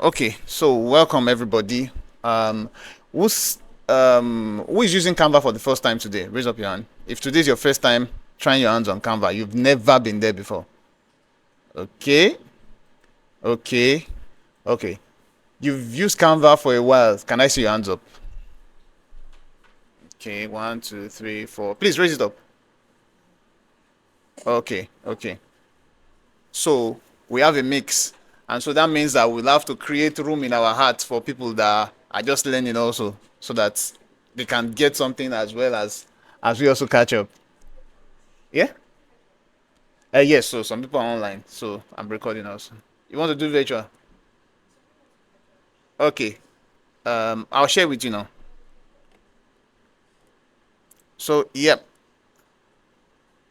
Okay, so welcome everybody. Who's who is using Canva for the first time today? Raise up your hand. If today is your first time trying your hands on Canva, you've never been there before. Okay, okay, okay. You've used Canva for a while. Can I see your hands up? Okay, 1, 2, 3, 4. Please raise it up. Okay, okay. So we have a mix, and so that means that we'll have to create room in our hearts for people that are just learning also, so that they can get something as well as we also catch up. Yeah. Yes. So some people are online, so I'm recording also. You want to do virtual? Okay. I'll share with you now. So yep.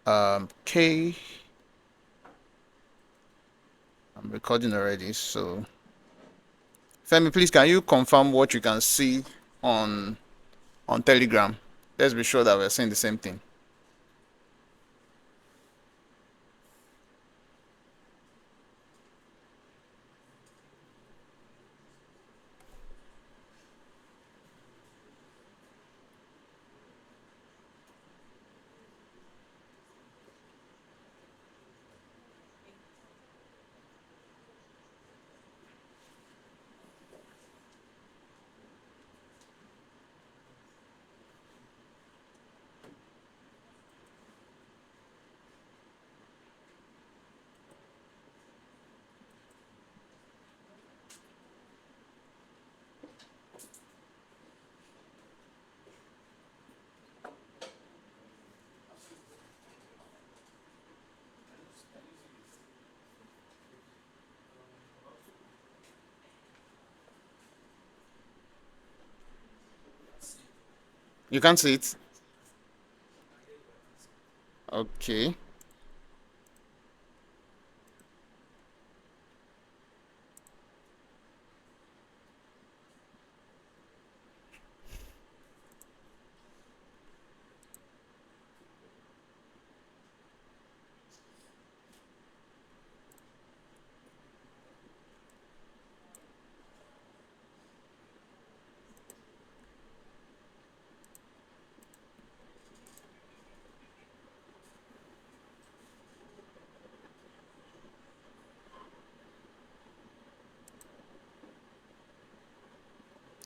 Okay. I'm recording already. So Femi, please can you confirm what you can see on Telegram? Let's be sure that we're saying the same thing. You can't see it? Okay.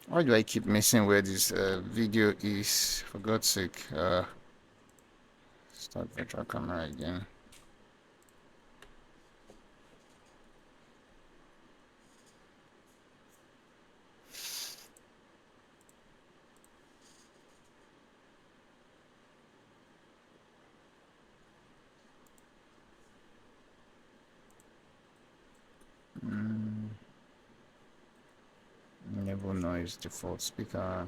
Why do I keep missing where this video is? For God's sake. Start virtual camera again. Enable noise, default speaker.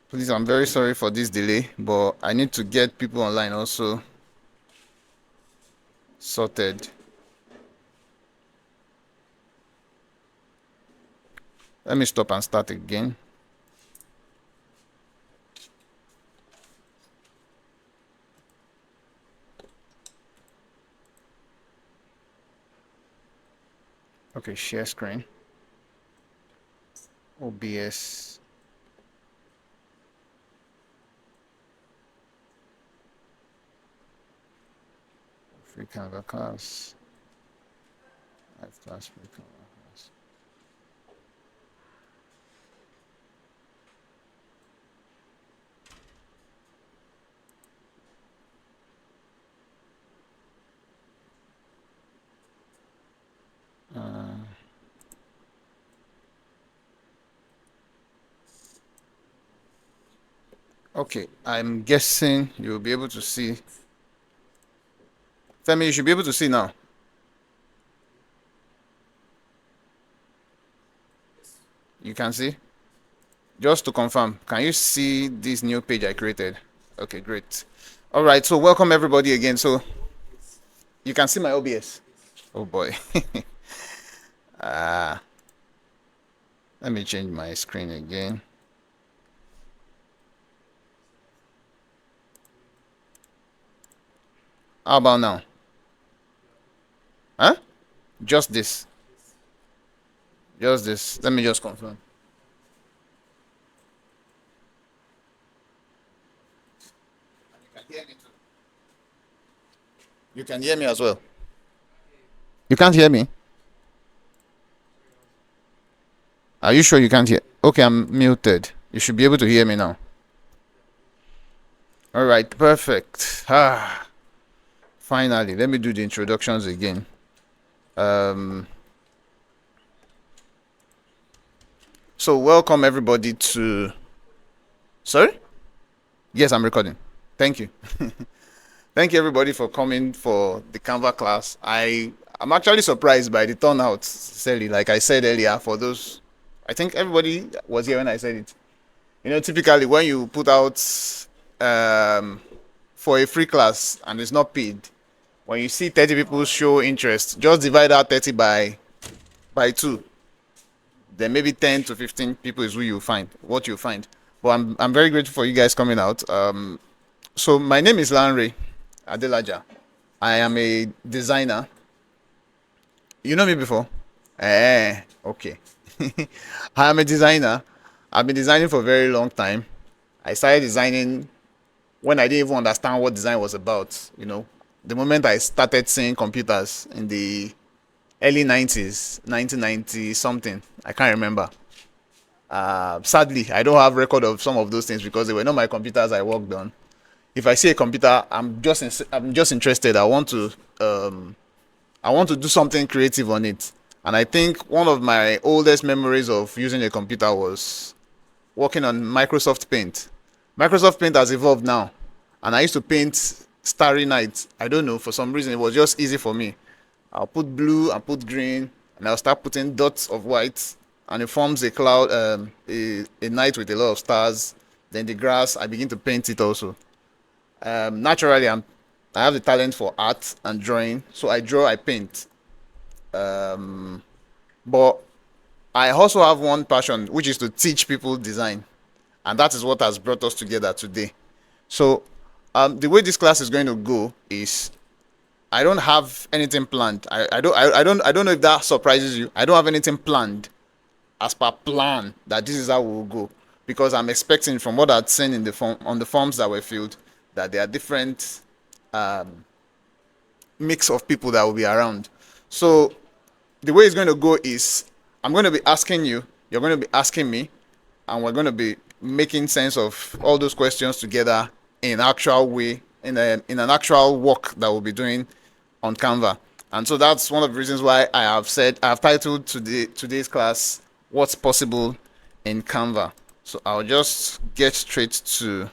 Please, I'm very sorry for this delay, but I need to get people online also sorted. Let me stop and start again. Okay, share screen. OBS. Free Canva class. Live class, free Canva class. Okay, I'm guessing you'll be able to see. Femi, you should be able to see now. You can see? Just to confirm, can you see this new page I created? Okay, great. All right, so welcome everybody again. So you can see my OBS. Oh boy. Let me change my screen again. How about now? Just this. Just this. Let me just confirm. You can hear me as well. You can't hear me? Are you sure you can't hear? Okay, I'm muted. You should be able to hear me now. All right, perfect. Finally, let me do the introductions again. So welcome everybody to. Sorry? Yes, I'm recording. Thank you. Thank you everybody for coming for the Canva class. I'm actually surprised by the turnout, Sally. Like I said earlier, for those, I think everybody was here when I said it. Typically when you put out for a free class and it's not paid, when you see 30 people show interest, just divide that 30 by 2. Then maybe 10 to 15 people is what you find. But I'm very grateful for you guys coming out. So my name is Lanre Adelaja. I am a designer. You know me before? Okay. I am a designer. I've been designing for a very long time. I started designing when I didn't even understand what design was about. The moment I started seeing computers in the early 90s, 1990 something, I can't remember. Sadly, I don't have record of some of those things because they were not my computers I worked on. If I see a computer, I'm just interested. I want to do something creative on it. And I think one of my oldest memories of using a computer was working on Microsoft Paint. Microsoft Paint has evolved now, and I used to paint Starry Night. I don't know, for some reason it was just easy for me. I'll put blue and put green, and I'll start putting dots of white, and it forms a cloud, a night with a lot of stars. Then the grass, I begin to paint it also. Naturally, I have the talent for art and drawing, so I draw, I paint. But I also have one passion, which is to teach people design, and that is what has brought us together today. So, the way this class is going to go is, I don't have anything planned. I don't know if that surprises you. I don't have anything planned as per plan that this is how we will go, because I'm expecting from what I'd seen in the form on the forms that were filled that there are different mix of people that will be around. So the way it's going to go is, I'm going to be asking you, you're going to be asking me, and we're going to be making sense of all those questions together in actual way, in an actual work that we'll be doing on Canva. And so that's one of the reasons why I've titled today's class "What's Possible in Canva." So I'll just get straight to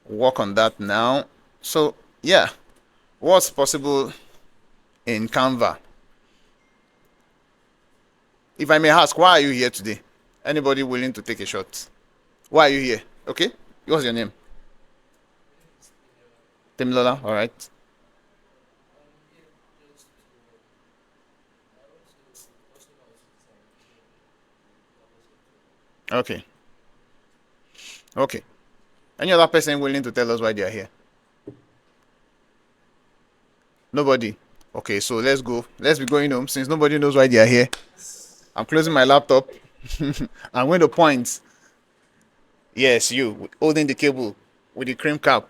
work on that now. So yeah, what's possible in Canva? If I may ask, why are you here today? Anybody willing to take a shot? Why are you here? Okay, what's your name? Temilola, all right. Okay. Okay. Any other person willing to tell us why they are here? Nobody. Okay, so let's go. Let's be going home since nobody knows why they are here. I'm closing my laptop. I'm going to point. Yes, you holding the cable with the cream cap.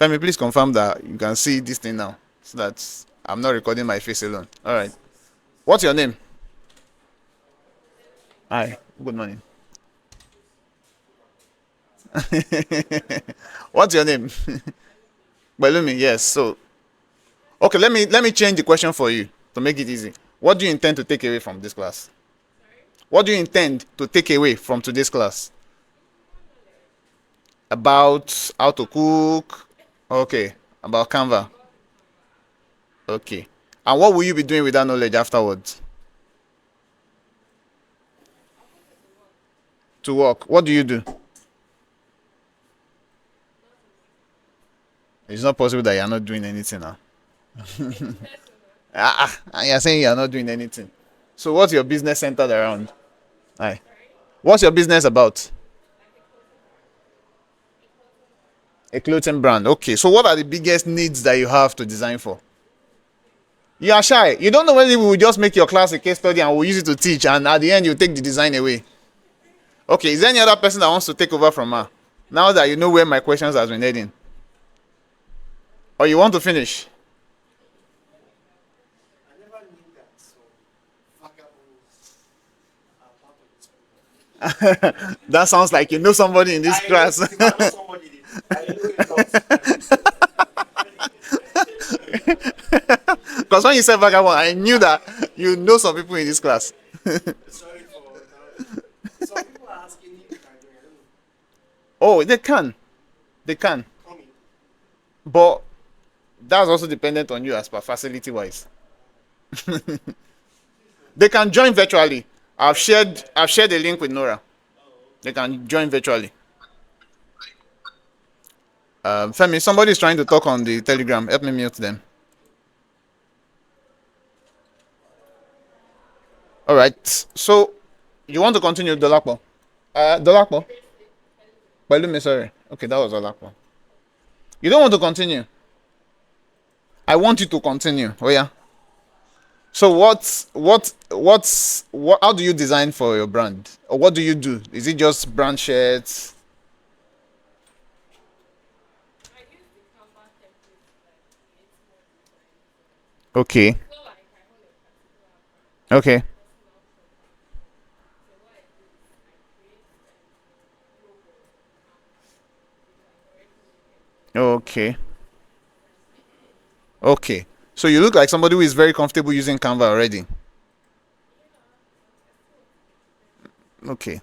Femi, please confirm that you can see this thing now, so that I'm not recording my face alone. All right. What's your name? Hi. Good morning. What's your name? Balumi. Yes. So, okay. Let me change the question for you to make it easy. What do you intend to take away from this class? What do you intend to take away from today's class? About how to cook. Okay. About Canva. Okay. And what will you be doing with that knowledge afterwards? To work. What do you do? It's not possible that you're not doing anything now. You're saying you're not doing anything. So what's your business centered around? Hi. What's your business about? A clothing brand. Okay. So what are the biggest needs that you have to design for? You are shy. You don't know whether we will just make your class a case study and we'll use it to teach, and at the end you take the design away. Okay. Is there any other person that wants to take over from her? Now that you know where my questions has been heading. Or you want to finish? That sounds like you know somebody in this class. Because when you said vagabond, I knew that you know some people in this class. Oh, they can. They can. But that's also dependent on you as per facility wise. They can join virtually. I've shared a link with Nora. They can join virtually. Femi, somebody is trying to talk on the Telegram. Help me mute them. All right. So you want to continue, Dolapo? Dolapo? Balumi, sorry. Okay, that was Dolapo. You don't want to continue. I want you to continue. Oh yeah. So what? How do you design for your brand, or what do you do? Is it just brand shirts? Okay. Okay. Okay. Okay. So you look like somebody who is very comfortable using Canva already. Okay.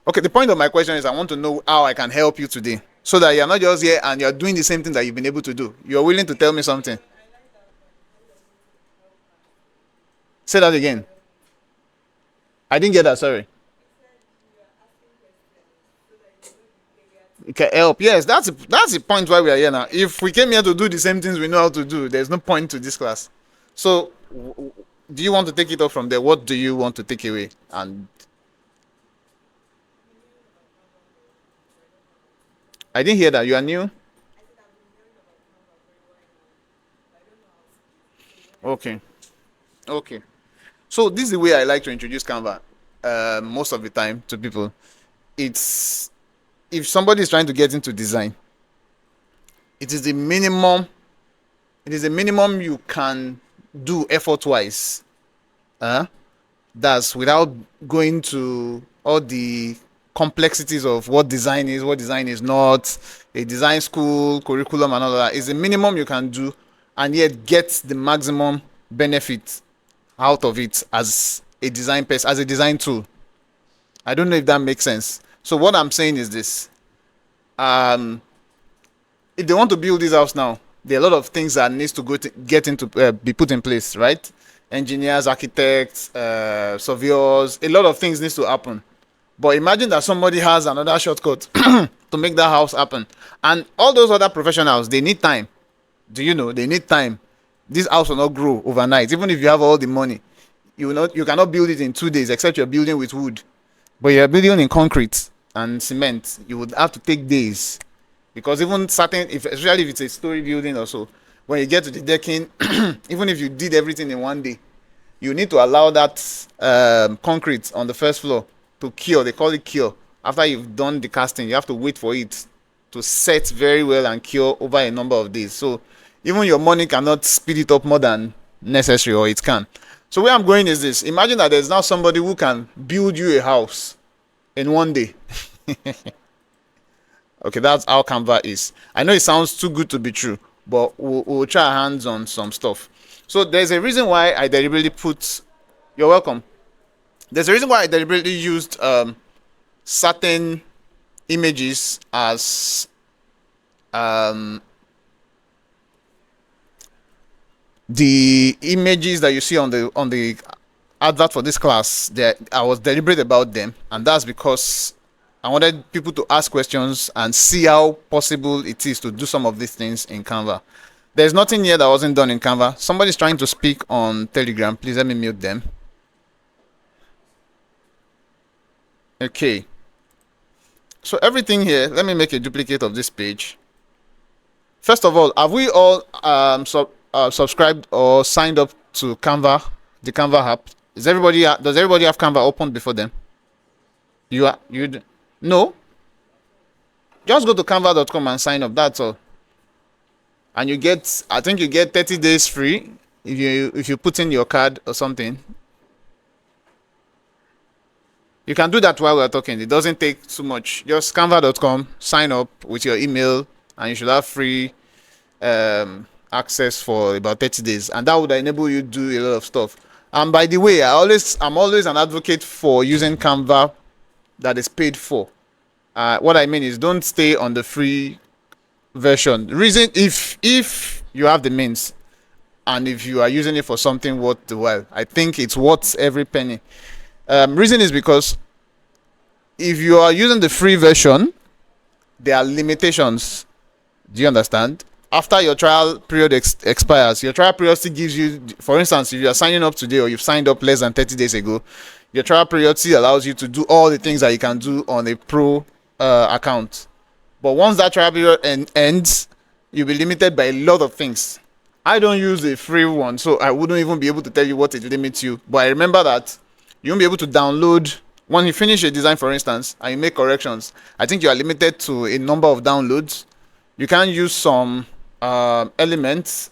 Okay. The point of my question is I want to know how I can help you today, so that you're not just here and you're doing the same thing that you've been able to do. You're willing to tell me something. Say that again. I didn't get that. Sorry. It can help. Yes, that's the point why we are here now. If we came here to do the same things we know how to do, there's no point to this class. So, do you want to take it off from there? What do you want to take away? And I didn't hear that. You are new. Okay. Okay. So this is the way I like to introduce Canva. Most of the time to people, it's if somebody is trying to get into design, it is the minimum. It is the minimum you can do effort-wise. Uh, that's without going to all the complexities of what design is not, a design school, curriculum, and all that. Is the minimum you can do, and yet get the maximum benefit out of it as a design person, as a design tool. I don't know if that makes sense. So what I'm saying is this: um, if they want to build this house now, there are a lot of things that needs to get into be put in place, right? Engineers, architects, surveyors, a lot of things needs to happen. But imagine that somebody has another shortcut to make that house happen, and all those other professionals, they need time. Do you know they need time? This house will not grow overnight, even if you have all the money. You cannot build it in 2 days, except you're building with wood. But you're building in concrete and cement, you would have to take days, because even certain, if especially if it's a story building or so, when you get to the decking, even if you did everything in one day, you need to allow that concrete on the first floor to cure. They call it cure. After you've done the casting, you have to wait for it to set very well and cure over a number of days. So even your money cannot speed it up more than necessary, or it can. So where I'm going is this: imagine that there's now somebody who can build you a house in one day. Okay, that's how Canva is. I know it sounds too good to be true, but we'll try our hands on some stuff. So there's a reason why I deliberately put. You're welcome. There's a reason why I deliberately used certain images as the images that you see on the advert for this class. That I was deliberate about them, and that's because I wanted people to ask questions and see how possible it is to do some of these things in Canva. There's nothing here that wasn't done in Canva. Somebody's trying to speak on Telegram. Please let me mute them. Okay. So everything here, let me make a duplicate of this page. First of all, have we all subscribed or signed up to Canva, the Canva app? Does everybody have Canva open before them? No. Just go to canva.com and sign up. That's all. And I think you get 30 days free if you put in your card or something. You can do that while we're talking. It doesn't take too much. Just canva.com, sign up with your email, and you should have free access for about 30 days. And that would enable you to do a lot of stuff. And by the way, I'm always an advocate for using Canva that is paid for. What I mean is, don't stay on the free version. Reason, if you have the means and if you are using it for something worth the while, I think it's worth every penny. Reason is because if you are using the free version, there are limitations. Do you understand? After your trial period expires, your trial period still gives you, for instance, if you are signing up today or you've signed up less than 30 days ago, your trial period still allows you to do all the things that you can do on a pro account. But once that trial period ends, you'll be limited by a lot of things. I don't use the free one, so I wouldn't even be able to tell you what it limits you. But I remember that you won't be able to download, when you finish a design, for instance, and you make corrections, I think you are limited to a number of downloads. You can use some elements.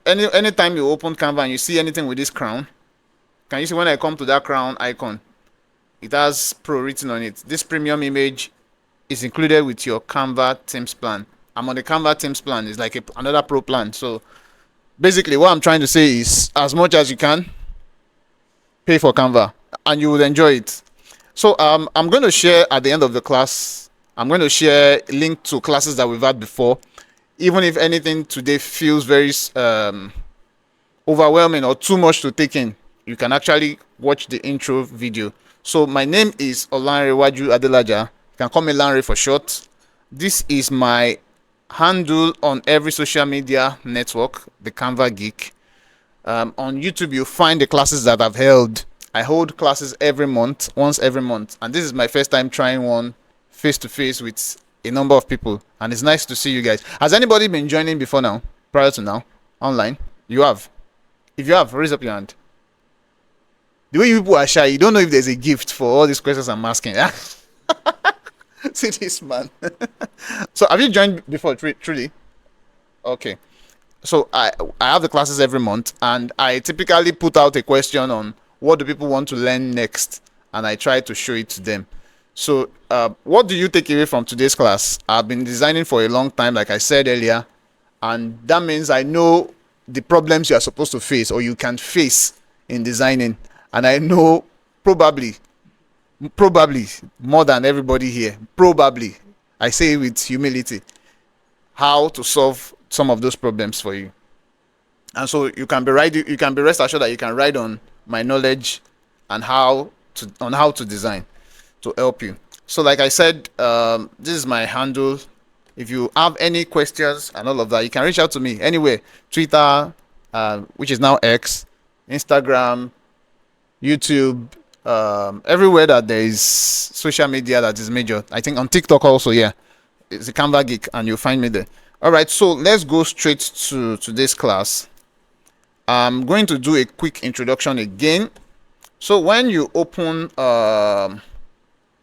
Anytime you open Canva and you see anything with this crown, can you see when I come to that crown icon, it has pro written on it. This premium image is included with your Canva themes plan. I'm on the Canva themes plan. It's like another pro plan. So basically what I'm trying to say is, as much as you can, pay for Canva and you will enjoy it. So I'm going to share at the end of the class, I'm going to share a link to classes that we've had before. Even if anything today feels very overwhelming or too much to take in, you can actually watch the intro video. So my name is Olanrewaju Adelaja. You can call me Lanre for short. This is my handle on every social media network, the Canva Geek. On YouTube, you'll find the classes that I've held. I hold classes once every month. And this is my first time trying one face-to-face with a number of people. And it's nice to see you guys. Has anybody been joining before now, prior to now, online? You have? If you have, raise up your hand. The way you people are shy, you don't know if there's a gift for all these questions I'm asking. See this man. So have you joined before, truly? Okay. So I have the classes every month, and I typically put out a question on what do people want to learn next, and I try to show it to them. So what do you take away from today's class? I've been designing for a long time, like I said earlier, and that means I know the problems you are supposed to face or you can face in designing, and I know probably more than everybody here, probably, I say it with humility, how to solve some of those problems for you. And so you can be rest assured that you can ride on my knowledge and how to design to help you. So like I said, this is my handle. If you have any questions and all of that, you can reach out to me anywhere. Twitter, which is now X, Instagram, YouTube, everywhere that there is social media that is major. I think on TikTok also, yeah. It's a Canva Geek and you'll find me there. All right, so let's go straight to today's class. I'm going to do a quick introduction again. So when you open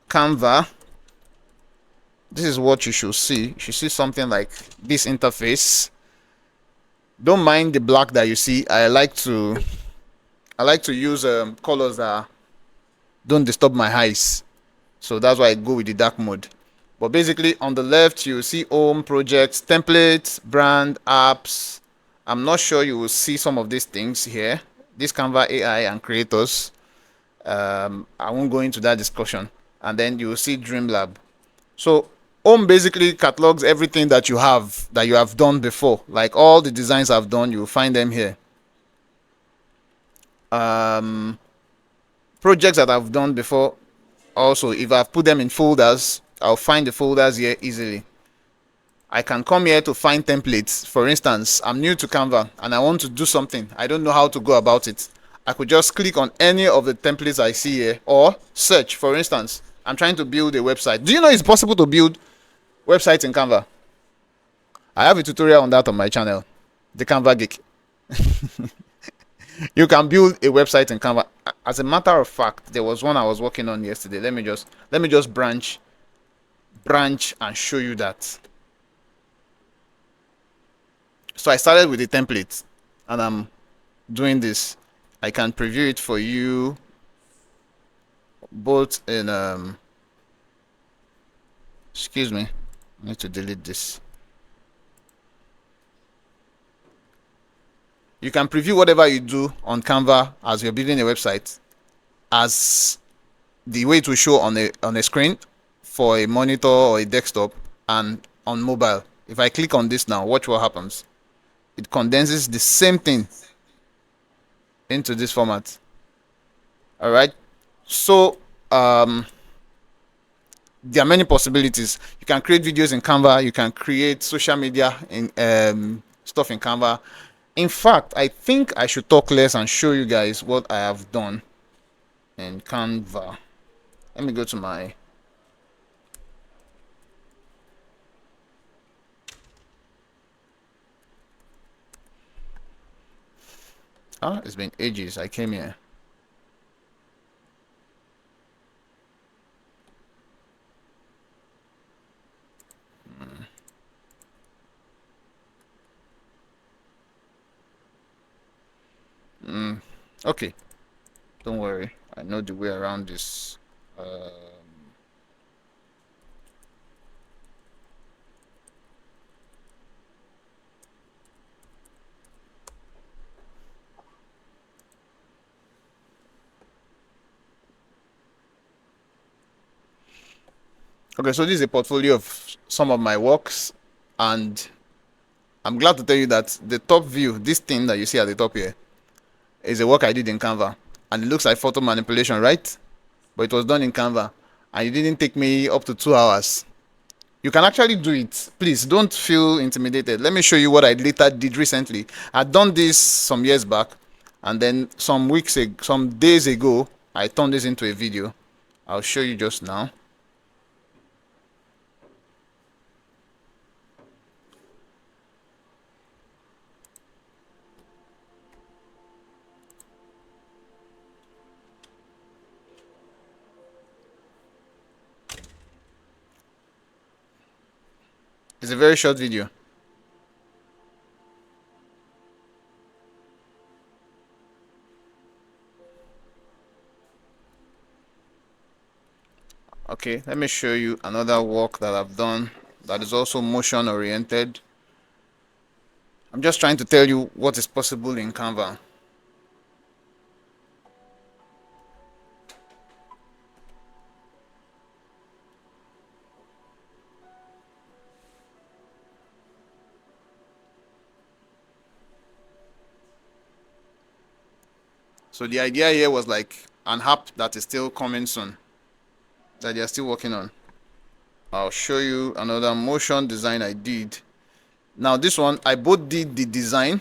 Canva, this is what you should see. You should see something like this interface. Don't mind the black that you see. I like to use colors that don't disturb my eyes. So that's why I go with the dark mode. But basically on the left you see home, projects, templates, brand, apps. I'm not sure you will see some of these things here. This Canva AI and creators. I won't go into that discussion. And then you will see Dream Lab. So home basically catalogs everything that you have done before. Like all the designs I've done, you'll find them here. Projects that I've done before, also if I've put them in folders, I'll find the folders here easily. I can come here to find templates. For instance, I'm new to Canva and I want to do something. I don't know how to go about it. I could just click on any of the templates I see here or search. For instance, I'm trying to build a website. Do you know it's possible to build websites in Canva? I have a tutorial on that on my channel, the Canva Geek. You can build a website in Canva. As a matter of fact, there was one I was working on yesterday. Let me just branch and show you that. So I started with the template, and I'm doing this. I can preview it for you both in excuse me, I need to delete this. You can preview whatever you do on Canva as you're building a website as the way it will show on a screen for a monitor or a desktop and on mobile. If I click on this now, watch what happens. It condenses the same thing into this format. All right. So there are many possibilities. You can create videos in Canva. You can create social media in stuff in Canva. In fact, I think I should talk less and show you guys what I have done in Canva. Let me go to my it's been ages. I came here. Okay, don't worry. I know the way around this. Okay, so this is a portfolio of some of my works, and I'm glad to tell you that the top view, this thing that you see at the top here, is a work I did in Canva, and it looks like photo manipulation, right? But it was done in Canva, and it didn't take me up to 2 hours. You can actually do it. Please don't feel intimidated. Let me show you what I later did recently. I'd done this some years back, and then some days ago, I turned this into a video. I'll show you just now. It's a very short video. Okay, let me show you another work that I've done that is also motion oriented. I'm just trying to tell you what is possible in Canva. So the idea here was like an app that is still coming soon, that they are still working on. I'll show you another motion design I did. Now this one, I both did the design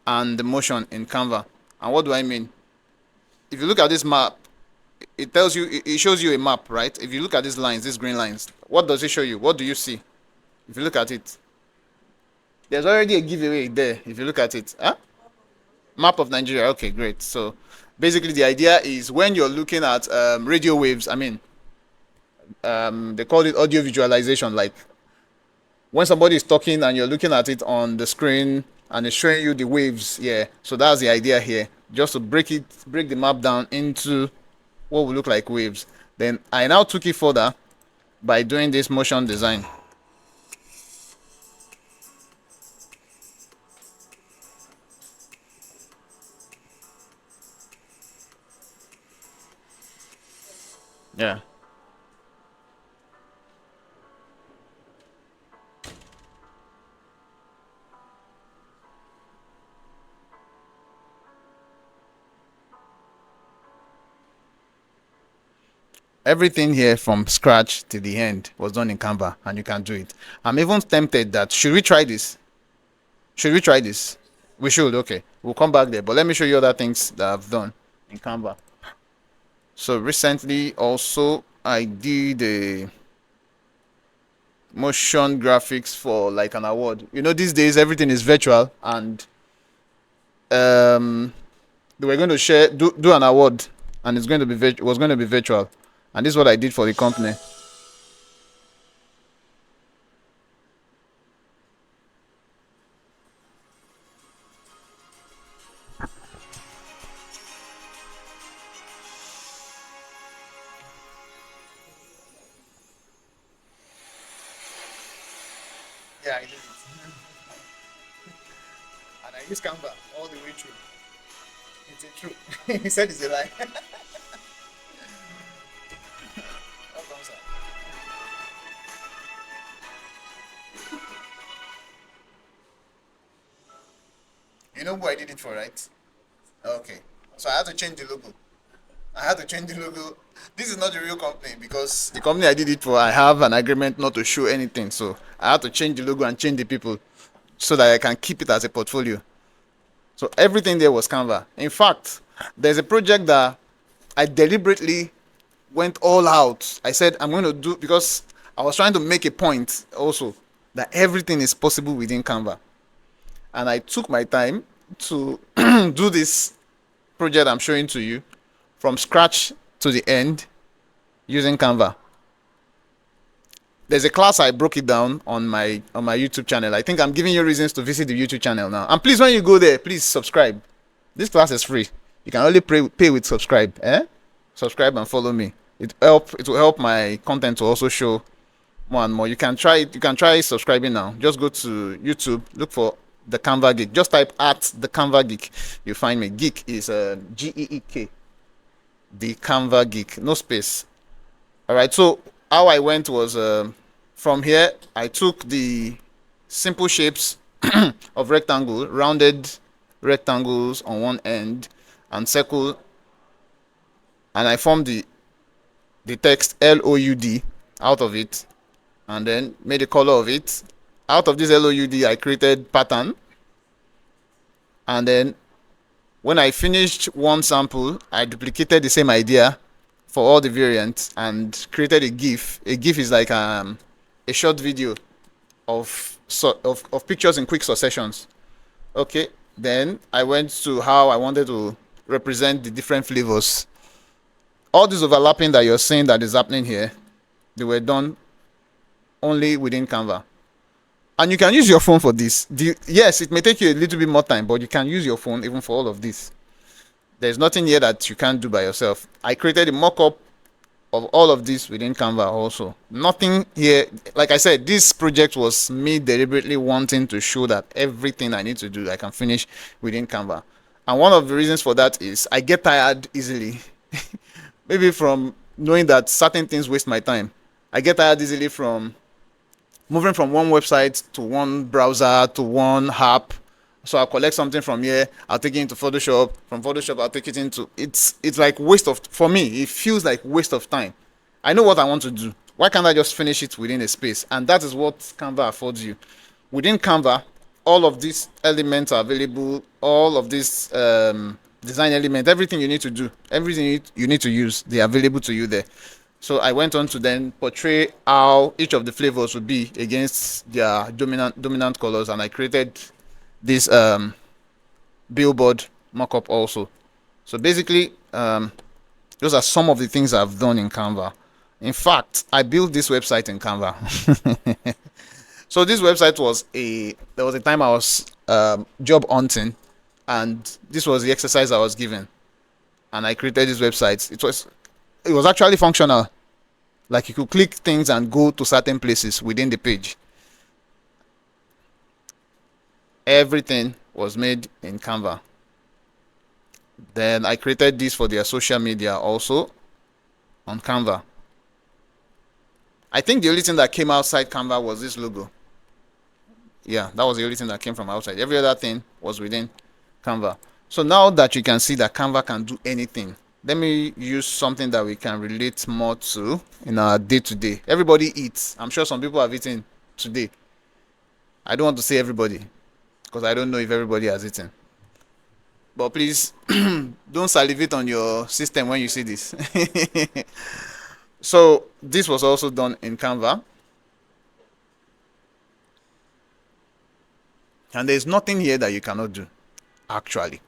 and the motion in Canva. And what do I mean? If you look at this map, it tells you, it shows you a map, right? If you look at these lines, these green lines, what does it show you? What do you see? If you look at it, there's already a giveaway there. If you look at it, huh? Map of Nigeria. Okay, great. So basically the idea is when you're looking at radio waves, I mean, they call it audio visualization, like when somebody is talking and you're looking at it on the screen and it's showing you the waves. Yeah, so that's the idea here, just to break the map down into what will look like waves. Then I now took it further by doing this motion design. Yeah. Everything here from scratch to the end was done in Canva, and you can do it. I'm even tempted that should we try this? Should we try this? We should. Okay, we'll come back there. But let me show you other things that I've done in Canva. So recently, also I did motion graphics for like an award. You know, these days everything is virtual, and um, they were going to do an award, and it's going to be was going to be virtual, and this is what I did for the company. Yeah, I did it. And I use Canva all the way through. It's a true. He said it's a lie. Welcome, sir. You know who I did it for, right? Okay. So I had to change the logo. I had to change the logo. This is not the real company because the company I did it for, I have an agreement not to show anything. So I had to change the logo and change the people so that I can keep it as a portfolio. So everything there was Canva. In fact, there's a project that I deliberately went all out. I said I'm going to do, because I was trying to make a point also that everything is possible within Canva. And I took my time to do this project I'm showing to you from scratch to the end using Canva. There's a class I broke it down on my YouTube channel. I think I'm giving you reasons to visit the YouTube channel now. And please, when you go there, please subscribe. This class is free. You can only pay with subscribe. Subscribe and follow me. It will help my content to also show more and more. You can try subscribing now. Just go to YouTube, look for the Canva Geek. Just type at the Canva Geek. You find me. Geek is Geek. The Canva Geek. No space. Alright, so how I went was from here I took the simple shapes of rectangle, rounded rectangles on one end, and circle, and I formed the text LOUD out of it, and then made a color of it. Out of this LOUD I created pattern, and then when I finished one sample I duplicated the same idea for all the variants and created a GIF. A GIF is like a short video of pictures in quick successions. Okay, then I went to how I wanted to represent the different flavors. All this overlapping that you're seeing that is happening here, they were done only within Canva. And you can use your phone for this. Yes, it may take you a little bit more time, but you can use your phone even for all of this. There's nothing here that you can't do by yourself. I created a mock-up of all of this within Canva also. Nothing here, like I said, this project was me deliberately wanting to show that everything I need to do I can finish within Canva. And one of the reasons for that is I get tired easily. Maybe from knowing that certain things waste my time. I get tired easily from moving from one website to one browser to one app. So I'll collect something from here, I'll take it into Photoshop. From Photoshop, I'll take it into, it's like waste of, for me, it feels like waste of time. I know what I want to do. Why can't I just finish it within a space? And that is what Canva affords you. Within Canva, all of these elements are available, all of these design elements, everything you need to do, everything you need to use, they are available to you there. So I went on to then portray how each of the flavors would be against their dominant colors, and I created this billboard mockup also. So basically, those are some of the things I've done in Canva. In fact, I built this website in Canva. So this website was there was a time I was job hunting, and this was the exercise I was given, and I created this website. It was actually functional. Like you could click things and go to certain places within the page. Everything was made in Canva. Then I created this for their social media also on Canva. I think the only thing that came outside Canva was this logo. Yeah, that was the only thing that came from outside. Every other thing was within Canva. So now that you can see that Canva can do anything, let me use something that we can relate more to in our day-to-day. Everybody eats. I'm sure some people have eaten today. I don't want to say everybody, because I don't know if everybody has eaten. But please, don't salivate on your system when you see this. So this was also done in Canva. And there's nothing here that you cannot do. Actually,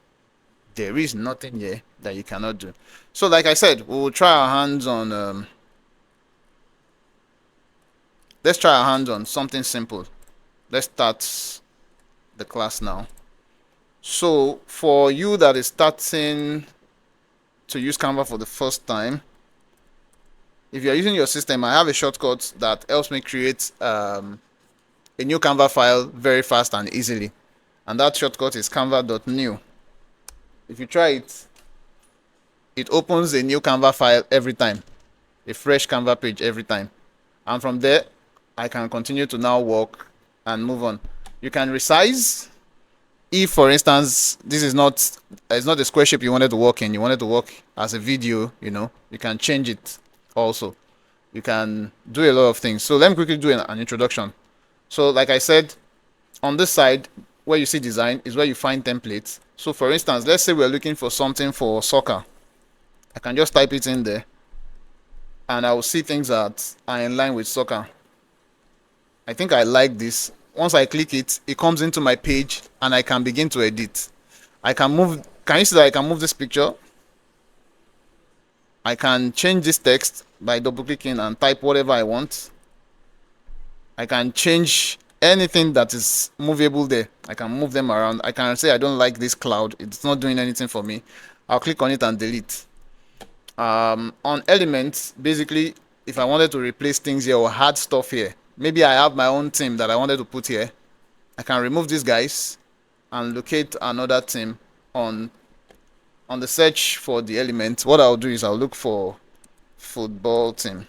there is nothing here that you cannot do. So like I said, we'll try our hands on let's try our hands on something simple. Let's start the class now. So for you that is starting to use Canva for the first time, if you're using your system, I have a shortcut that helps me create a new Canva file very fast and easily. And that shortcut is canva.new. If you try it, it opens a new Canva file every time, a fresh Canva page every time. And from there, I can continue to now work and move on. You can resize. If, for instance, this is not, it's not the square shape you wanted to work in, you wanted to work as a video, you can change it also. You can do a lot of things. So let me quickly do an introduction. So like I said, on this side where you see design is where you find templates. So for instance, let's say we're looking for something for soccer. I can just type it in there and I will see things that are in line with soccer. I think I like this. Once I click it, it comes into my page and I can begin to edit. I can move, can you see that I can move this picture? I can change this text by double clicking and type whatever I want. I can change anything that is movable there. I can move them around. I can say I don't like this cloud, it's not doing anything for me. I'll click on it and delete. On elements, basically, if I wanted to replace things here or add stuff here, maybe I have my own theme that I wanted to put here, I can remove these guys and locate another theme on the search for the element. What I'll do is I'll look for football team,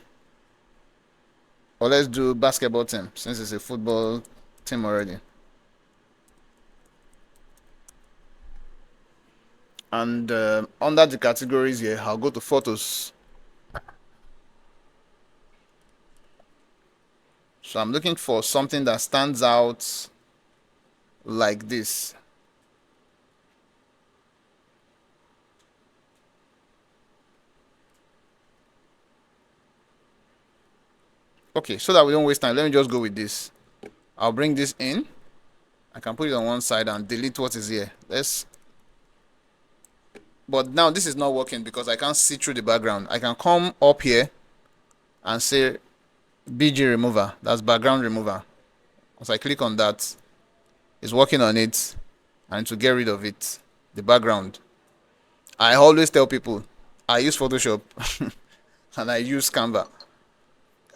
or let's do basketball team since it's a football team already. And under the categories here, I'll go to photos. So I'm looking for something that stands out like this. Okay, so that we don't waste time, let me just go with this. I'll bring this in. I can put it on one side and delete what is here. But now this is not working because I can't see through the background. I can come up here and say BG remover. That's background remover. Once I click on that, it's working on it and to get rid of it, the background. I always tell people I use Photoshop and I use Canva.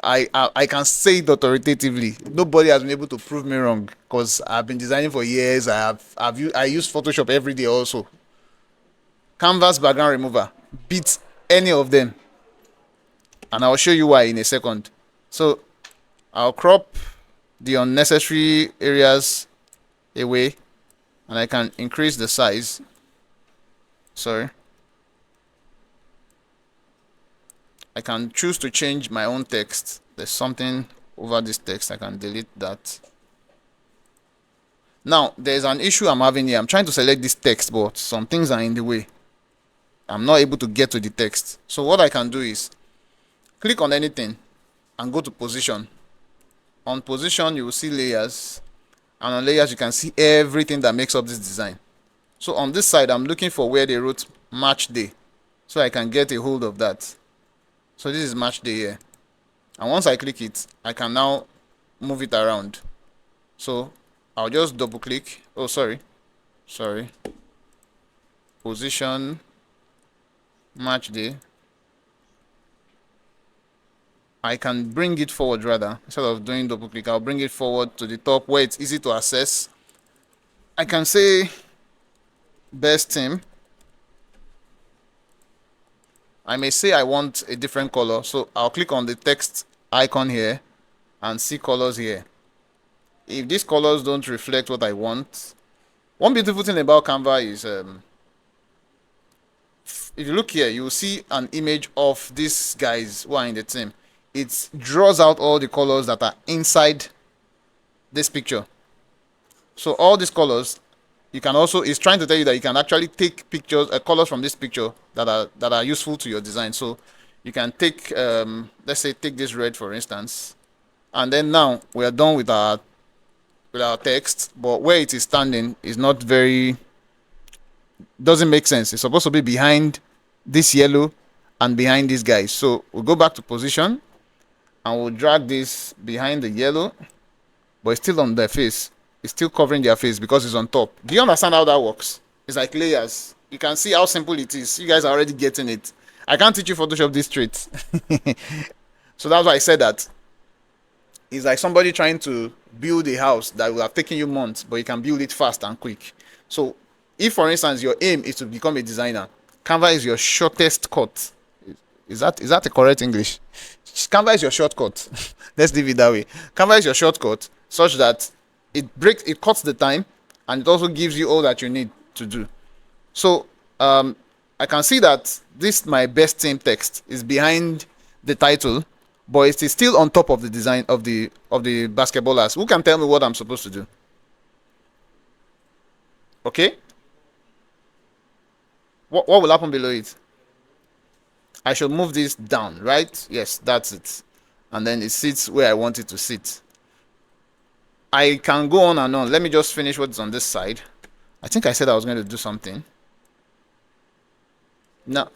I can say it authoritatively. Nobody has been able to prove me wrong because I've been designing for years. I use Photoshop every day also. Canva's background remover beats any of them, and I'll show you why in a second. So I'll crop the unnecessary areas away and I can increase the size. Sorry. I can choose to change my own text. There's something over this text. I can delete that. Now, there's an issue I'm having here. I'm trying to select this text, but some things are in the way. I'm not able to get to the text. So what I can do is click on anything and go to position. On position, you will see layers. And on layers, you can see everything that makes up this design. So on this side, I'm looking for where they wrote match day, so I can get a hold of that. So this is match day here. And once I click it, I can now move it around. So I'll just double click. Oh, sorry. Position, match day. I can bring it forward rather. Instead of doing double click, I'll bring it forward to the top where it's easy to access. I can say best team. I may say I want a different color, so I'll click on the text icon here and see colors here. If these colors don't reflect what I want, one beautiful thing about Canva is if you look here, you will see an image of these guys who are in the team. It draws out all the colors that are inside this picture. So all these colors, you can also, it's trying to tell you that you can actually take pictures, colors from this picture that are useful to your design. So you can take, let's say, take this red for instance, and then now we are done with our with our text, but where it is standing is not very, doesn't make sense. It's supposed to be behind this yellow and behind these guys. So we'll go back to position and we'll drag this behind the yellow, but it's still on their face. It's still covering their face because it's on top. Do you understand how that works? It's like layers. You can see how simple it is. You guys are already getting it. I can't teach you Photoshop this straight. So that's why I said that. It's like somebody trying to build a house that will have taken you months, but you can build it fast and quick. So if, for instance, your aim is to become a designer, Canva is your shortest cut. Is that a correct English? Canva is your shortcut. Let's leave it that way. Canva is your shortcut such that it cuts the time, and it also gives you all that you need to do. So I can see that this my best team text is behind the title, but it is still on top of the design of the basketballers. Who can tell me what I'm supposed to do? Okay. What will happen below it? I should move this down, right? Yes, that's it. And then it sits where I want it to sit. I can go on and on. Let me just finish what's on this side. I think I said I was going to do something. No.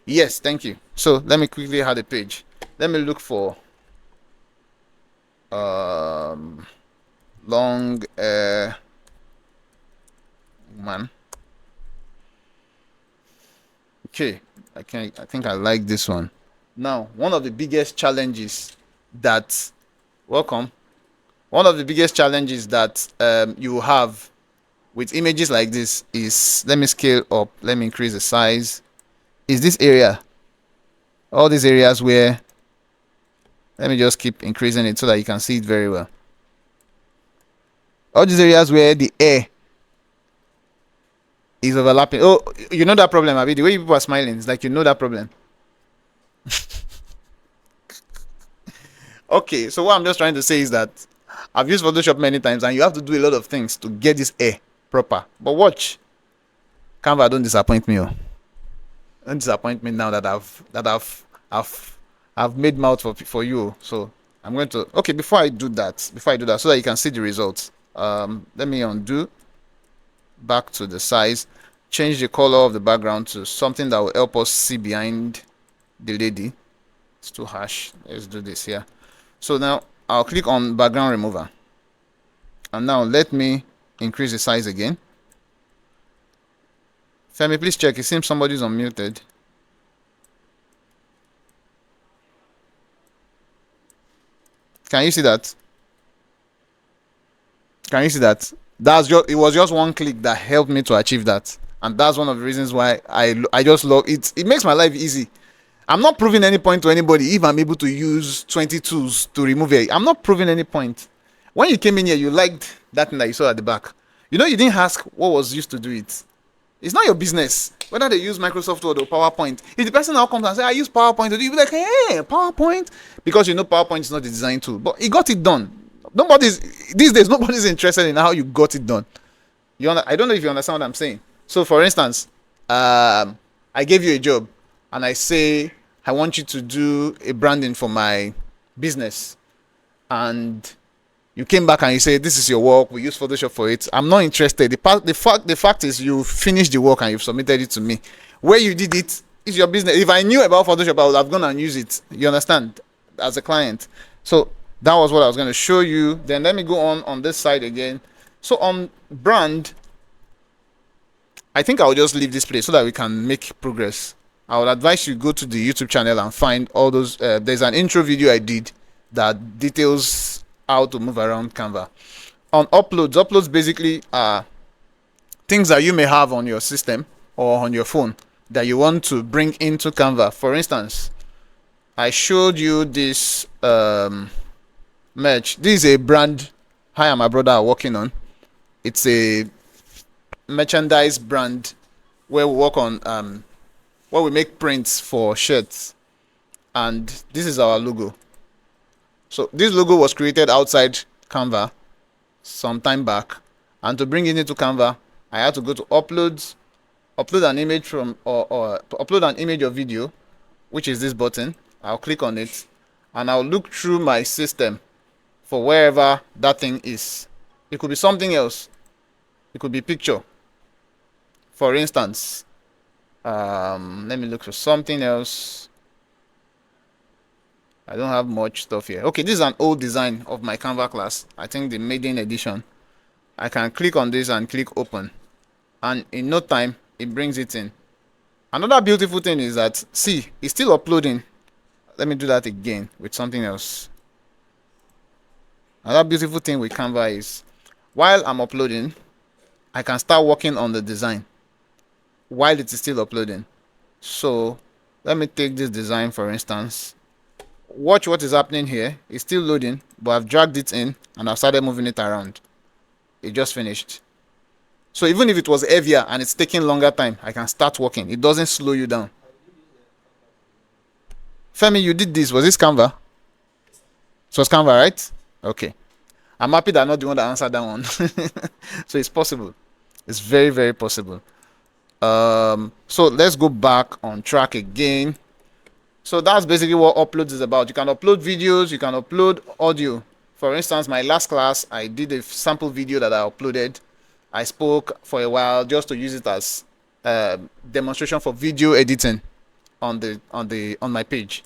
Yes, thank you. So let me quickly add a page. Let me look for long man. Okay, I think I like this one. Now, one of the biggest challenges that welcome. One of the biggest challenges that you have with images like this is, let me scale up, let me increase the size, is this area. All these areas where, let me just keep increasing it so that you can see it very well. All these areas where the air is overlapping. Oh, you know that problem, Abi? The way people are smiling, it's like you know that problem. Okay, so what I'm just trying to say is that I've used Photoshop many times, and you have to do a lot of things to get this air proper. But watch, Canva, don't disappoint me. Oh. Don't disappoint me now that I've made mouth for you. So I'm going to, okay, before I do that, so that you can see the results. Let me undo, back to the size, change the color of the background to something that will help us see behind the lady. It's too harsh. Let's do this here. So now I'll click on background remover, and now let me increase the size again. Femi, please check. It seems somebody's unmuted. Can you see that? Can you see that? It was just one click that helped me to achieve that, and that's one of the reasons why I just love it. It makes my life easy. I'm not proving any point to anybody if I'm able to use 20 tools to remove it. I'm not proving any point. When you came in here, you liked that thing that you saw at the back. You know, you didn't ask what was used to do it. It's not your business whether they use Microsoft Word or PowerPoint. If the person now comes and says, I use PowerPoint to do it, you'll be like, hey, PowerPoint? Because you know PowerPoint is not the design tool. But he got it done. These days, nobody's interested in how you got it done. I don't know if you understand what I'm saying. So, for instance, I gave you a job, and I say, I want you to do a branding for my business. And you came back and you say, this is your work, we use Photoshop for it. I'm not interested. The fact is, you finished the work and you've submitted it to me. Where you did it is your business. If I knew about Photoshop, I would have gone and used it. You understand? As a client. So that was what I was going to show you. Then let me go on this side again. So on brand, I think I'll just leave this place so that we can make progress. I would advise you go to the YouTube channel and find all those. There's an intro video I did that details how to move around Canva. On uploads basically are things that you may have on your system or on your phone that you want to bring into Canva. For instance, I showed you this merch. This is a brand I and my brother are working on. It's a merchandise brand where we work on where we make prints for shirts, and this is our logo. So this logo was created outside Canva some time back, and to bring it into Canva, I had to go to uploads, upload an image from or upload an image or video, which is this button. I'll click on it, and I'll look through my system for wherever that thing is. It could be something else. It could be picture. For instance, let me look for something else. I don't have much stuff here. Okay, this is an old design of my Canva class. I think the maiden edition. I can click on this and click open, and in no time it brings it in. Another beautiful thing is that, see, it's still uploading. Let me do that again with something else. Another beautiful thing with Canva is, while I'm uploading, I can start working on the design while it is still uploading. So let me take this design for instance. Watch what is happening here. It's still loading, but I've dragged it in and I've started moving it around. It just finished. So even if it was heavier and it's taking longer time, I can start working. It doesn't slow you down. Femi, you did this. Was this Canva? So it's Canva, right? Okay. I'm happy that I'm not the one that answered that one. So it's possible. It's very, very possible. So let's go back on track again. So that's basically what uploads is about. You can upload videos, you can upload audio. For instance, my last class, I did a sample video that I uploaded. I spoke for a while just to use it as demonstration for video editing on my page.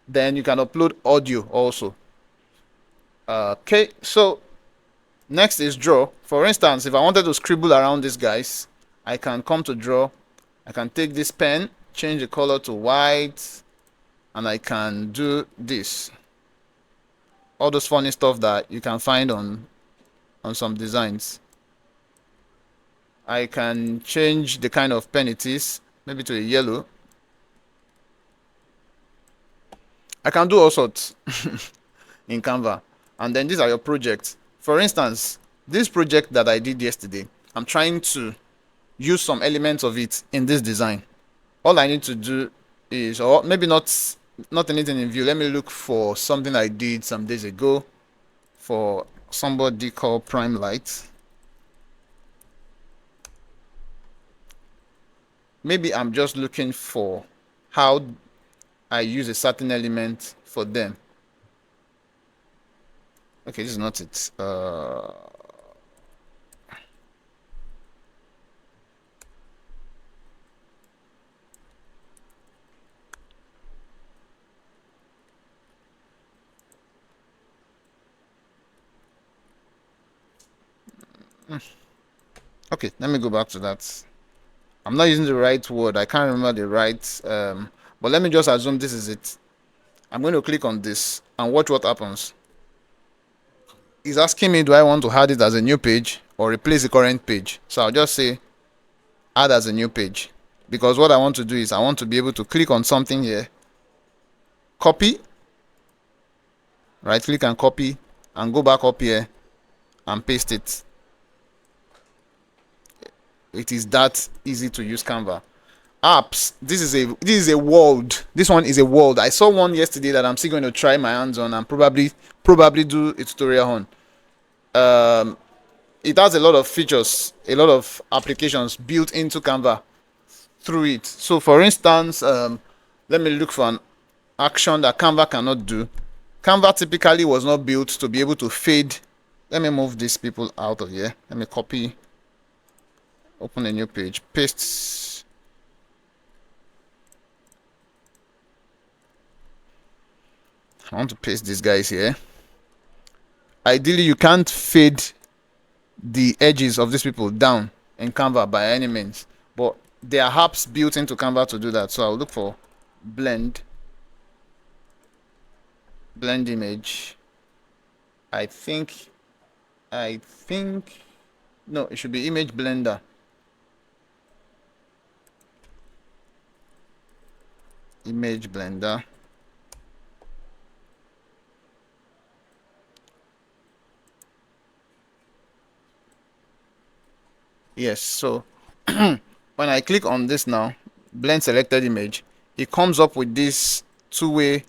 Then you can upload audio also. Okay, so next is draw. For instance, if I wanted to scribble around these guys, I can come to draw. I can take this pen, change the color to white, and I can do this. All those funny stuff that you can find on some designs. I can change the kind of pen it is, maybe to a yellow. I can do all sorts in Canva. And then these are your projects. For instance, this project that I did yesterday, I'm trying to use some elements of it in this design. All I need to do is, or maybe not anything in view. Let me look for something I did some days ago for somebody called Prime Light. Maybe I'm just looking for how I use a certain element for them. Okay, this is not it. Okay, let me go back to that. I'm not using the right word. I can't remember the right. But let me just assume this is it. I'm going to click on this and watch what happens. It's asking me, do I want to add it as a new page or replace the current page? So I'll just say add as a new page, because what I want to do is I want to be able to click on something here, copy, right click and copy, and go back up here and paste it. It is that easy to use Canva. Apps, this is a world. This one is a world. I saw one yesterday that I'm still going to try my hands on and probably do a tutorial on. It has a lot of features, a lot of applications built into Canva through it. So for instance, let me look for an action that Canva cannot do. Canva typically was not built to be able to fade. Let me move these people out of here. Let me copy, open a new page, paste. I want to paste these guys here. Ideally, you can't fade the edges of these people down in Canva by any means, but there are apps built into Canva to do that. So I'll look for blend image. I think no, it should be image blender. Image blender. Yes, so when I click on this now, blend selected image, it comes up with this two-way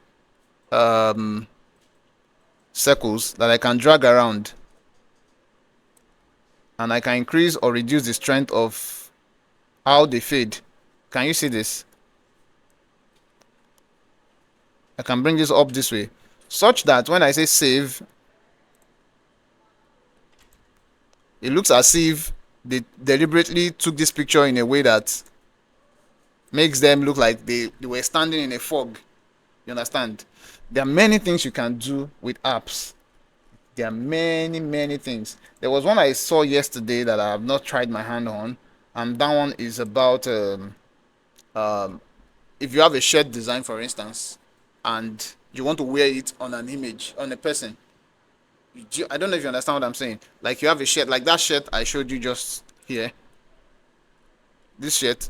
circles that I can drag around, and I can increase or reduce the strength of how they fade. Can you see this? I can bring this up this way. such that when I say save, it looks as if they deliberately took this picture in a way that makes them look like they were standing in a fog. You understand? There are many things you can do with apps. There are many things. There was one I saw yesterday that I have not tried my hand on, and that one is about if you have a shirt design, for instance, and you want to wear it on an image, on a person. I don't know if you understand what I'm saying. Like you have a shirt, like that shirt I showed you just here, this shirt,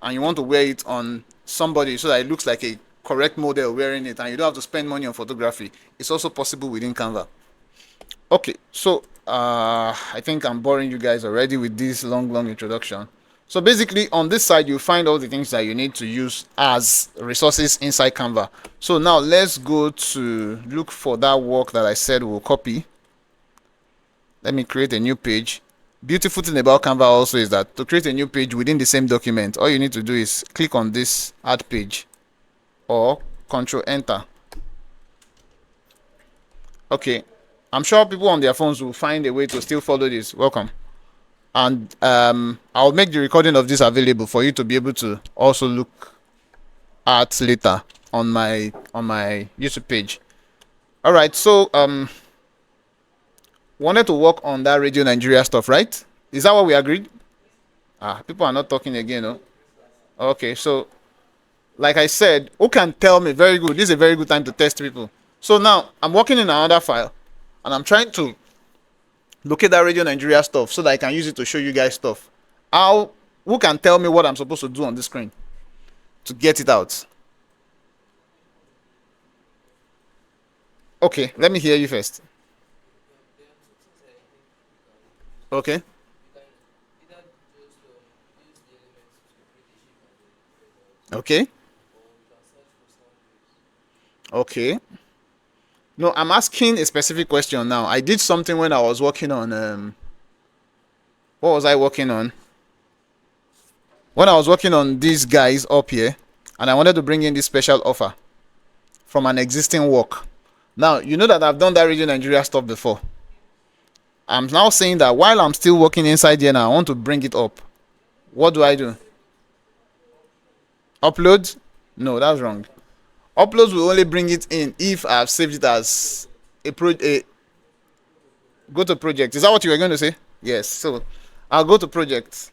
and you want to wear it on somebody so that it looks like a correct model wearing it, and you don't have to spend money on photography. It's also possible within Canva. Okay, so I think I'm boring you guys already with this long introduction. So basically on this side, you'll find all the things that you need to use as resources inside Canva. So now let's go to look for that work that I said we'll copy. Let me create a new page. Beautiful thing about Canva also is that to create a new page within the same document, all you need to do is click on this add page or control enter. Okay, I'm sure people on their phones will find a way to still follow this. Welcome. And I'll make the recording of this available for you to be able to also look at later on my YouTube page. All right, so wanted to work on that Radio Nigeria stuff, right? Is that what we agreed? People are not talking again, no? Okay, so like I said, who can tell me? Very good. This is a very good time to test people. So now I'm working in another file, and I'm trying to locate that Radio Nigeria stuff so that I can use it to show you guys stuff. Who can tell me what I'm supposed to do on the screen to get it out? Okay, let me hear you first. Okay. Okay. Okay. No, I'm asking a specific question now. I did something when I was working on what was I working on? When I was working on these guys up here, and I wanted to bring in this special offer from an existing work. Now, you know that I've done that Radio Nigeria stuff before. I'm now saying that while I'm still working inside here now, I want to bring it up. What do I do? Upload? No, that's wrong. Uploads will only bring it in if I've saved it as a go to project. Is that what you were going to say? Yes. So I'll go to project.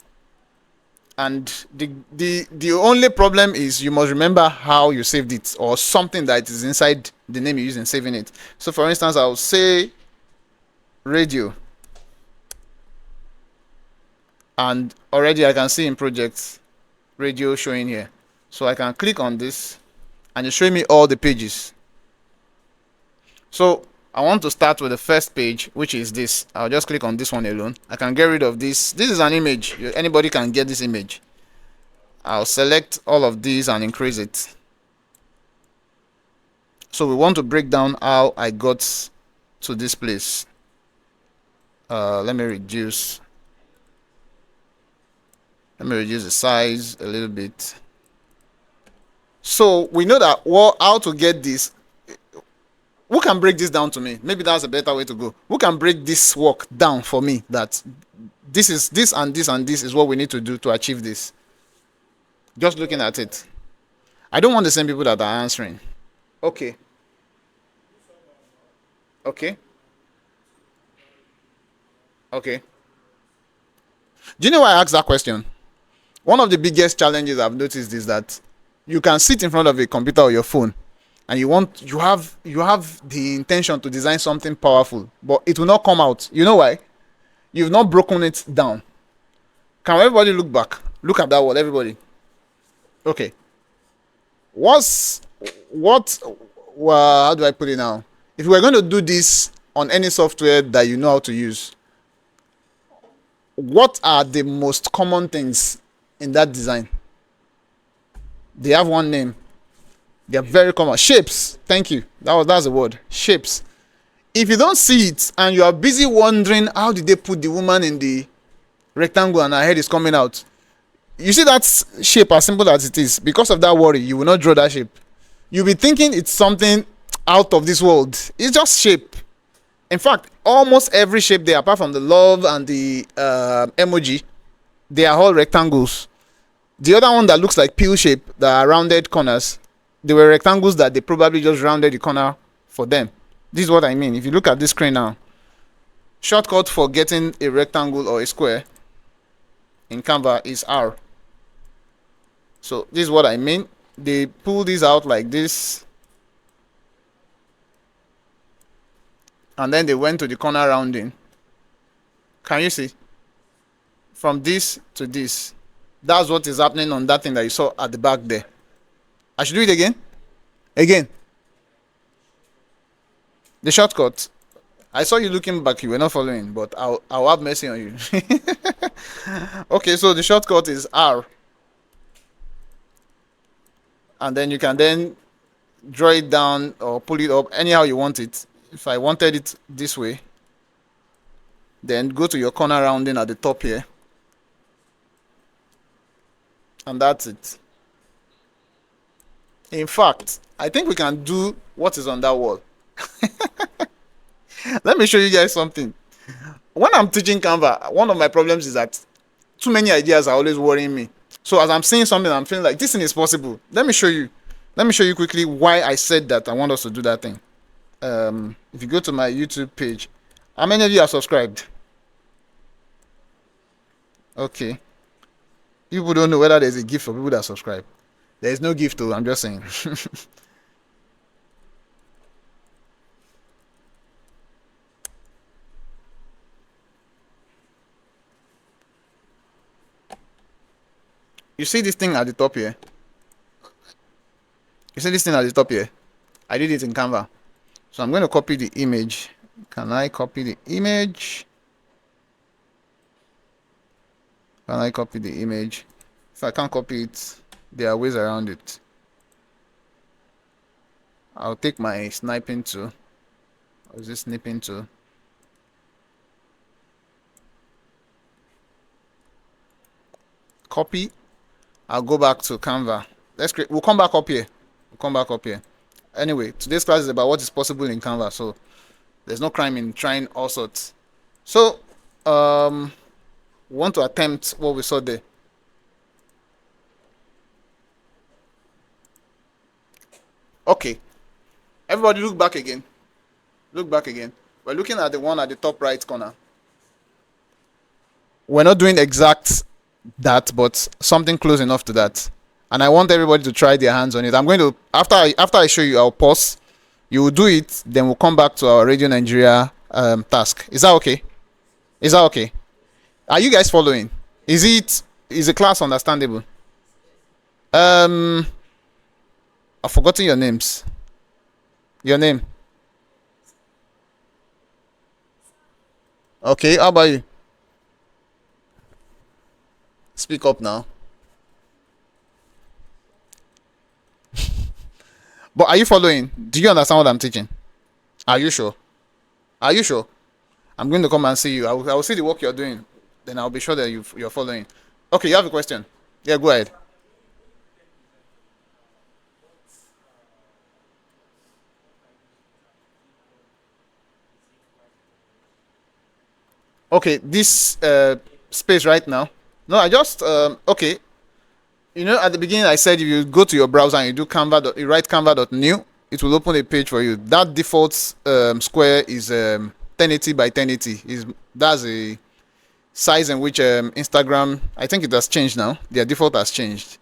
And the only problem is you must remember how you saved it, or something that is inside the name you use in saving it. So for instance, I'll say radio. And already I can see in projects radio showing here. So I can click on this and it's showing me all the pages. So I want to start with the first page, which is this. I'll just click on this one alone. I can get rid of this. This is an image. Anybody can get this image. I'll select all of these and increase it. So we want to break down how I got to this place. Let me reduce the size a little bit. So we know that how to get this. Who can break this down to me? Maybe that's a better way to go. Who can break this work down for me, that this is this and this and this is what we need to do to achieve this? Just looking at it. I don't want the same people that are answering. Okay. Okay. Okay. Do you know why I asked that question? One of the biggest challenges I've noticed is that you can sit in front of a computer or your phone, and you have the intention to design something powerful, but it will not come out. You know why? You've not broken it down. Can everybody look back? Look at that word, everybody. Okay. How do I put it now? If we're going to do this on any software that you know how to use, what are the most common things in that design? They have one name. They are very common. Shapes. Thank you. That's the word. Shapes. If you don't see it and you are busy wondering how did they put the woman in the rectangle and her head is coming out, you see that shape as simple as it is. Because of that worry, you will not draw that shape. You'll be thinking it's something out of this world. It's just shape. In fact, almost every shape there, apart from the love and the emoji, they are all rectangles. The other one that looks like pill shape, that are rounded corners, they were rectangles that they probably just rounded the corner for them. This is what I mean. If you look at this screen now, shortcut for getting a rectangle or a square in Canva is R. So this is what I mean. They pull these out like this, and then they went to the corner rounding. Can you see? From this to this. That's what is happening on that thing that you saw at the back there. I should do it again. Again. The shortcut. I saw you looking back. You were not following, but I'll have mercy on you. Okay, so the shortcut is R. And then you can then draw it down or pull it up anyhow you want it. If I wanted it this way, then go to your corner rounding at the top here. And that's it. In fact, I think we can do what is on that wall. Let me show you guys something. When I'm teaching Canva, one of my problems is that too many ideas are always worrying me. So as I'm seeing something, I'm feeling like this thing is possible. Let me show you. Let me show you quickly why I said that I want us to do that thing. If you go to my YouTube page, how many of you are subscribed? Okay. People don't know whether there's a gift for people that subscribe. There is no gift though, I'm just saying. You see this thing at the top here? You see this thing at the top here? I did it in Canva. So I'm going to copy the image. Can I copy the image? Can I copy the image? If I can't copy it, there are ways around it. I'll take my sniping tool. Or is this snipping tool? Copy. I'll go back to Canva. Let's create. We'll come back up here. We'll come back up here. Anyway, today's class is about what is possible in Canva, so there's no crime in trying all sorts. So, we want to attempt what we saw there. Okay. Everybody look back again. Look back again. We're looking at the one at the top right corner. We're not doing exact that, but something close enough to that. And I want everybody to try their hands on it. I'm going to, after I show you, I'll pause. You will do it, then we'll come back to our Radio Nigeria task. Is that okay? Is that okay? Are you guys following? Is the class understandable? I've forgotten your names. Your name. Okay, how about you? Speak up now. But are you following? Do you understand what I'm teaching? Are you sure? Are you sure? I'm going to come and see you. I will see the work you're doing. Then I'll be sure that you're following. Okay, you have a question? Yeah, go ahead. Okay, this space right now. No, I just okay. You know, at the beginning I said if you go to your browser and you do Canva, you write canva.new, it will open a page for you. That default square is 1080 by 1080. That's a size in which Instagram, I think it has changed now. Their default has changed.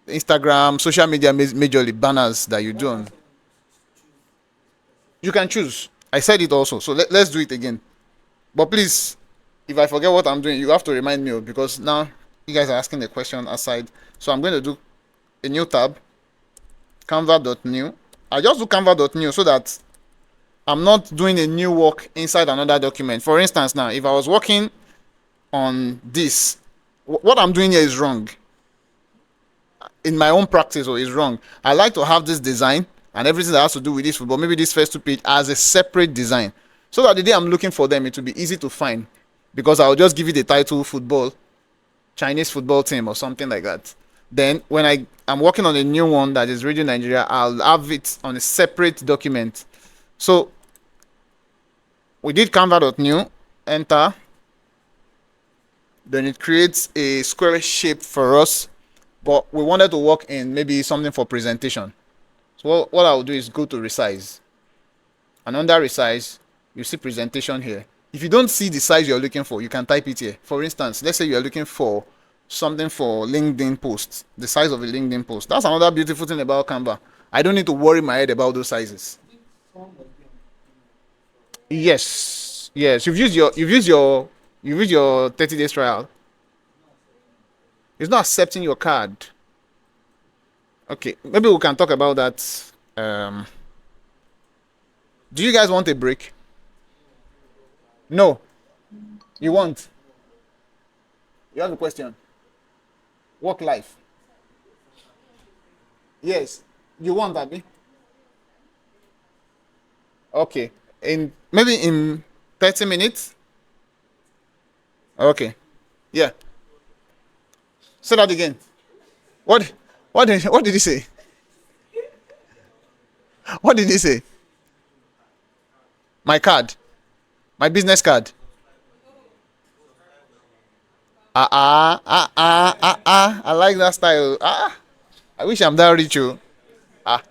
Instagram, social media, majorly banners that you do on. You can choose. I said it also. So let's do it again. But please, if I forget what I'm doing, you have to remind me, because now you guys are asking the question aside. So I'm going to do a new tab, canva.new. I just do canva.new so that I'm not doing a new work inside another document. For instance, now, if I was working on this, what I'm doing here is wrong. In my own practice, is wrong. I like to have this design and everything that has to do with this football, maybe this first two page, as a separate design. So that the day I'm looking for them, it will be easy to find. Because I'll just give you the title football, Chinese football team or something like that. Then when I'm working on a new one that is Radio Nigeria, I'll have it on a separate document. So we did canva.new, enter, then it creates a square shape for us, but we wanted to work in maybe something for presentation. So what I'll do is go to resize, and under resize you see presentation here. If you don't see the size you're looking for, you can type it here. For instance, let's say you're looking for something for LinkedIn posts, the size of a LinkedIn post. That's another beautiful thing about Canva. I don't need to worry my head about those sizes. Yes, yes. You've used your 30 days trial. It's not accepting your card. Okay, maybe we can talk about that. Do you guys want a break? No, you want. You have a question. Work life. Yes, you want, Abby. Okay, in maybe in 30 minutes. Okay, yeah. Say that again. What? What did he say? What did he say? My card, my business card. I like that style. I wish I'm that rich. Oh. Ah,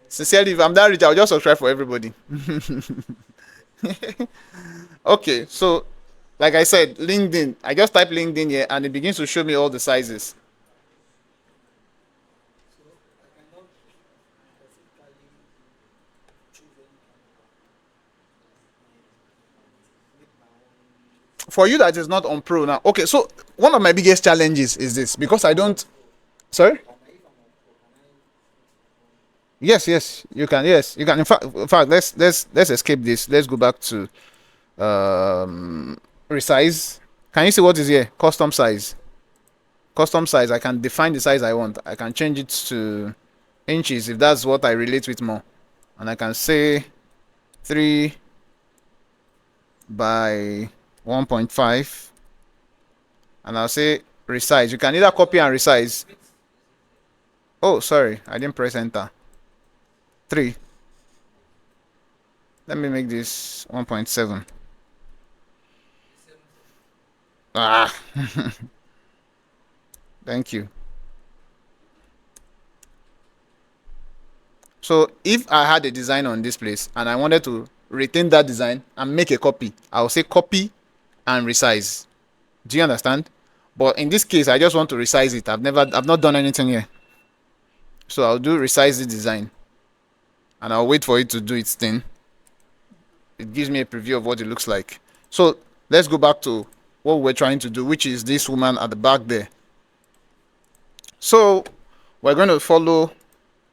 sincerely, if I'm that rich, I'll just subscribe for everybody. Okay, so like I said, LinkedIn. I just type LinkedIn here, and it begins to show me all the sizes. For you that is not on Pro now, okay. So one of my biggest challenges is this because I don't. Sorry. Yes, yes, you can. Yes, you can. In fact, let's escape this. Let's go back to resize. Can you see what is here? Custom size. Custom size. I can define the size I want. I can change it to inches if that's what I relate with more, and I can say 3 by 1.5, and I'll say resize. You can either copy and resize. Oh, sorry, I didn't press enter. 3. Let me make this 1.7. Ah, thank you. So if I had a design on this place and I wanted to retain that design and make a copy, I'll say copy and resize. Do you understand? But in this case, I just want to resize it. I've not done anything here. So I'll do resize the design, and I'll wait for it to do its thing. It gives me a preview of what it looks like. So let's go back to what we're trying to do, which is this woman at the back there. So we're going to follow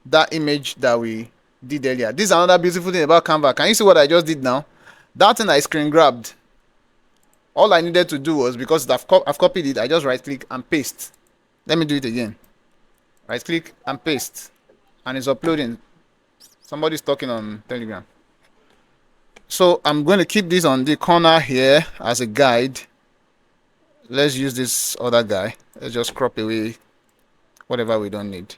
that image that we did earlier. This is another beautiful thing about Canva. Can you see what I just did now? That thing I screen grabbed. All I needed to do was, because I've copied it, I just right click and paste. Let me do it again. Right click and paste, and it's uploading. Somebody's talking on Telegram. So I'm going to keep this on the corner here as a guide. Let's use this other guy. Let's just crop away whatever we don't need.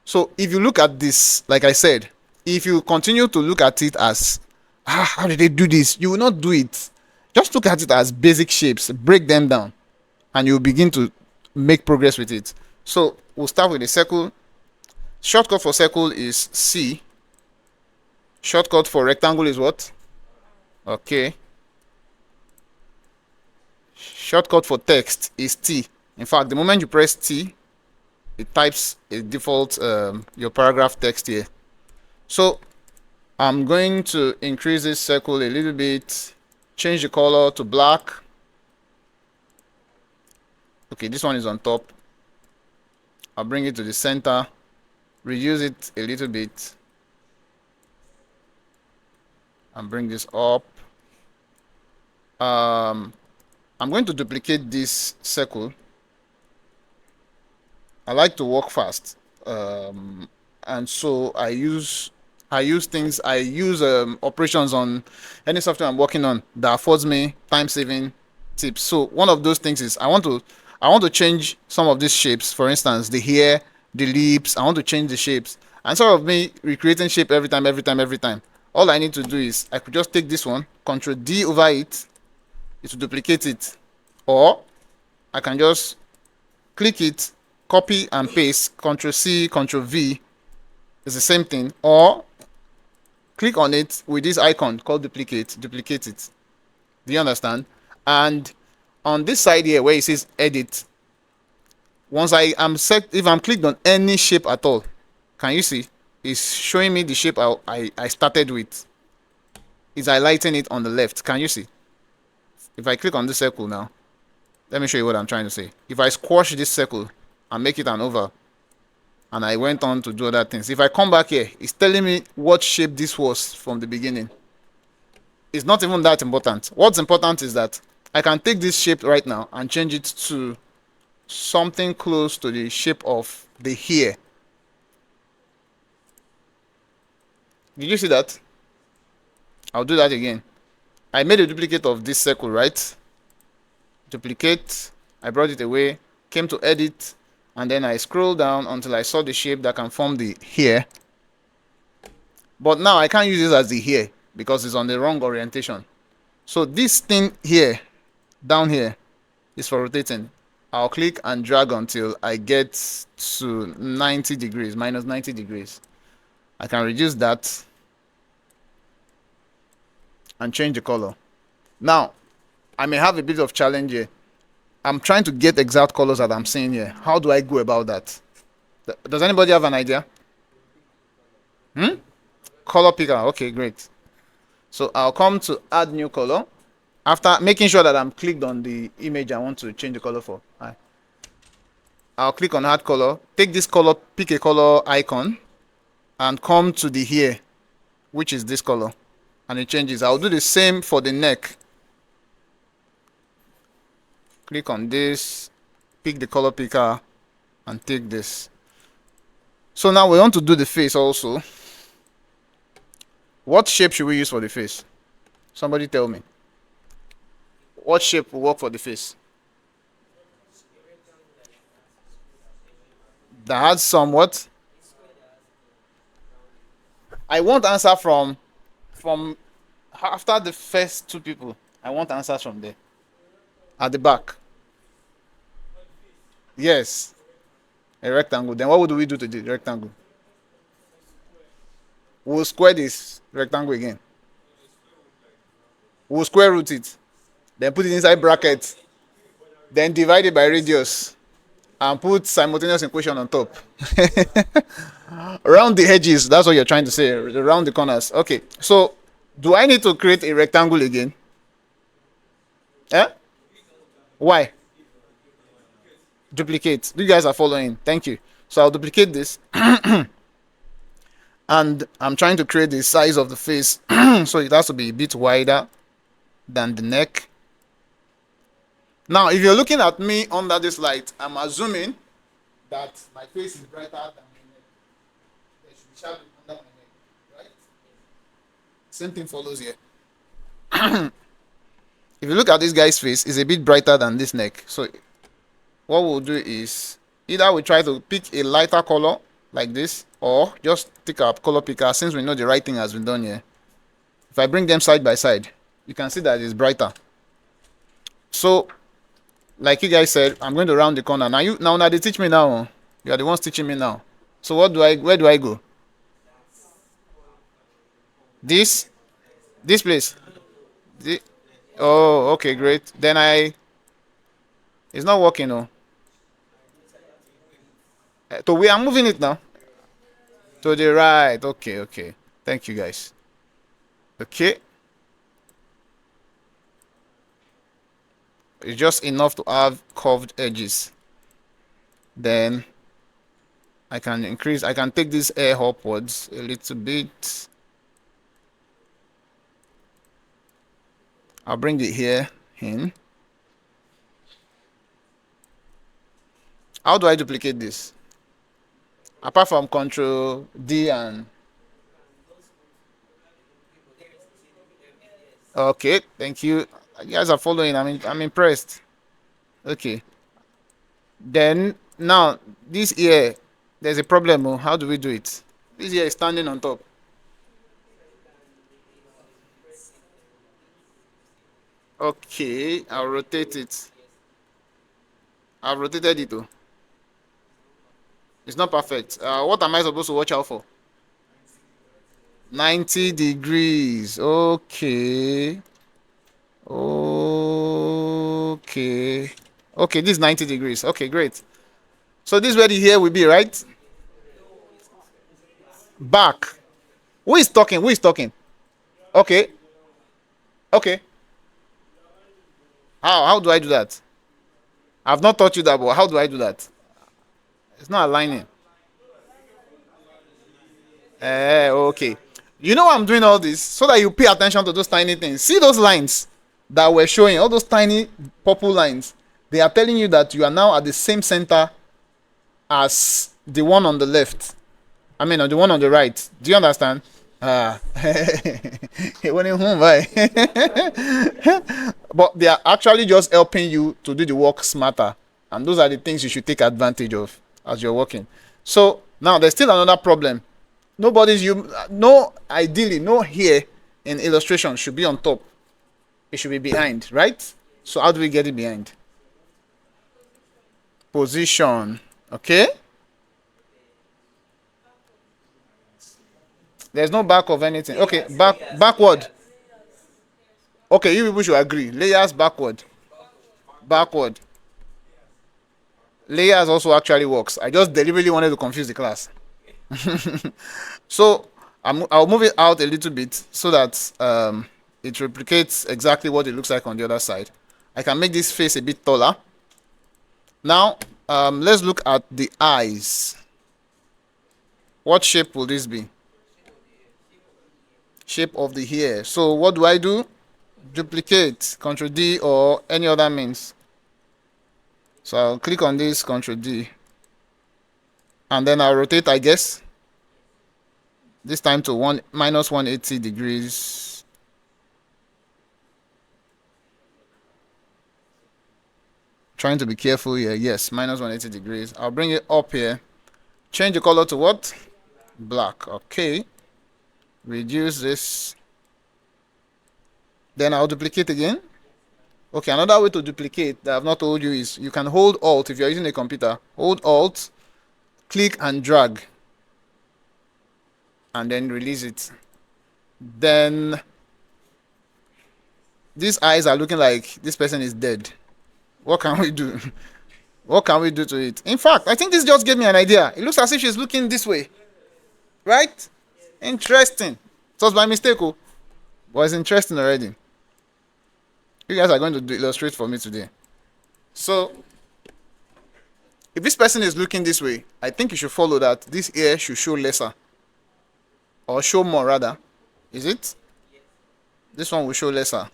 So if you look at this, like I said, if you continue to look at it as, how did they do this? You will not do it. Just look at it as basic shapes, break them down, and you'll begin to make progress with it. So we'll start with a circle. Shortcut for circle is C. Shortcut for rectangle is what? Okay. Shortcut for text is T. In fact, the moment you press T, it types a default your paragraph text here. So I'm going to increase this circle a little bit, change the color to black. Okay, this one is on top. I'll bring it to the center, reduce it a little bit, and bring this up. I'm going to duplicate this circle. I like to work fast, and so I use operations on any software I'm working on that affords me time saving tips. So one of those things is I want to change some of these shapes. For instance, the hair, the lips. I want to change the shapes. And instead of me recreating shape every time, all I need to do is I could just take this one, Control D over it, it will duplicate it. Or I can just click it, copy and paste, Control C, Control V. It's the same thing. Or click on it with this icon called duplicate, duplicate it. Do you understand? And on this side here where it says edit, once I am set, if I'm clicked on any shape at all, can you see? It's showing me the shape I started with. It's highlighting it on the left. Can you see? If I click on this circle now, let me show you what I'm trying to say. If I squash this circle and make it an oval, and I went on to do other things, if I come back here, it's telling me what shape this was from the beginning. It's not even that important. What's important is that I can take this shape right now and change it to something close to the shape of the hair. Did you see that? I'll do that again. I made a duplicate of this circle, right? Duplicate. I brought it away, came to edit, and then I scroll down until I saw the shape that can form the hair. But now I can't use this as the hair because it's on the wrong orientation. So this thing here, down here, is for rotating. I'll click and drag until I get to 90 degrees, minus 90 degrees. I can reduce that and change the color. Now, I may have a bit of challenge here. I'm trying to get exact colors that I'm seeing here. How do I go about that? Does anybody have an idea? Color picker. Okay, great. So I'll come to add new color. After making sure that I'm clicked on the image I want to change the color for. I'll click on add color. Take this color, pick a color icon, and come to the hair, which is this color. And it changes. I'll do the same for the neck. Click on this, pick the color picker, and take this. So now we want to do the face also. What shape should we use for the face? Somebody tell me. What shape will work for the face? That has some what? I want answer from after the first two people. I want answers from there. At the back. Yes. A rectangle. Then what would we do to the rectangle? We'll square this rectangle again. We'll square root it. Then put it inside brackets. Then divide it by radius. And put simultaneous equation on top. Around the edges. That's what you're trying to say. Around the corners. Okay. So, do I need to create a rectangle again? Eh? Why? Duplicate. You guys are following. Thank you. So I'll duplicate this. And I'm trying to create the size of the face. So it has to be a bit wider than the neck. Now, if you're looking at me under this light, I'm assuming that my face is brighter than my neck. There should be shadow under my neck, right? Same thing follows here. If you look at this guy's face, it's a bit brighter than this neck. So what we'll do is either we try to pick a lighter color like this, or just take our color picker since we know the right thing has been done here. If I bring them side by side, you can see that it's brighter. So, like you guys said, I'm going to round the corner. Now they teach me now. You are the ones teaching me now. So where do I go? This place. Oh, okay, great. Then it's not working, no. So we are moving it now. To the right. Okay. Thank you, guys. Okay. It's just enough to have curved edges. Then I can take this air upwards a little bit. I'll bring it here in. How do I duplicate this? Apart from Control D and... Okay, thank you. You guys are following. I'm impressed. Okay. Then now this ear, there's a problem. Oh, how do we do it? This ear is standing on top. Okay, I'll rotate it. I've rotated it. Oh, it's not perfect. What am I supposed to watch out for? 90 degrees. Okay. Okay. Okay, this is 90 degrees. Okay, great. So this is where the hair will be, right? Back. Who is talking? Who is talking? Okay. Okay. How do I do that? I've not taught you that, but how do I do that? It's not aligning. Okay. You know why I'm doing all this? So that you pay attention to those tiny things. See those lines that we're showing, all those tiny purple lines. They are telling you that you are now at the same center as the one on the left. I mean, on the one on the right. Do you understand? Ah, when you home, right? But they are actually just helping you to do the work smarter, and those are the things you should take advantage of as you're working. So now there's still another problem. No, ideally, no hair in illustration should be on top. It should be behind, right? So how do we get it behind? Position. Okay. There's no back of anything. Okay, backward. Okay, you people should agree. Layers backward. Backward. Layers also actually works. I just deliberately wanted to confuse the class. So I'll move it out a little bit so that it replicates exactly what it looks like on the other side. I can make this face a bit taller. Now, let's look at the eyes. What shape will this be? Shape of the hair. So what do I do? Duplicate, Ctrl D or any other means. So I'll click on this, Ctrl D. And then I'll rotate, I guess. This time to minus 180 degrees. Trying to be careful here. Yes, minus 180 degrees. I'll bring it up here. Change the color to what? Black. Okay. Reduce this. Then I'll duplicate again. Okay, another way to duplicate that I've not told you is you can hold Alt if you're using a computer. Hold Alt, click and drag. And then release it. Then these eyes are looking like this person is dead. What can we do? What can we do to it? In fact, I think this just gave me an idea. It looks as if she's looking this way. Right? Interesting. It was by mistake, oh. But it's interesting already. You guys are going to illustrate for me today. So, if this person is looking this way, I think you should follow that. This ear should show lesser. Or show more, rather. Is it? This one will show lesser.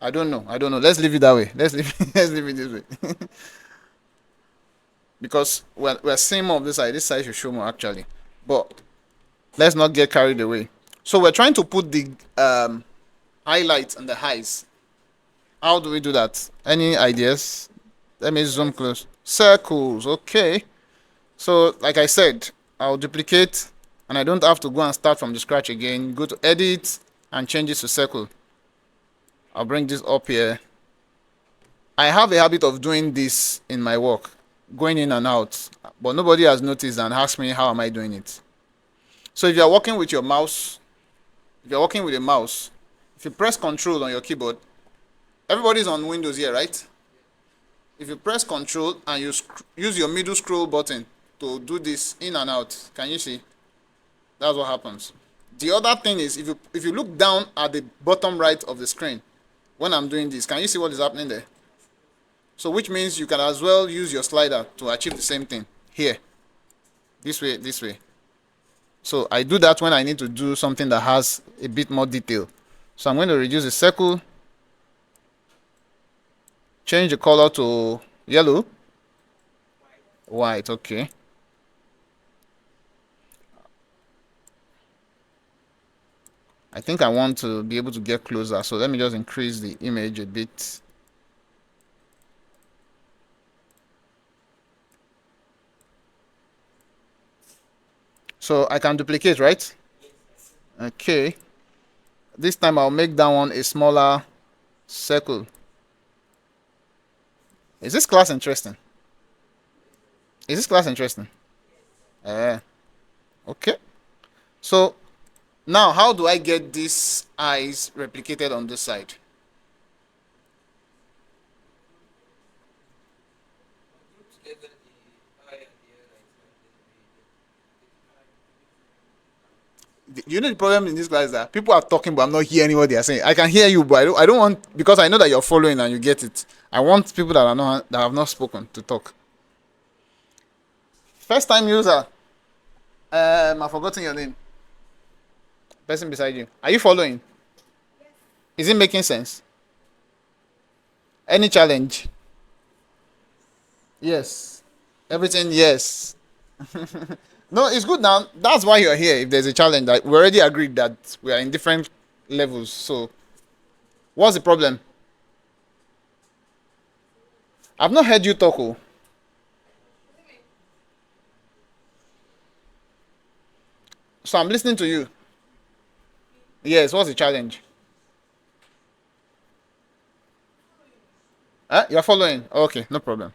I don't know. Let's leave it that way. Let's leave it this way. Because we're seeing more of this side. This side should show more, actually. But let's not get carried away. So we're trying to put the highlights and the highs. How do we do that? Any ideas? Let me zoom close. Circles. Okay. So, like I said, I'll duplicate. And I don't have to go and start from the scratch again. Go to Edit and change it to circle. I'll bring this up here. I have a habit of doing this in my work, going in and out, but nobody has noticed and asked me how am I doing it. So if you're working with your mouse, if you're working with a mouse, if you press Control on your keyboard, everybody's on Windows here, right? If you press Control and you use your middle scroll button to do this in and out, can you see? That's what happens. The other thing is, if you look down at the bottom right of the screen, when I'm doing this, can you see what is happening there? So which means you can as well use your slider to achieve the same thing here. This way, this way. So I do that when I need to do something that has a bit more detail. So I'm going to reduce the circle. Change the color to yellow. White, okay. I think I want to be able to get closer. So let me just increase the image a bit. So I can duplicate, right? Okay. This time I'll make that one a smaller circle. Is this class interesting? Is this class interesting? Eh. Okay. So now how do I get these eyes replicated on this side? You know the problem in this class is that people are talking, but I'm not hearing what they are saying. I can hear you, but I don't want, because I know that you're following and you get it. I want people that have not spoken to talk. First time user. I've forgotten your name. Person beside you. Are you following? Is it making sense? Any challenge? Yes. Everything, yes. No, it's good now. That's why you're here. If there's a challenge, that we already agreed that we are in different levels. So, what's the problem? I've not heard you talk. Oh. So I'm listening to you. Yes, what's the challenge? You're following. Okay, no problem.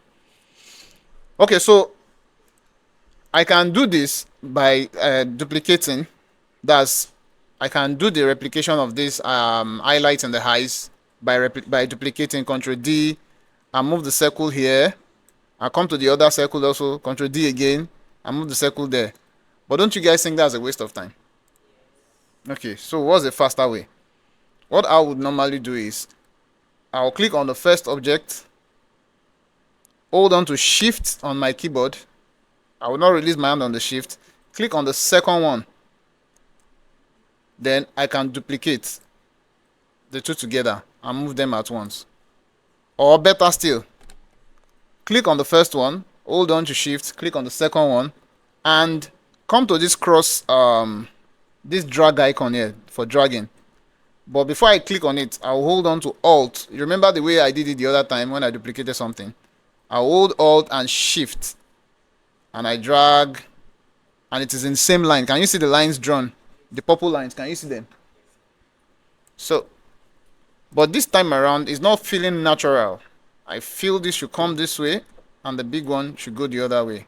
Okay, so I can do this by duplicating. That's I can do the replication of this highlights and the highs by duplicating Control D and move the circle here. I come to the other circle also, Control D again, and move the circle there. But don't you guys think that's a waste of time? Okay, so what's the faster way? What I would normally do is I'll click on the first object, hold on to Shift on my keyboard. I will not release my hand on the Shift. Click on the second one. Then I can duplicate the two together and move them at once. Or better still, click on the first one, hold on to Shift, click on the second one, and come to this this drag icon here for dragging. But before I click on it, I'll hold on to Alt. You remember the way I did it the other time when I duplicated something? I'll hold Alt and Shift, and I drag, and it is in the same line. Can you see the lines drawn? The purple lines, can you see them? So, but this time around, it's not feeling natural. I feel this should come this way, and the big one should go the other way.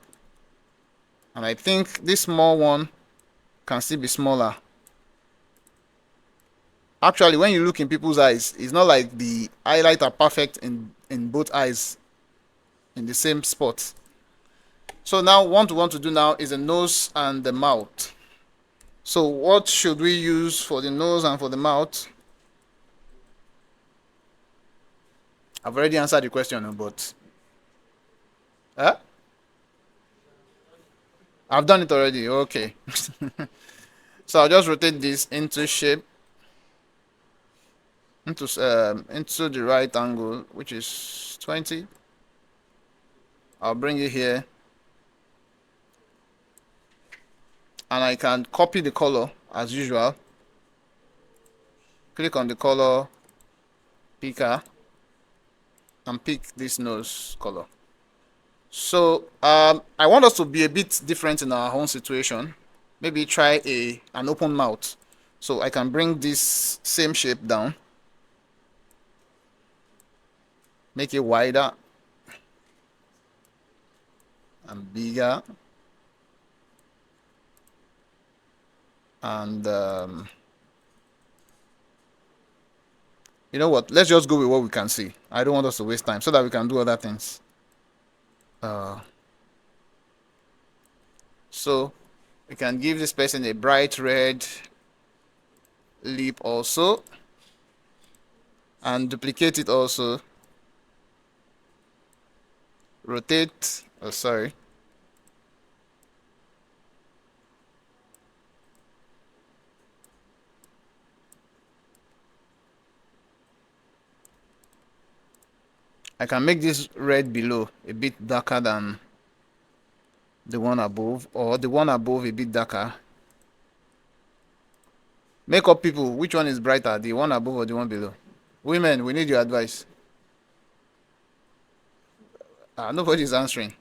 And I think this small one can still be smaller. Actually, when you look in people's eyes, it's not like the highlights are perfect in both eyes in the same spot. So now what we want to do now is the nose and the mouth. So what should we use for the nose and for the mouth? I've already answered the question, but I've done it already. Okay. So I'll just rotate this into shape, into the right angle, which is 20. I'll bring it here, and I can copy the color as usual. Click on the color picker and pick this nose color. So I want us to be a bit different in our own situation. Maybe try an open mouth. So I can bring this same shape down, make it wider and bigger, and you know what? Let's just go with what we can see. I don't want us to waste time so that we can do other things. So we can give this person a bright red lip also, and duplicate it also. Rotate. Oh, sorry. I can make this red below a bit darker than the one above, or the one above a bit darker. Makeup people, which one is brighter, the one above or the one below? Women, we need your advice. Nobody's answering.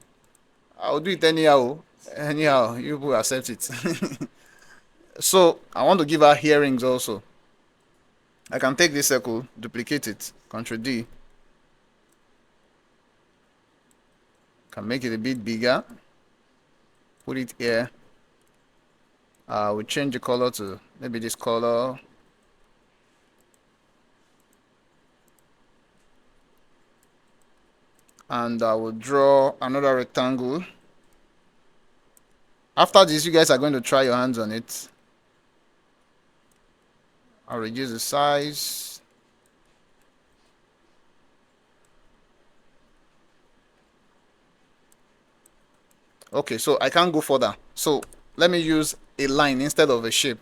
I'll do it anyhow. Anyhow, you will accept it. So I want to give her earrings also. I can take this circle, duplicate it, Ctrl D. Can make it a bit bigger. Put it here. We'll change the color to maybe this color. And I will draw another rectangle. After this, you guys are going to try your hands on it. I'll reduce the size. Okay, so I can't go further. So let me use a line instead of a shape.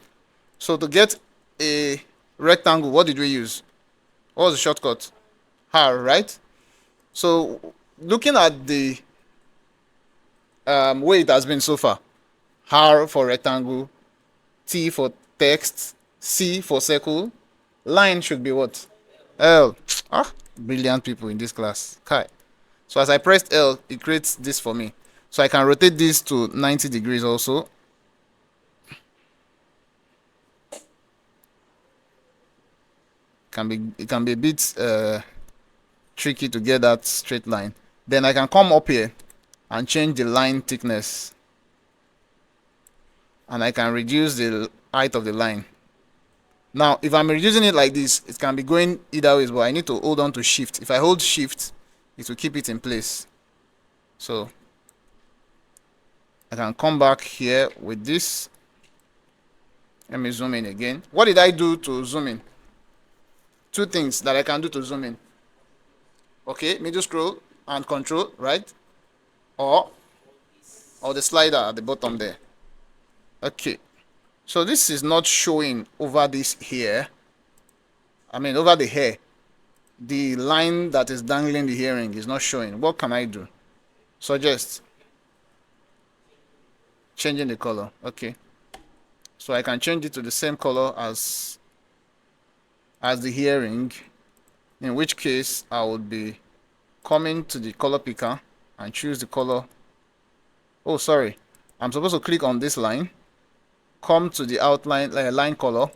So to get a rectangle, what did we use? What was the shortcut? R, right? So looking at the way it has been so far, R for rectangle, T for text, C for circle, line should be what? L. Brilliant people in this class. Kai. So as I pressed L, it creates this for me. So I can rotate this to 90 degrees also. It can be a bit tricky to get that straight line. Then I can come up here and change the line thickness. And I can reduce the height of the line. Now, if I'm reducing it like this, it can be going either ways, but I need to hold on to shift. If I hold shift, it will keep it in place. So I can come back here with this. Let me zoom in again. What did I do to zoom in? Two things that I can do to zoom in. Okay, middle scroll and control, right? Or the slider at the bottom there. Okay. So this is not showing over this here. I mean over the hair. The line that is dangling the earring is not showing. What can I do? Suggest. Changing the color. Okay. So I can change it to the same color as the earring. In which case I would be coming to the color picker and choose the color. Oh, sorry. I'm supposed to click on this line. Come to the outline line color.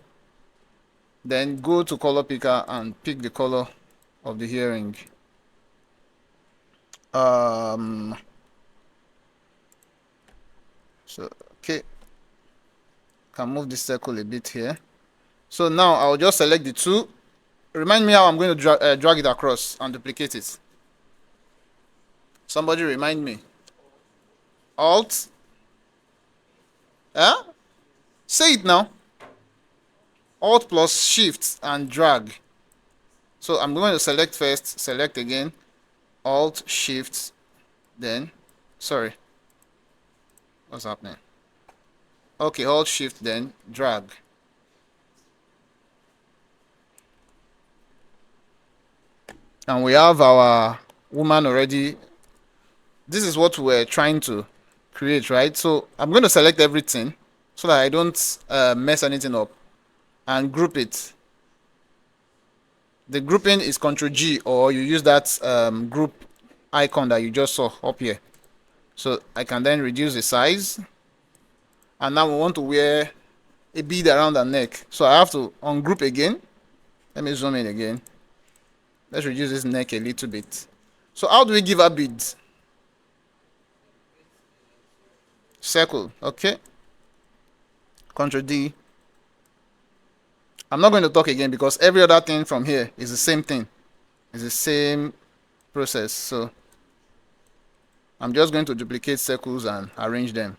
Then go to color picker and pick the color of the earring. So okay, can move this circle a bit here. So now I'll just select the two. Remind me how I'm going to drag it across and duplicate it. Somebody remind me. Alt. Say it now. Alt plus shift and drag. So I'm going to select first, select again, Alt, Shift, then, sorry, what's happening? Okay, Alt, Shift, then drag. And we have our woman already. This is what we're trying to create, right? So I'm going to select everything so that I don't mess anything up and group it. The grouping is Ctrl G, or you use that group icon that you just saw up here. So I can then reduce the size. And now we want to wear a bead around the neck. So I have to ungroup again. Let me zoom in again. Let's reduce this neck a little bit. So how do we give her beads? Circle, okay. Ctrl D. I'm not going to talk again because every other thing from here is the same thing. It's the same process. So I'm just going to duplicate circles and arrange them.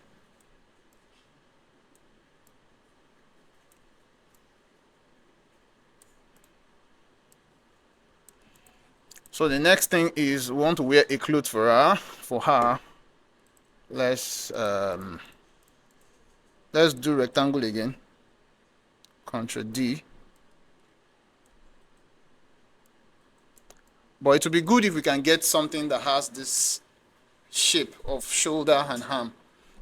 So the next thing is we want to wear a cloth for her. Let's do rectangle again. Ctrl D. But it would be good if we can get something that has this shape of shoulder and arm.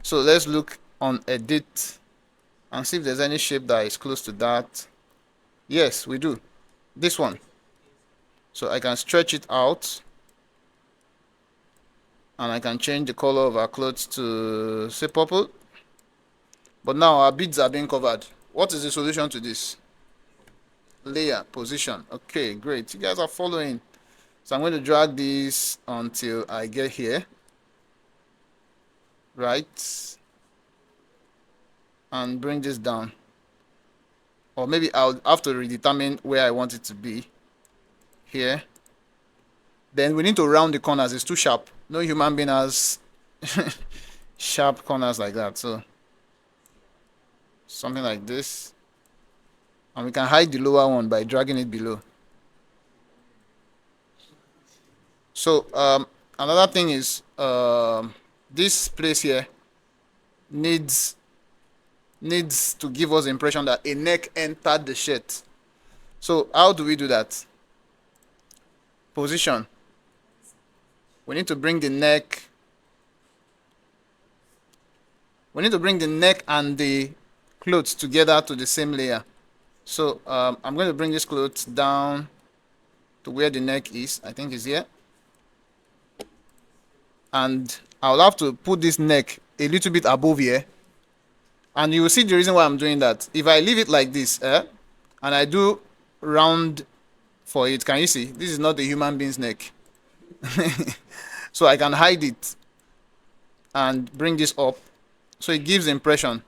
So let's look on edit and see if there's any shape that is close to that. Yes, we do. This one. So I can stretch it out And I can change the color of our clothes to say purple. But now our beads are being covered. What is the solution to this? Layer, position. Okay, great. You guys are following. So I'm going to drag this until I get here. Right. And bring this down. Or maybe I'll have to redetermine where I want it to be. Here. Then we need to round the corners. It's too sharp. No human being has sharp corners like that. So something like this. And we can hide the lower one by dragging it below. So another thing is this place here needs to give us the impression that a neck entered the shirt. So how do we do that? Position. We need to bring the neck. We need to bring the neck and the clothes together to the same layer. So I'm going to bring this clothes down to where the neck is. I think it's here. And I'll have to put this neck a little bit above here. And you will see the reason why I'm doing that. If I leave it like this, and I do round for it, can you see? This is not the human being's neck. So I can hide it and bring this up. So it gives the impression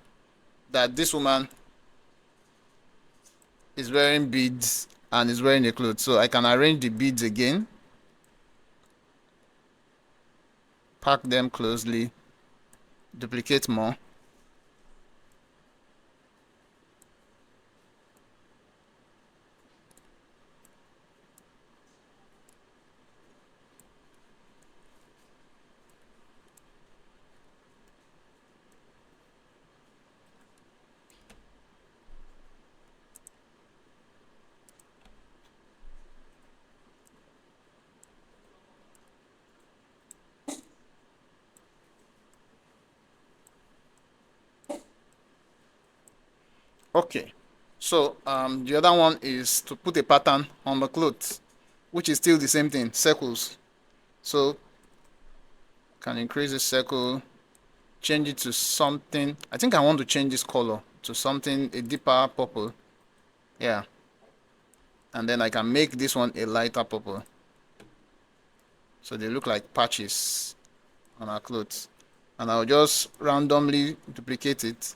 that this woman is wearing beads and is wearing a clothes. So I can arrange the beads again. Pack them closely. Duplicate more. Okay, so the other one is to put a pattern on the clothes, which is still the same thing, circles. So can increase the circle, change it to something. I think I want to change this color to something a deeper purple. Yeah, and then I can make this one a lighter purple, so they look like patches on our clothes. And I'll just randomly duplicate it.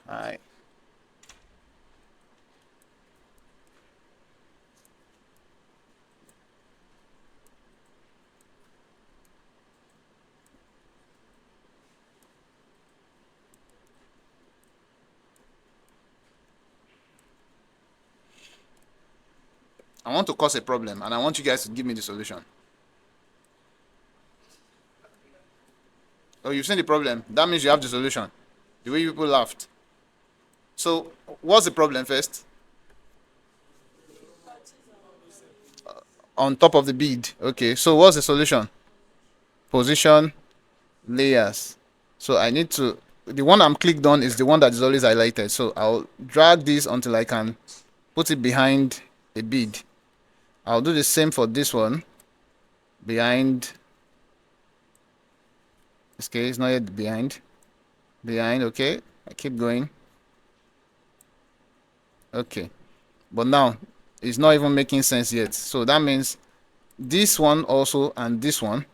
Alright. I want to cause a problem, and I want you guys to give me the solution. Oh, you've seen the problem. That means you have the solution. The way people laughed. So, what's the problem first? On top of the bead. Okay, so what's the solution? Position, layers. So I need to, the one I'm clicked on is the one that is always highlighted. So I'll drag this until I can put it behind a bead. I'll do the same for this one. Behind. This case, not yet behind. Behind, okay. I keep going. Okay. But now, it's not even making sense yet. So that means this one also and this one.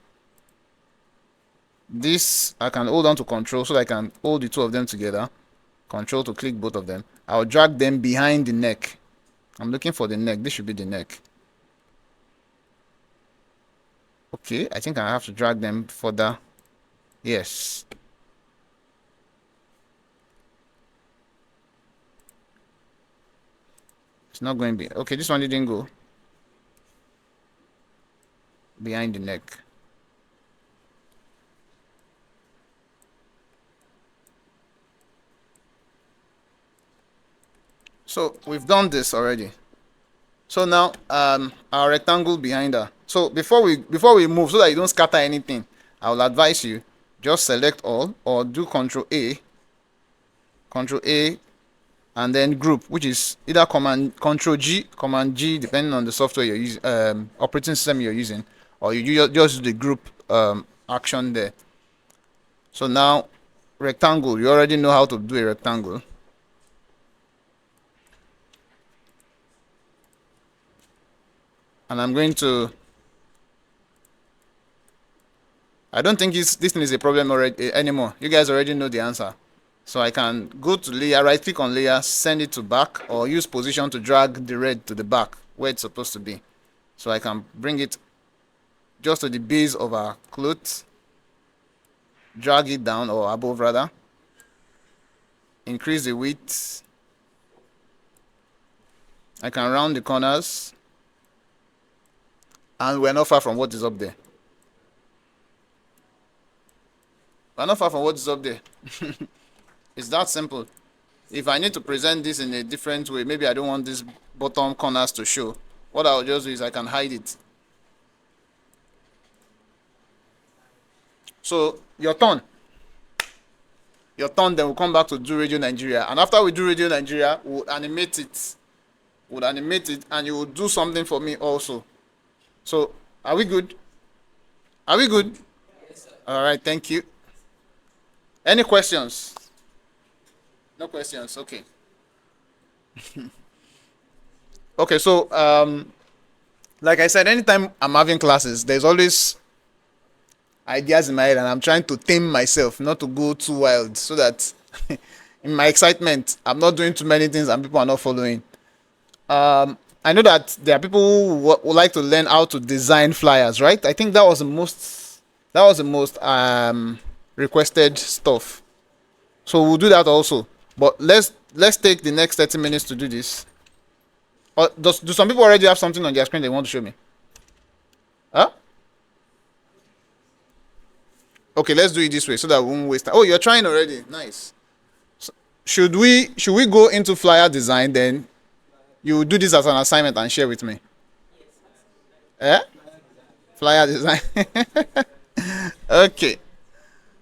This, I can hold on to control so that I can hold the two of them together. Control to click both of them. I'll drag them behind the neck. I'm looking for the neck. This should be the neck. Okay, I think I have to drag them further. Yes. It's not going to be. Okay, this one didn't go. Behind the neck. So we've done this already. So now our rectangle behind her. So before we move, so that you don't scatter anything, I will advise you just select all or do Control A. Control A and then group, which is either command control G, command G, depending on the software you're using, operating system you're using, or you just do the group action there. So now rectangle, you already know how to do a rectangle. And I'm going to, I don't think this thing is a problem already anymore. You guys already know the answer. So I can go to layer, right click on layer, send it to back, or use position to drag the red to the back where it's supposed to be. So I can bring it just to the base of our cloth, drag it down, or above rather, increase the width. I can round the corners, and we're not far from what is up there. We're not far from what is up there. It's that simple. If I need to present this in a different way, maybe I don't want these bottom corners to show, what I'll just do is I can hide it. So your turn, then we'll come back to do Radio Nigeria, and after we do Radio Nigeria, we'll animate it, and you will do something for me also. So are we good? Are we good? All right, thank you. Any questions? No questions. Okay. Okay, so like I said, anytime I'm having classes, there's always ideas in my head, and I'm trying to tame myself not to go too wild, so that in my excitement I'm not doing too many things and people are not following. I know that there are people who would like to learn how to design flyers, right? I think that was the most requested stuff. So we'll do that also. But let's take the next 30 minutes to do this. Or do some people already have something on their screen they want to show me? Huh? Okay, let's do it this way so that we won't waste time. Oh, you're trying already. Nice. So should we go into flyer design, then you do this as an assignment and share with me? Eh? Flyer design. Okay.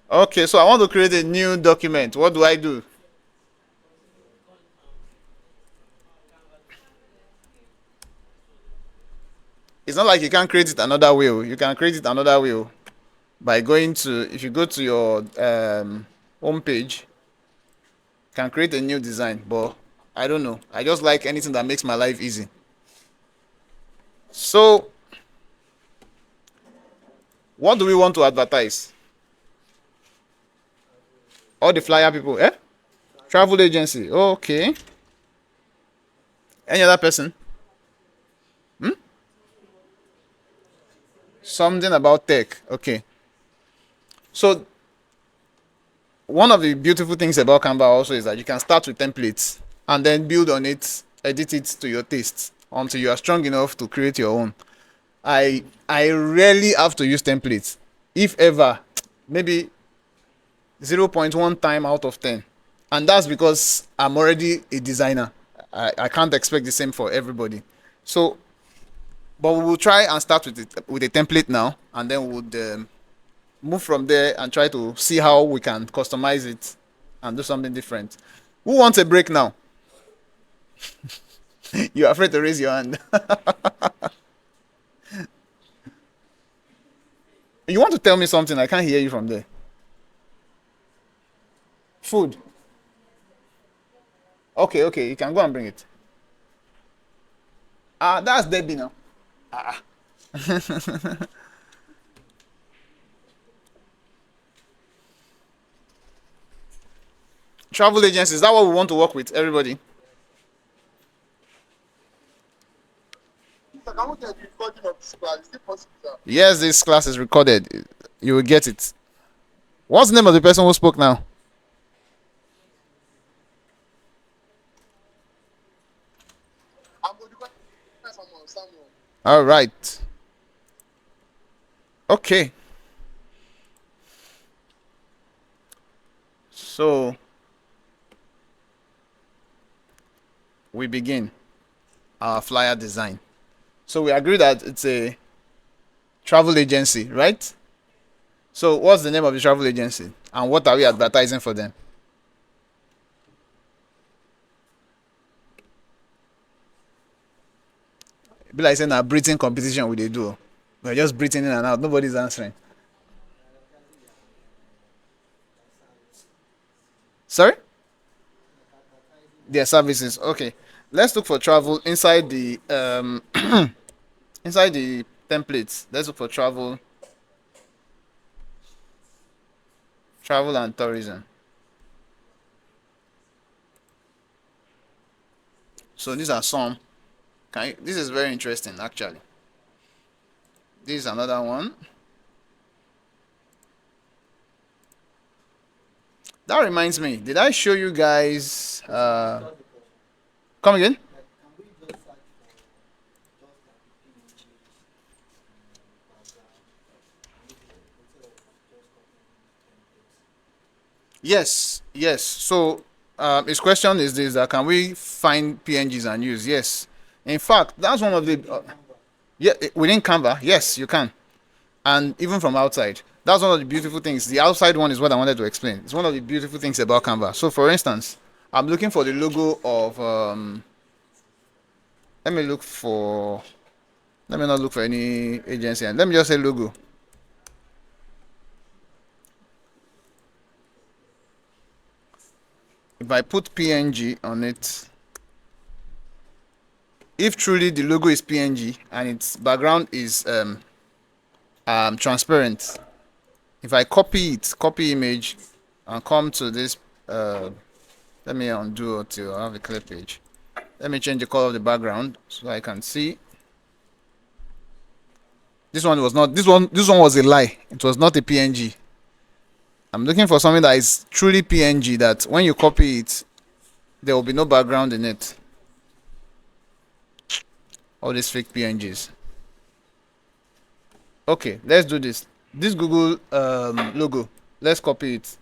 Okay, so I want to create a new document. What do I do? It's not like you can create it another way. You can create it another way by going to, if you go to your home page, you can create a new design. But I don't know. I just like anything that makes my life easy. So, what do we want to advertise? All the flyer people, eh? Travel agency. Okay. Any other person? Something about tech. Okay. So one of the beautiful things about Canva also is that you can start with templates and then build on it, edit it to your taste until you are strong enough to create your own. I rarely have to use templates. If ever, maybe 0.1 time out of 10. And that's because I'm already a designer. I can't expect the same for everybody. So, but we will try and start with a template now, and then we'll move from there and try to see how we can customize it and do something different. Who wants a break now? You're afraid to raise your hand. You want to tell me something? I can't hear you from there. Food. Okay, okay, you can go and bring it. That's Debbie now. Travel agencies, is that what we want to work with, everybody? Yes, this class is recorded. You will get it. What's the name of the person who spoke now? All right. Okay. So we begin our flyer design. So we agree that it's a travel agency, right? So what's the name of the travel agency and what are we advertising for them? Be like saying a breathing competition we they do. We're just breathing in and out. Nobody's answering. Sorry? Their services. Okay. Let's look for travel inside the inside the templates. Let's look for travel and tourism. So these are some. This is very interesting actually. This is another one. That reminds me. Did I show you guys? Come again? Yes, yes. So his question is this: can we find PNGs and use? Yes. In fact, that's one of the yeah within Canva. Yes, you can, and even from outside. That's one of the beautiful things. The outside one is what I wanted to explain. It's one of the beautiful things about Canva. So, for instance, I'm looking for the logo of. Let me look for. Let me not look for any agency, and let me just say logo. If I put PNG on it, if truly the logo is PNG and its background is transparent, if I copy it, copy image, and come to this, let me undo it till I have a clear page. Let me change the color of the background so I can see. This one was not. This one was a lie. It was not a PNG. I'm looking for something that is truly PNG. That when you copy it, there will be no background in it. All these fake PNGs. Okay, let's do this. This Google logo. Let's copy it.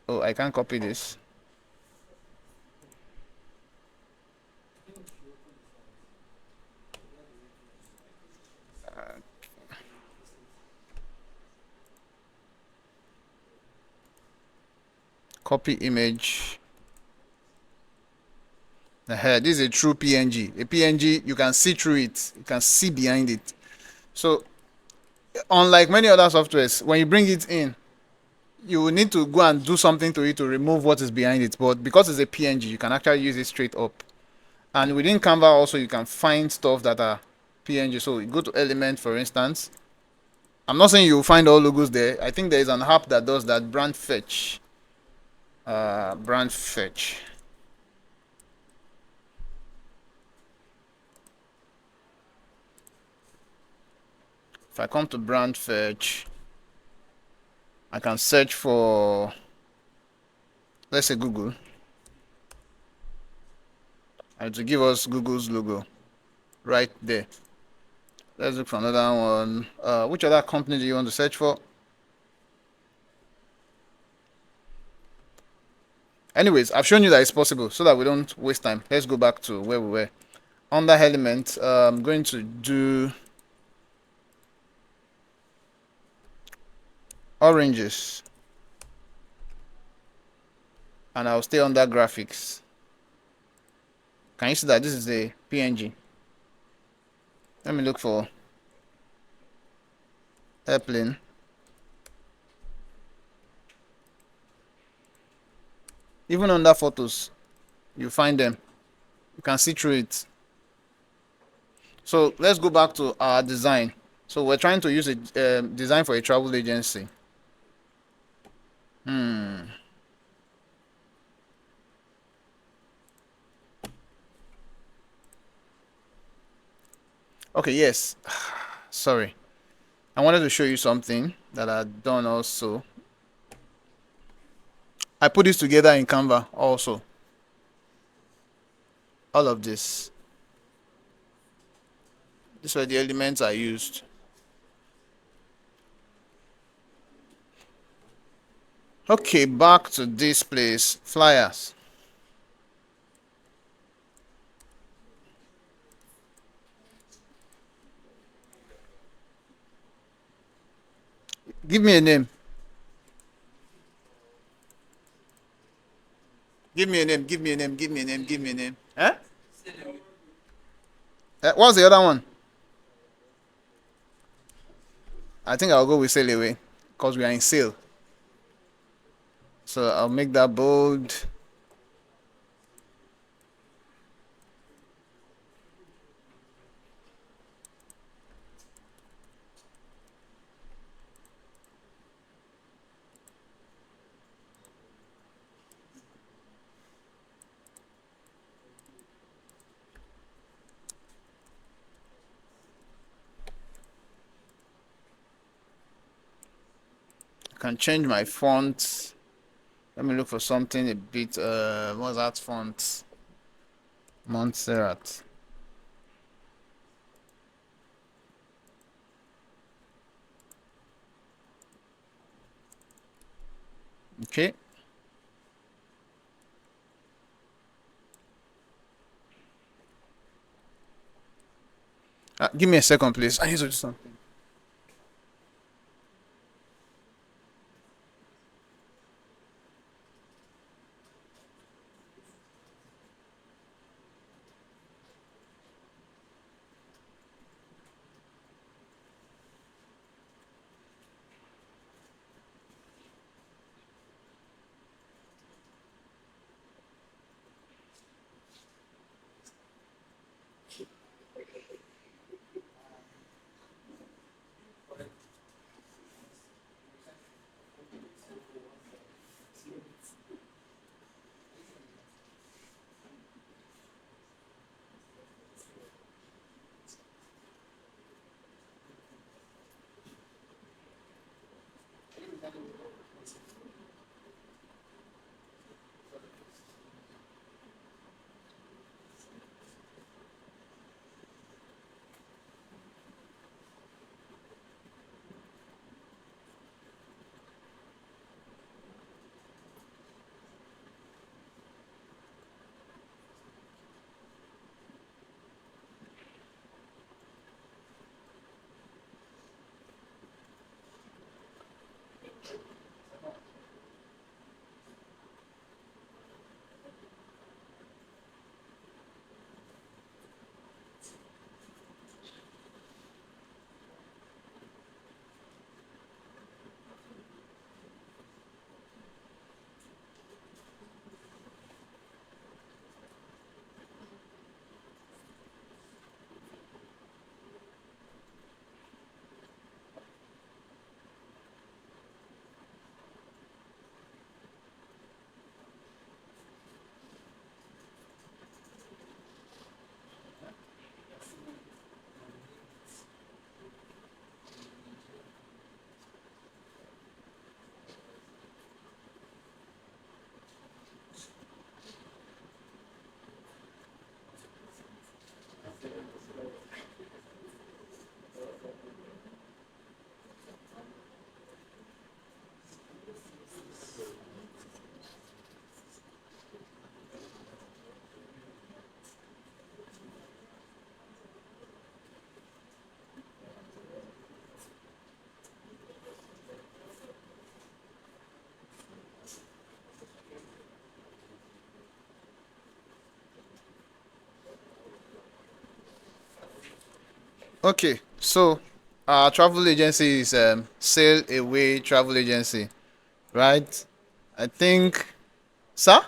Oh, I can't copy this. Copy image. This is a true PNG. A PNG, you can see through it. You can see behind it. So, unlike many other softwares, when you bring it in, you will need to go and do something to it to remove what is behind it. But because it's a PNG, you can actually use it straight up. And within Canva also, you can find stuff that are PNG. So you go to Element, for instance. I'm not saying you'll find all logos there. I think there is an app that does that, Brand Fetch. Brand Fetch. If I come to Brand Fetch, I can search for, let's say, Google. And to give us Google's logo right there. Let's look for another one. Which other company do you want to search for? Anyways, I've shown you that it's possible so that we don't waste time. Let's go back to where we were. Under element, I'm going to do oranges. And I'll stay under graphics. Can you see that this is a PNG? Let me look for airplane. Even under photos, you find them. You can see through it. So let's go back to our design. So we're trying to use a design for a travel agency. Okay, yes. Sorry. I wanted to show you something that I've done also. I put this together in Canva also. All of this. These were the elements I used. Okay, back to this place. Flyers. Give me a name. Give me a name. Give me a name. Give me a name. Give me a name. What's the other one? I think I'll go with sail away because we are in sail. So I'll make that bold. I can change my font. Let me look for something a bit. What's that font? Montserrat. Okay. Give me a second, please. I need to do something. Okay, so our travel agency is Sail Away Travel Agency, right? I think, sir.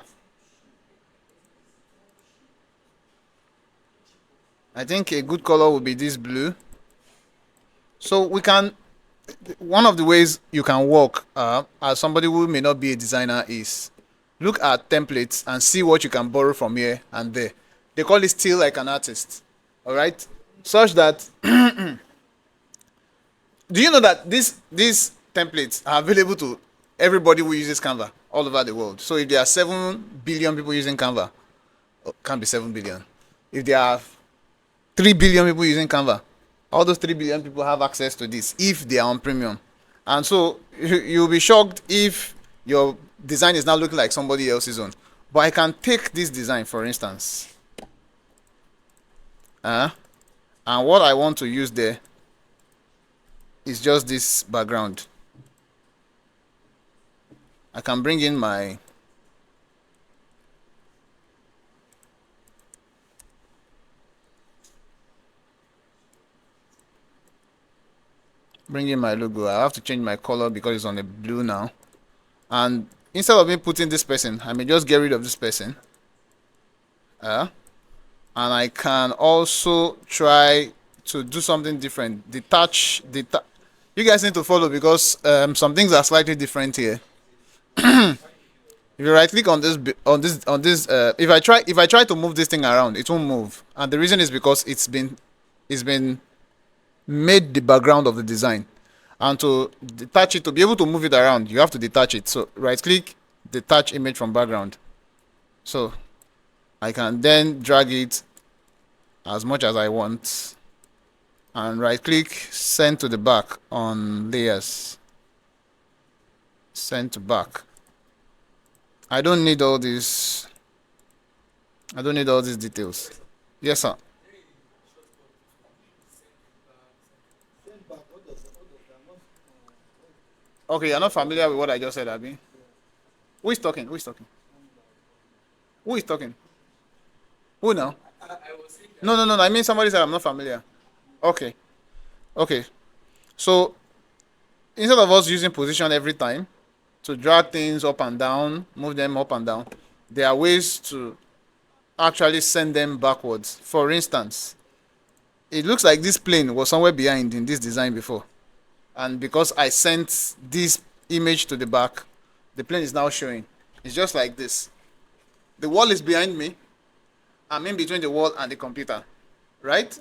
I think a good color would be this blue. So we can. One of the ways you can work as somebody who may not be a designer is look at templates and see what you can borrow from here and there. They call it still like an artist. All right, such that do you know that these templates are available to everybody who uses Canva all over the world? So if there are 7 billion people using Canva, oh, can't be 7 billion. If there are 3 billion people using Canva, all those 3 billion people have access to this if they are on premium. And so you'll be shocked if your design is not looking like somebody else's own. But I can take this design, for instance, and what I want to use there is just this background. I can bring in my bring in my logo. I have to change my color because it's on the blue now. And instead of me putting this person, I may just get rid of this person. And I can also try to do something different. Detach. You guys need to follow because some things are slightly different here. If you right click on this, if I try to move this thing around, it won't move. And the reason is because it's been made the background of the design. And to detach it, to be able to move it around, you have to detach it. So right click, detach image from background. So I can then drag it as much as I want, and right click, send to the back on layers, send to back. I don't need all these details. Yes, sir. Okay, you're not familiar with what I just said, Abby. Who is talking? Who now? No, no, no, no. I mean somebody said I'm not familiar. Okay. Okay. So instead of us using position every time to drag things up and down, move them up and down, there are ways to actually send them backwards. For instance, it looks like this plane was somewhere behind in this design before. And because I sent this image to the back, the plane is now showing. It's just like this. The wall is behind me. I'm in between the wall and the computer, right?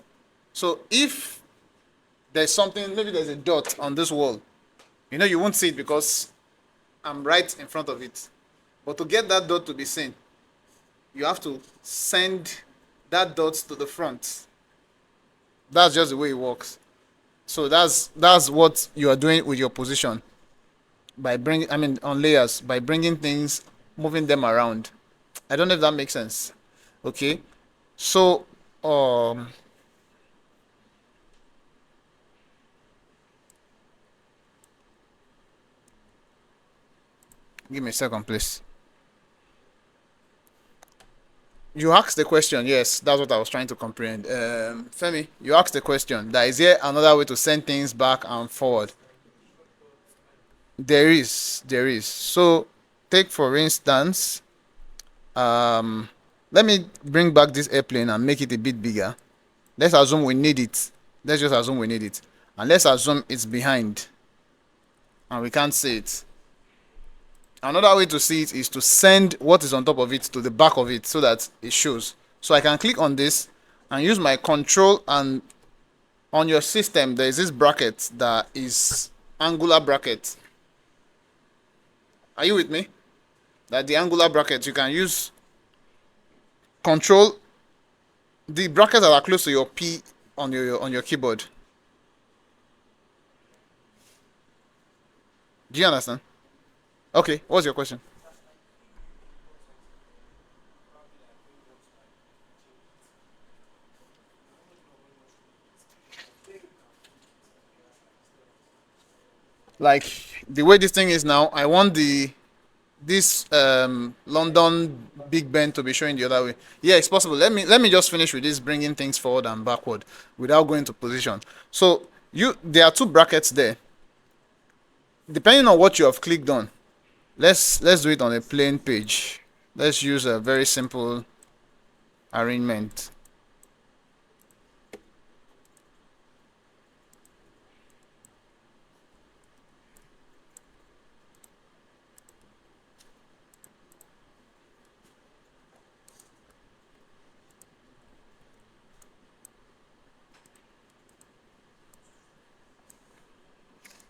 So if there's something, maybe there's a dot on this wall, you won't see it because I'm right in front of it. But to get that dot to be seen, you have to send that dot to the front. That's just the way it works. So that's what you are doing with your position by on layers, by bringing things, moving them around. I don't know if that makes sense. Okay. So give me a second, please. You asked the question. Yes, that's what I was trying to comprehend. Femi, you asked the question. That is there another way to send things back and forward? There is. So, take for instance, let me bring back this airplane and make it a bit bigger. Let's assume we need it. Let's just assume we need it, and let's assume it's behind, and we can't see it. Another way to see it is to send what is on top of it to the back of it so that it shows. So I can click on this and use my control, and on your system there is this bracket that is angular bracket. Are you with me? That the angular bracket, you can use control the brackets that are close to your P on your keyboard. Do you understand? Okay, what's your question? Like the way this thing is now, I want this London Big Ben to be showing the other way. Yeah, it's possible. Let me just finish with this bringing things forward and backward without going to position. So there are two brackets there. Depending on what you have clicked on, let's do it on a plain page. Let's use a very simple arrangement.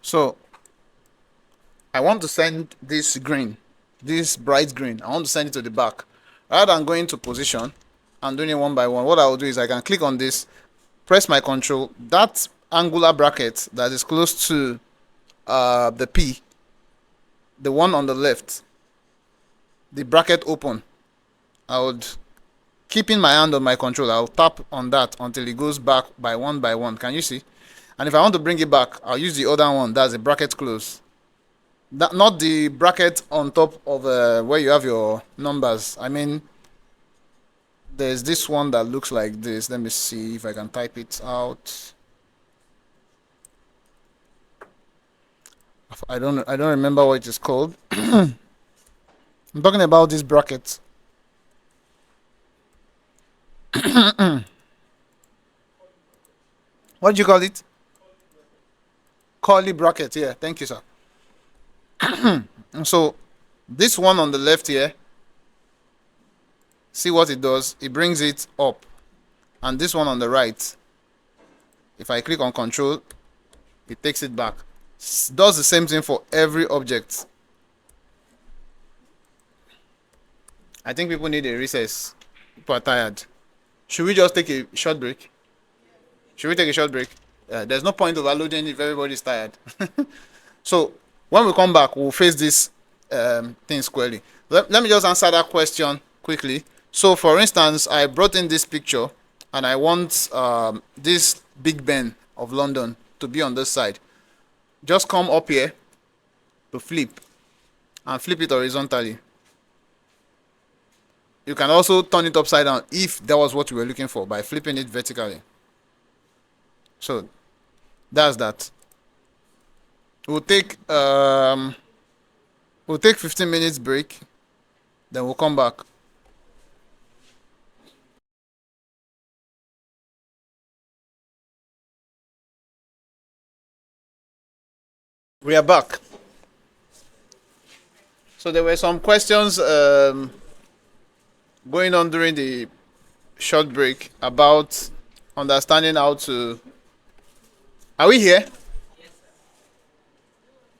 So I want to send this green, this bright green. I want to send it to the back. Rather than going to position and doing it one by one, what I will do is I can click on this, press my control. That angular bracket that is close to the P, the one on the left, the bracket open. I would, keeping my hand on my control, I'll tap on that until it goes back by one. Can you see? And if I want to bring it back, I'll use the other one. That's the bracket close. That, not the bracket on top of where you have your numbers. I mean, there's this one that looks like this. Let me see if I can type it out. I don't remember what it is called. I'm talking about this bracket. What do you call it? Curly bracket. Yeah, thank you, sir. So this one on the left here, see what it does? It brings it up. And this one on the right, if I click on control, it takes it back. Does the same thing for every object. I think people need a recess. People are tired. Should we just take a short break? Should we take a short break? There's no point overloading if everybody's tired. So when we come back, we'll face this thing squarely. Let me just answer that question quickly. So for instance, I brought in this picture and I want this Big Ben of London to be on this side. Just come up here to flip and flip it horizontally. You can also turn it upside down if that was what you were looking for by flipping it vertically. So that's that. We'll take 15 minutes break, then we'll come back. We are back. So there were some questions going on during the short break about understanding how to. Are we here?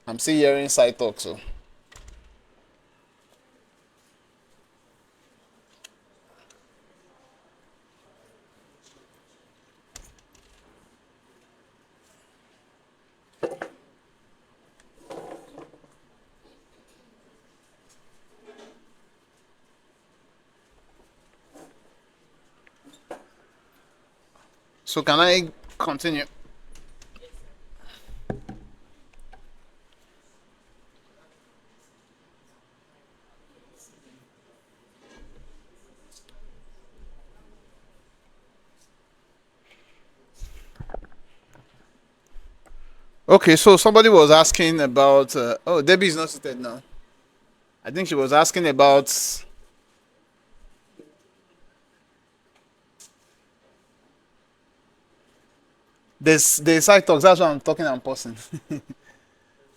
I'm still hearing side talk, so. So can I continue? Okay, so somebody was asking about. Oh, Debbie is not seated now. I think she was asking about. There's side talks. That's why I'm talking and pausing.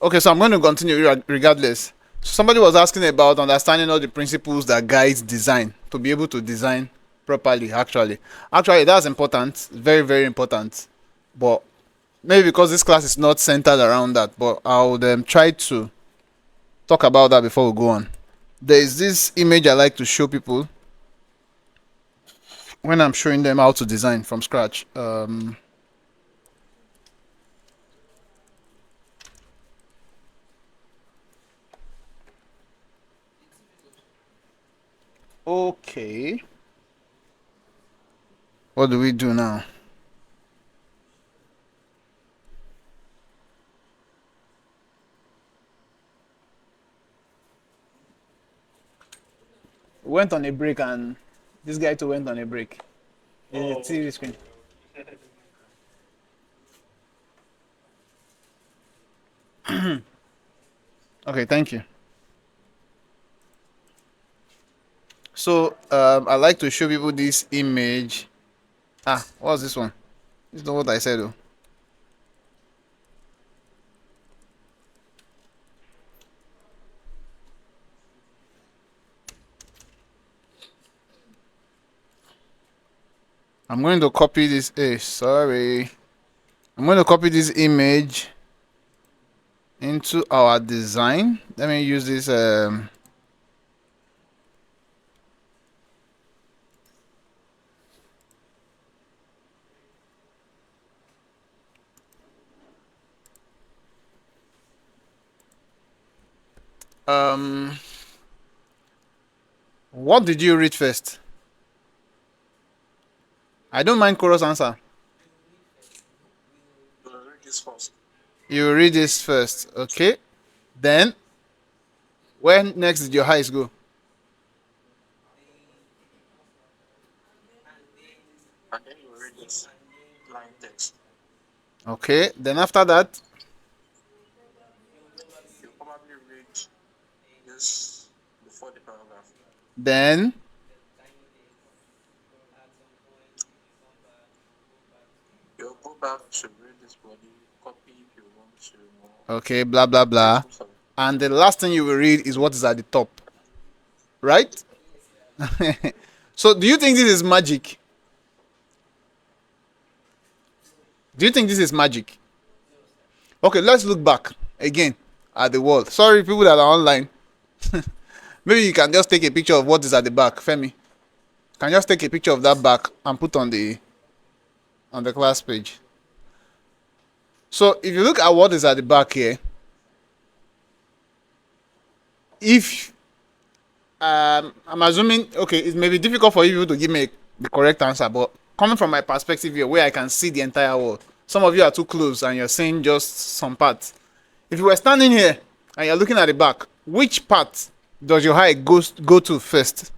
Okay, so I'm going to continue regardless. Somebody was asking about understanding all the principles that guide design to be able to design properly. Actually, that's important. Very, very important. But maybe because this class is not centered around that, but I would try to talk about that before we go on. There is this image I like to show people when I'm showing them how to design from scratch. Okay. What do we do now? Went on a break and this guy too went on a break. The TV screen. Okay, thank you. So I like to show people this image. What's this one? This is not what I said though. I'm going to copy this. Sorry. I'm going to copy this image into our design. Let me use this. What did you read first? I don't mind Kuro's answer. You read this first, okay? Then, where next did your eyes go? Okay, then after that, Then okay, blah blah blah. And the last thing you will read is what is at the top. Right? So do you think this is magic? Do you think this is magic? Okay, let's look back again at the wall. Sorry, people that are online. Maybe you can just take a picture of what is at the back, Femi. You can just take a picture of that back and put on the class page. So if you look at what is at the back here, if I'm assuming, okay, it may be difficult for you to give me the correct answer, but coming from my perspective here, where I can see the entire wall, some of you are too close and you're seeing just some parts. If you were standing here and you're looking at the back, which part does your eye go to first?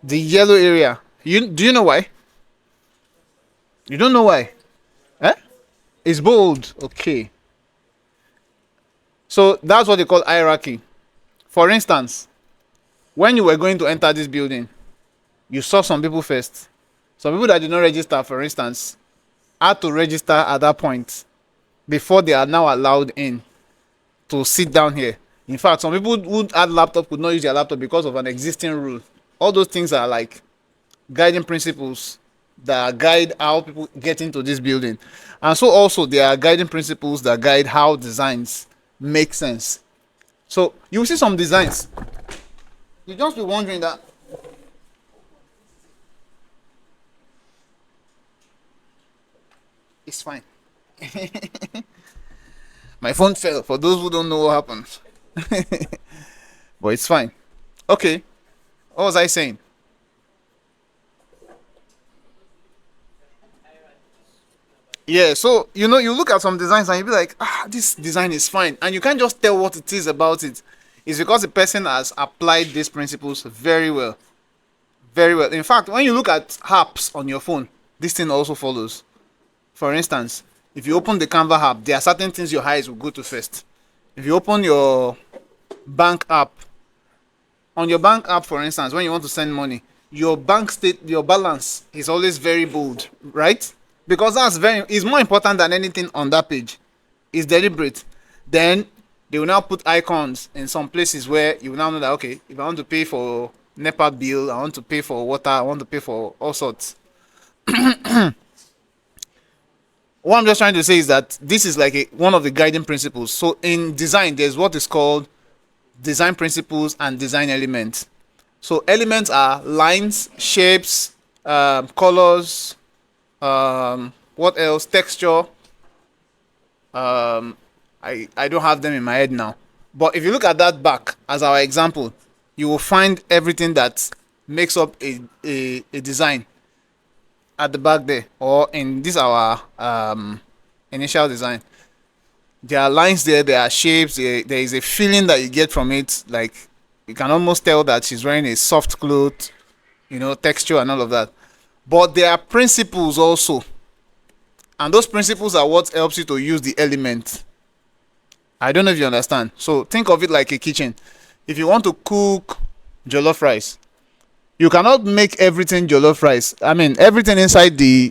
The yellow area. Do you know why? You don't know why? Eh? It's bold. Okay. So that's what they call hierarchy. For instance, when you were going to enter this building, you saw some people first. Some people that did not register, for instance, had to register at that point before they are now allowed in to sit down here. In fact, some people who had laptop could not use their laptop because of an existing rule. All those things are like guiding principles that guide how people get into this building. And so also there are guiding principles that guide how designs make sense. So you will see some designs. You just be wondering that it's fine. My phone fell, for those who don't know what happened. But it's fine. Okay. What was I saying? Yeah, so you look at some designs and you be like, this design is fine, and you can't just tell what it is about it. It's because the person has applied these principles very well, very well. In fact, when you look at apps on your phone, this thing also follows. For instance, if you open the Canva app, there are certain things your eyes will go to first. If you open your bank app, on your bank app, for instance, when you want to send money, your your balance is always very bold, right? Because it's more important than anything on that page. It's deliberate. Then they will now put icons in some places where you will now know that, okay, if I want to pay for NEPA bill, I want to pay for water, I want to pay for all sorts. What I'm just trying to say is that this is like one of the guiding principles. So in design, there's what is called design principles and design elements. So elements are lines, shapes, colors, what else? Texture. I don't have them in my head now. But if you look at that back as our example, you will find everything that makes up a design at the back there, or in this our initial design. There are lines there, there are shapes, there is a feeling that you get from it, like you can almost tell that she's wearing a soft cloth, texture and all of that. But there are principles also, and those principles are what helps you to use the element. I don't know if you understand. So think of it like a kitchen. If you want to cook jollof rice, you cannot make everything jollof rice. I mean, everything inside the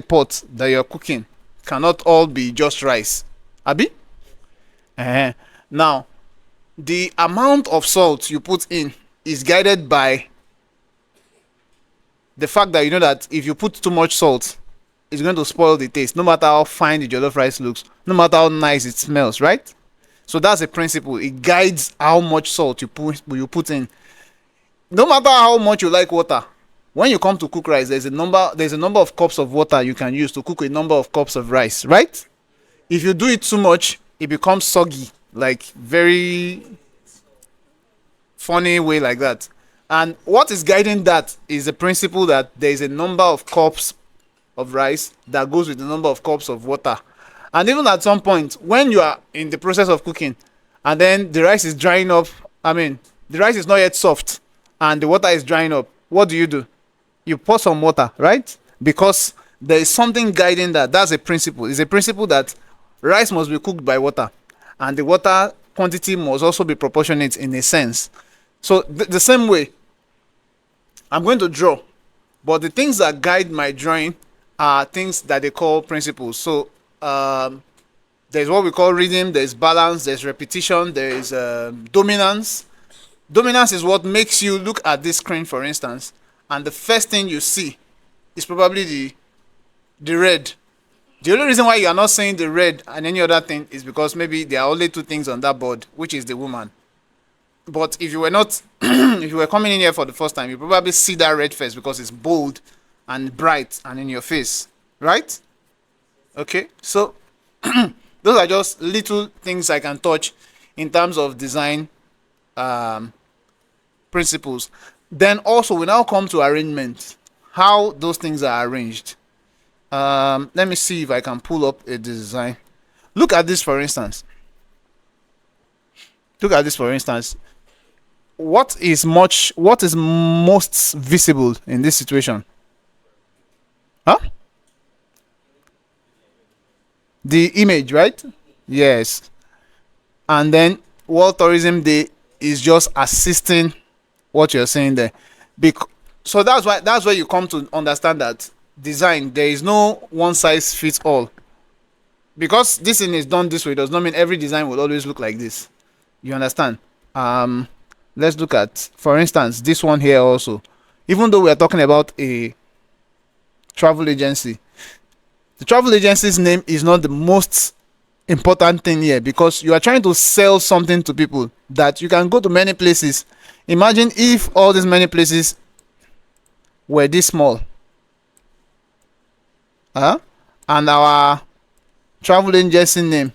pot that you're cooking cannot all be just rice. Abi? Now, the amount of salt you put in is guided by the fact that you know that if you put too much salt, it's going to spoil the taste, no matter how fine the jollof rice looks, no matter how nice it smells, right? So that's a principle. It guides how much salt you put in. No matter how much you like water, when you come to cook rice, there's a number of cups of water you can use to cook a number of cups of rice, right? If you do it too much, it becomes soggy, like very funny way like that. And what is guiding that is the principle that there is a number of cups of rice that goes with the number of cups of water. And even at some point, when you are in the process of cooking and then the rice is drying up, the rice is not yet soft and the water is drying up, what do? You pour some water, right? Because there is something guiding that. That's a principle. It's a principle that rice must be cooked by water, and the water quantity must also be proportionate in a sense. So the same way, I'm going to draw, but the things that guide my drawing are things that they call principles. So there's what we call rhythm, there's balance, there's repetition, there's dominance. Dominance is what makes you look at this screen, for instance, and the first thing you see is probably the red. The only reason why you are not saying the red and any other thing is because maybe there are only two things on that board, which is the woman. But if you were not, if you were coming in here for the first time, you probably see that red first because it's bold and bright and in your face, right? Okay, so those are just little things I can touch in terms of design principles. Then also we now come to arrangement, how those things are arranged. Let me see if I can pull up a design. Look at this, for instance. Look at this, for instance. What is most visible in this situation? Huh? The image, right? Yes. And then World Tourism Day is just assisting what you're saying there. So that's where you come to understand that design, there is no one size fits all. Because this thing is done this way does not mean every design will always look like this. You understand? Let's look at, for instance, this one here also. Even though we are talking about a travel agency, the travel agency's name is not the most important thing here, because you are trying to sell something to people that you can go to many places. Imagine if all these many places were this small, and our travel agency name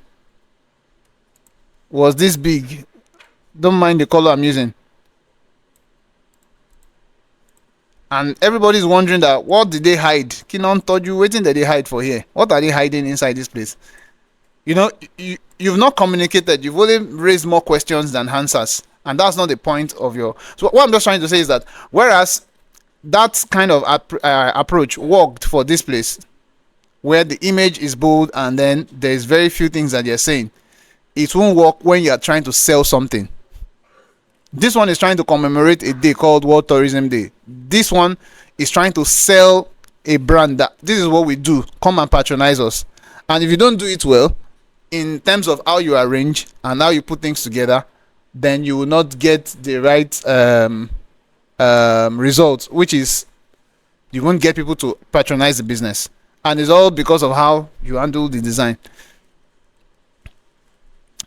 was this big. Don't mind the color I'm using. And everybody's wondering that, what did they hide? Kinon told you, waiting that they hide for here. What are they hiding inside this place? You know, you've not communicated. You've only raised more questions than answers. And that's not the point of your... So what I'm just trying to say is that, whereas that kind of approach worked for this place, where the image is bold and then there's very few things that you're saying, it won't work when you're trying to sell something. This one is trying to commemorate a day called World Tourism Day. This one is trying to sell a brand that this is what we do. Come and patronize us. And if you don't do it well, in terms of how you arrange and how you put things together, then you will not get the right results, which is you won't get people to patronize the business. And it's all because of how you handle the design.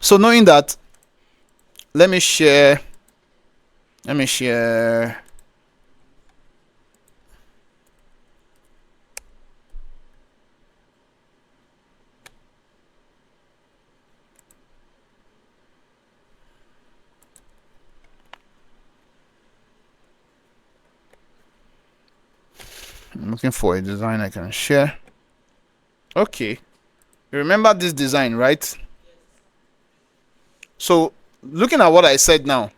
So knowing that, let me share. I'm looking for a design I can share. Okay. You remember this design, right? So, looking at what I said now,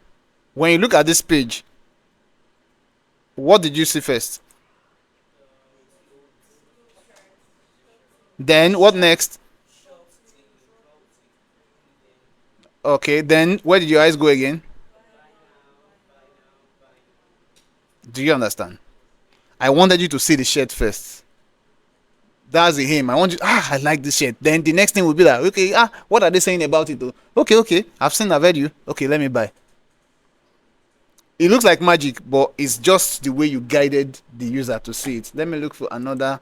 when you look at this page, what did you see first? Then, what next? Okay, then where did your eyes go again? Do you understand? I wanted you to see the shirt first. That's the aim. I want you. I like this shirt. Then the next thing will be like, okay, what are they saying about it though? Okay, I've heard you. Okay, let me buy. It looks like magic, but it's just the way you guided the user to see it. Let me look for another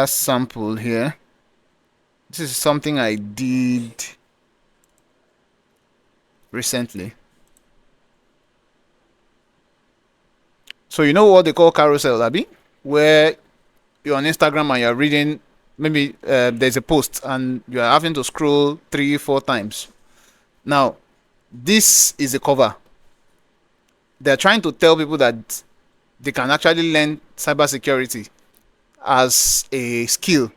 sample here. This is something I did recently. So you know what they call carousel, Abby? Where you're on Instagram and you're reading, maybe there's a post and you're having to scroll 3-4 times. Now, this is a cover. They're trying to tell people that they can actually learn cybersecurity as a skill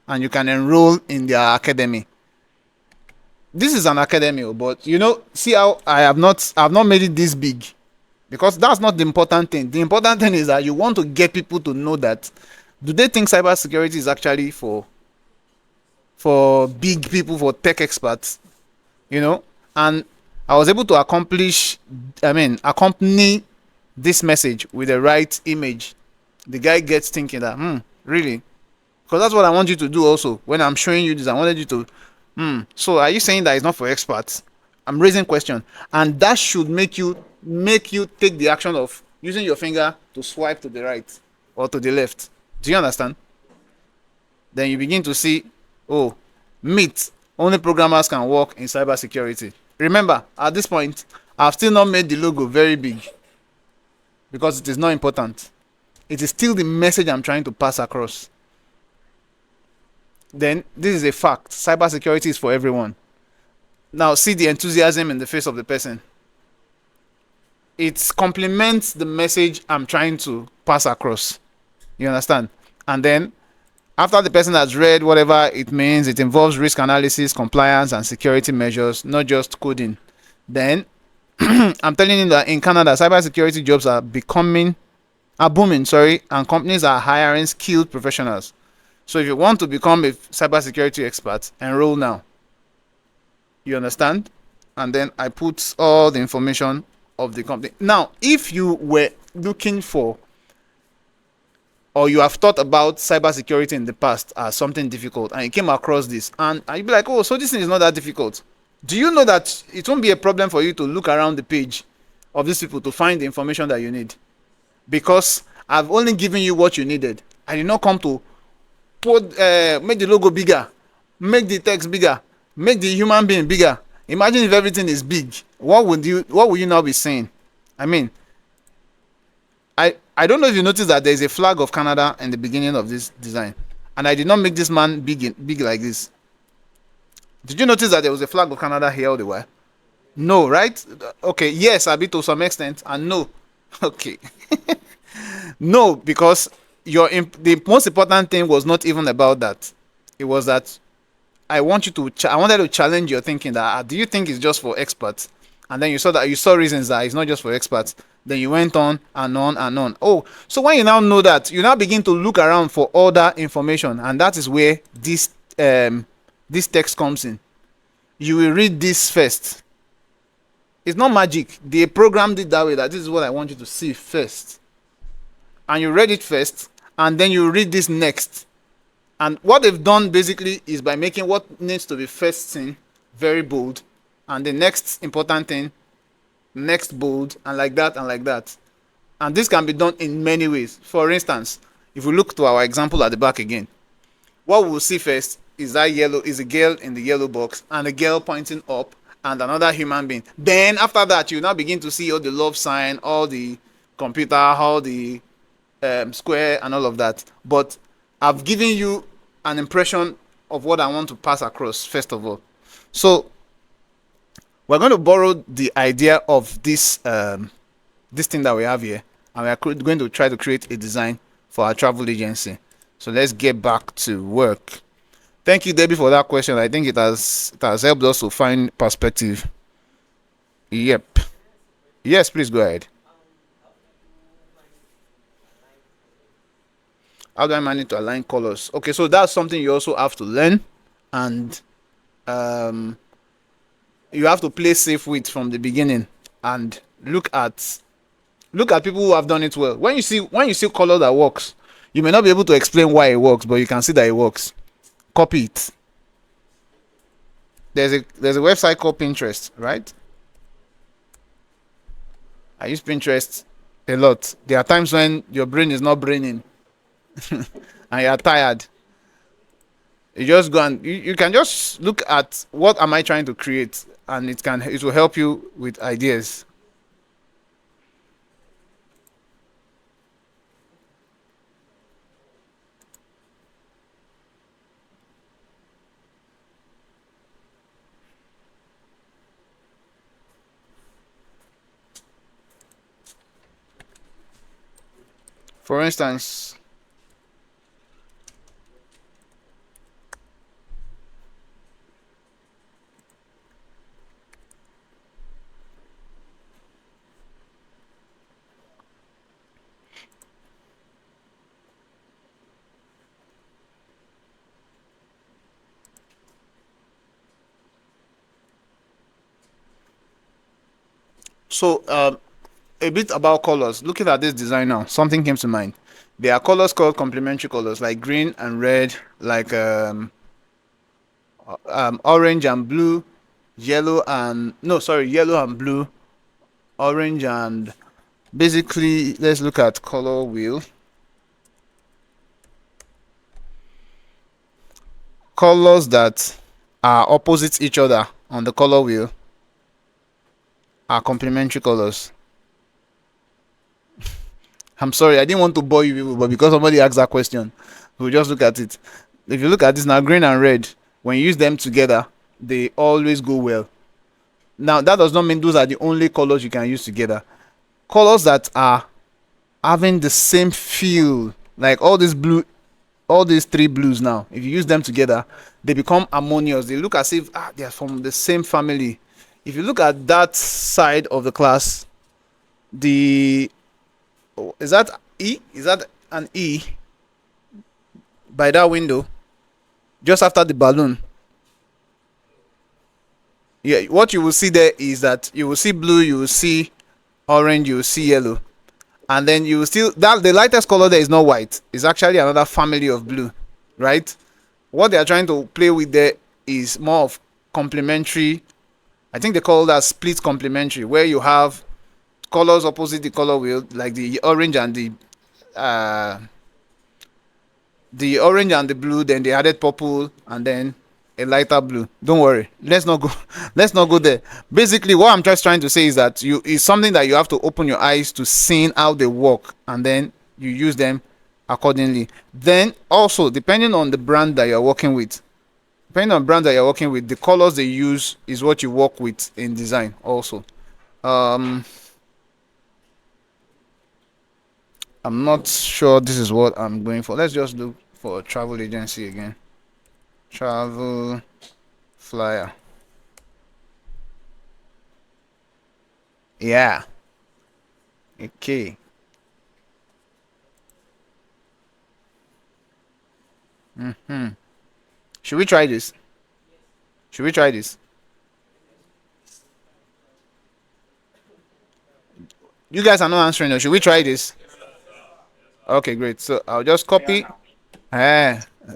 and you can enroll in their academy. This is an academy, but you know, see how I have not made it this big, because that's not the important thing. The important thing is that you want to get people to know that Do they think cybersecurity is actually for big people, for tech experts? You know, and I was able to accompany this message with the right image. The guy gets thinking that, really? Because that's what I want you to do also. When I'm showing you this, I wanted you to, so are you saying that it's not for experts? I'm raising question. And that should make you take the action of using your finger to swipe to the right or to the left. Do you understand? Then you begin to see, oh, meet only programmers can work in cybersecurity. Remember, at this point, I've still not made the logo very big because it is not important. It is still the message I'm trying to pass across. Then this is a fact. Cybersecurity is for everyone. Now see the enthusiasm in the face of the person. It complements the message I'm trying to pass across. You understand? And then after the person has read whatever it means, it involves risk analysis, compliance, and security measures, not just coding. Then I'm telling you that in Canada, cybersecurity jobs are booming, and companies are hiring skilled professionals. So if you want to become a cybersecurity expert, enroll now. You understand? And then I put all the information of the company. Now, if you were looking for, or you have thought about cybersecurity in the past as something difficult, and you came across this, and you'd be like, oh, so this thing is not that difficult. Do you know that it won't be a problem for you to look around the page of these people to find the information that you need? Because I've only given you what you needed. I did not come to make the logo bigger, make the text bigger, make the human being bigger. Imagine if everything is big. What would you now be saying? I mean, I don't know if you noticed that there is a flag of Canada in the beginning of this design, and I did not make this man big like this. Did you notice that there was a flag of Canada here all the while? No, right? Okay, yes, a bit to some extent, and no. Okay. No, because the most important thing was not even about that. It was that I wanted to challenge your thinking that do you think it's just for experts? And then you saw reasons that it's not just for experts. Then you went on and on and on. Oh, so when you now know that, you now begin to look around for other information, and that is where this text comes in. You will read this first. It's not magic. They programmed it that way, that this is what I want you to see first. And you read it first, and then you read this next. And what they've done basically is by making what needs to be first seen very bold, and the next important thing next bold, and like that and like that. And this can be done in many ways. For instance, if we look to our example at the back again, what we'll see first is a girl in the yellow box, and a girl pointing up, and another human being. Then after that, you now begin to see all the love sign, all the computer, all the square, and all of that. But I've given you an impression of what I want to pass across first of all. So we're going to borrow the idea of this this thing that we have here, and we are going to try to create a design for our travel agency. So let's get back to work. Thank you, Debbie, for that question. I think it has helped us to find perspective. Yep. Yes, please go ahead. How do I manage to align colors? Okay, so that's something you also have to learn, and you have to play safe with from the beginning, and look at people who have done it well. When you see color that works, you may not be able to explain why it works, but you can see that it works. Copy it. There's a website called Pinterest, right? I use Pinterest a lot. There are times when your brain is not braining and you're tired. You just go and you can just look at what am I trying to create, and it will help you with ideas. For instance, So a bit about colors. Looking at this design now, something came to mind. There are colors called complementary colors, like green and red, like orange and blue, yellow and no, sorry, yellow and blue, orange and basically. Let's look at color wheel. Colors that are opposite each other on the color wheel are complementary colors. I'm sorry, I didn't want to bore you people, but because somebody asked that question, we'll just look at it. If you look at this now, green and red, when you use them together, they always go well. Now, that does not mean those are the only colors you can use together. Colors that are having the same feel, like all this blue, all these three blues now, if you use them together, they become harmonious. They look as if they are from the same family. If you look at that side of the class, the is that E? Is that an E by that window? Just after the balloon. Yeah, what you will see there is that you will see blue, you will see orange, you will see yellow. And then you will still that the lightest color there is not white. It's actually another family of blue, right? What they are trying to play with there is more of complementary. I think they call that split complementary, where you have colors opposite the color wheel, like the orange and the blue. Then they added purple and then a lighter blue. Don't worry, let's not go let's not go there. Basically, what I'm just trying to say is that it's something that you have to open your eyes to seeing how they work, and then you use them accordingly. Then also, depending on the brand that you're working with, the colors they use is what you work with in design also. I'm not sure this is what I'm going for. Let's just look for a travel agency again. Travel flyer. Yeah. Okay. Should we try this? Should we try this? You guys are not answering. Should we try this? Okay, great. So I'll just copy.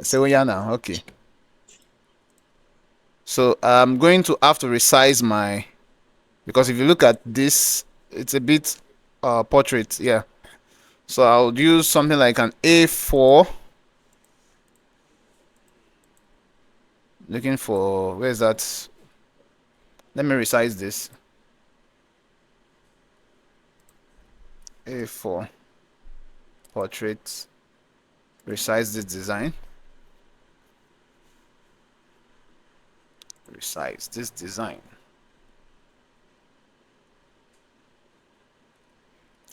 So yeah now. Okay. So I'm going to have to resize my, because if you look at this, it's a bit portrait. Yeah. So I'll use something like an A4. Looking for, where's that? Let me resize this. A4 portrait. Resize this design. Resize this design.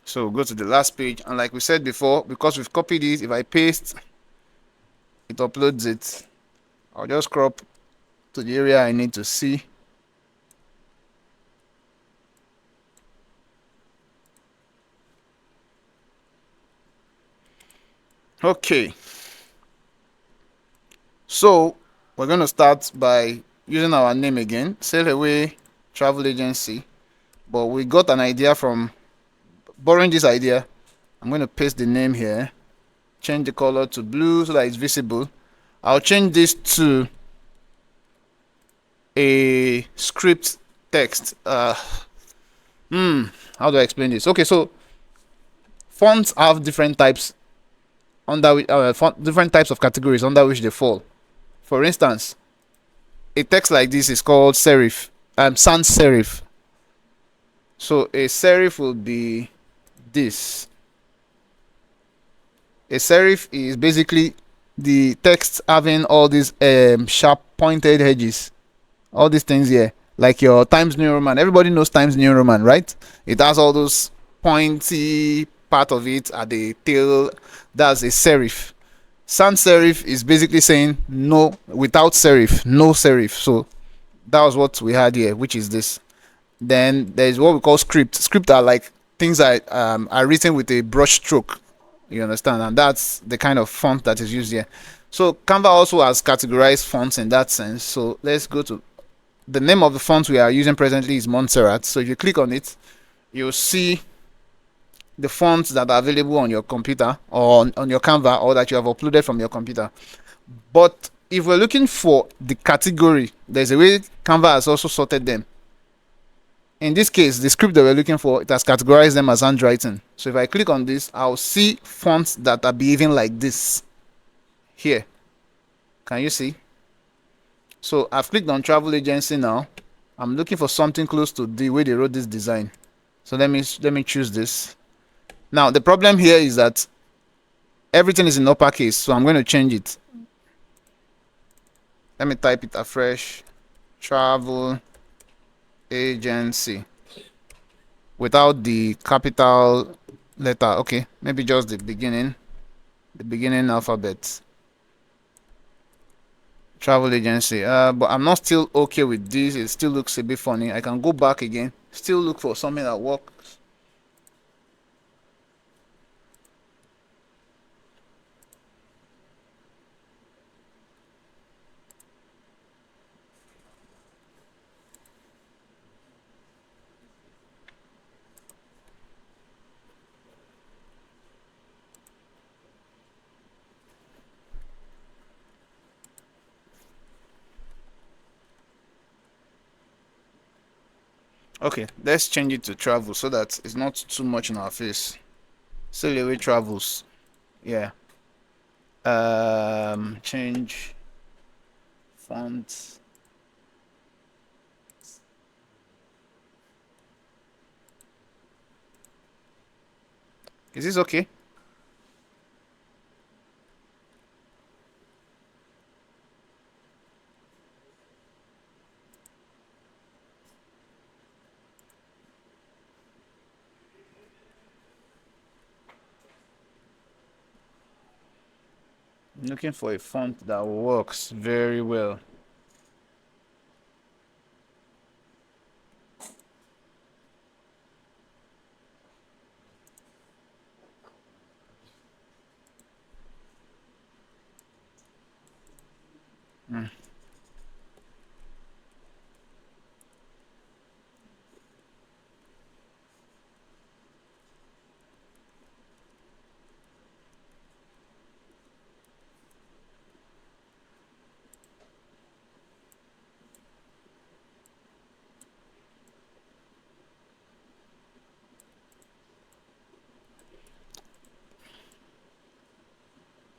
So go to the last page, and like we said before, because we've copied it, if I paste, it uploads it. I'll just crop to the area I need to see. Okay. So we're going to start by using our name again, Sail Away Travel Agency. But we got an idea from borrowing this idea. I'm going to paste the name here, change the color to blue so that it's visible. I'll change this to a script text. How do I explain this? Okay, so fonts have different types under different types of categories under which they fall. For instance, a text like this is called serif, sans serif. So a serif will be this. A serif is basically the text having all these sharp pointed edges, all these things here, like your Times New Roman. Everybody knows Times New Roman, right? It has all those pointy part of it at the tail. That's a serif. Sans serif is basically saying no, without serif, no serif. So that was what we had here, which is this. Then there's what we call script. Script are like things that are written with a brush stroke. You understand? And that's the kind of font that is used here. So Canva also has categorized fonts in that sense. So let's go to the name of the font we are using presently is Montserrat. So if you click on it, you'll see the fonts that are available on your computer or on your Canva, or that you have uploaded from your computer. But if we're looking for the category, there's a way Canva has also sorted them. In this case, the script that we're looking for, it has categorized them as handwriting. So if I click on this, I'll see fonts that are behaving like this here. Can you see? So I've clicked on travel agency now. I'm looking for something close to the way they wrote this design. So let me choose this. Now the problem here is that everything is in uppercase, so I'm going to change it. Let me type it afresh. Travel agency without the capital letter. Okay, maybe just the beginning alphabet. Travel agency. But I'm not still okay with this. It still looks a bit funny. I can go back again, still look for something that works. Okay, let's change it to travel so that it's not too much in our face. Sail away travels. Yeah. Change font. Is this okay? I'm looking for a font that works very well.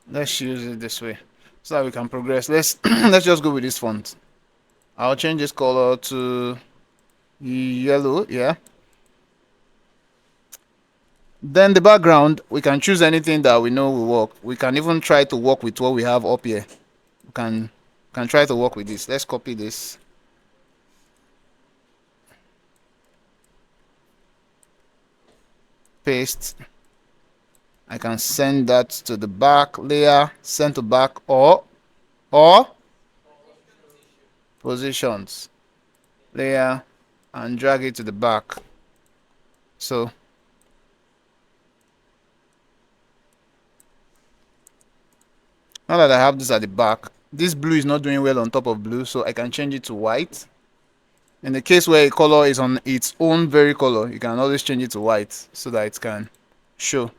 Let's use it this way so that we can progress. Let's let's just go with this font. I'll change this color to yellow. Yeah. Then the background, we can choose anything that we know will work. We can even try to work with what we have up here. We can try to work with this. Let's copy this. Paste. I can send that to the back layer, send to back, or positions layer, and drag it to the back. So now that I have this at the back, this blue is not doing well on top of blue, so I can change it to white. In the case where a color is on its own very color, you can always change it to white so that it can show.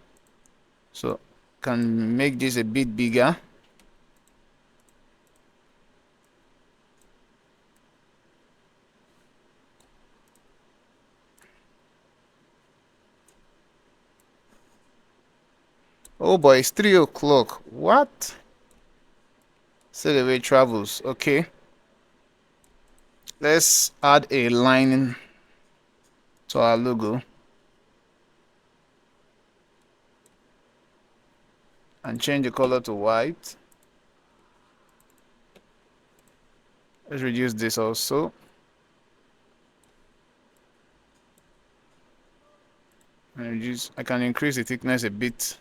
So can make this a bit bigger. Oh boy, it's 3 o'clock. What? Say the way travels. Okay. Let's add a line to our logo and change the color to white. Let's reduce this also. I can increase the thickness a bit.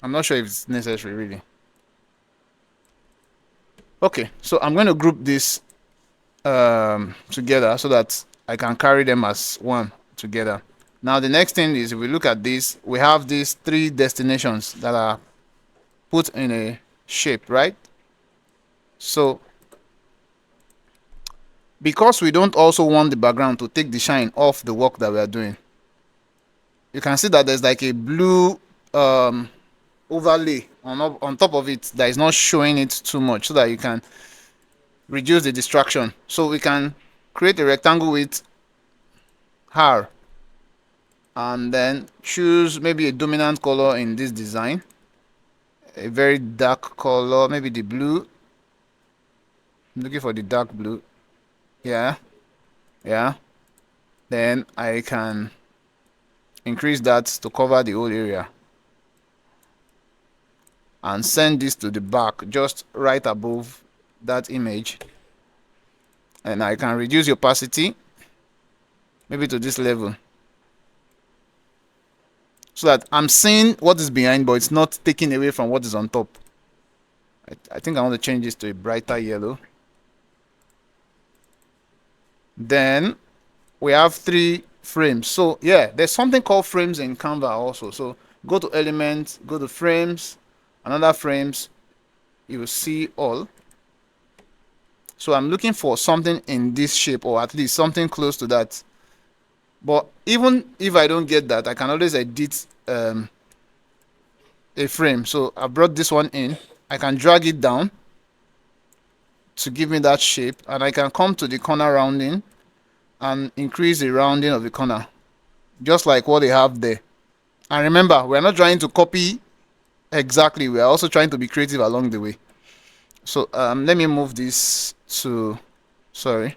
I'm not sure if it's necessary really. Okay, so I'm going to group this together so that I can carry them as one together. Now the next thing is, if we look at this, we have these 3 destinations that are put in a shape, right? So because we don't also want the background to take the shine off the work that we are doing, you can see that there's like a blue overlay on top of it that is not showing it too much, so that you can reduce the distraction. So we can create a rectangle with R and then choose maybe a dominant color in this design, a very dark color, maybe the blue. I'm looking for the dark blue. Yeah, then I can increase that to cover the whole area and send this to the back just right above that image, and I can reduce the opacity maybe to this level, so that I'm seeing what is behind, but it's not taking away from what is on top. I think I want to change this to a brighter yellow. Then we have 3 frames. So yeah, there's something called frames in Canva also. So go to elements, go to frames, another frames, you will see all. So I'm looking for something in this shape, or at least something close to that. But even if I don't get that, I can always edit a frame. So I brought this one in, I can drag it down to give me that shape, and I can come to the corner rounding and increase the rounding of the corner, just like what they have there. And remember, we're not trying to copy exactly, we are also trying to be creative along the way. So let me move this to, sorry,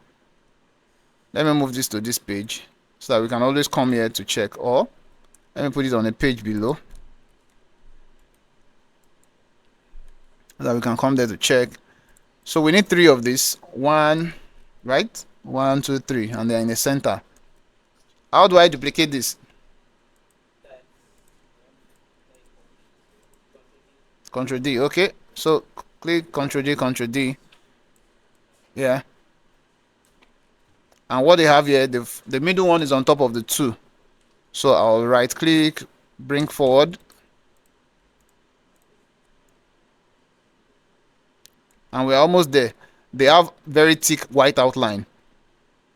let me move this to this page, so that we can always come here to check, or let me put it on a page below, so that we can come there to check. So we need 3 of this, 1, right, 1, 2, 3, and they're in the center. How do I duplicate this? Ctrl D. Okay, so click Ctrl D, Ctrl D. Yeah, and what they have here, the middle one is on top of the 2. So I'll right click, bring forward, and we're almost there. They have very thick white outline.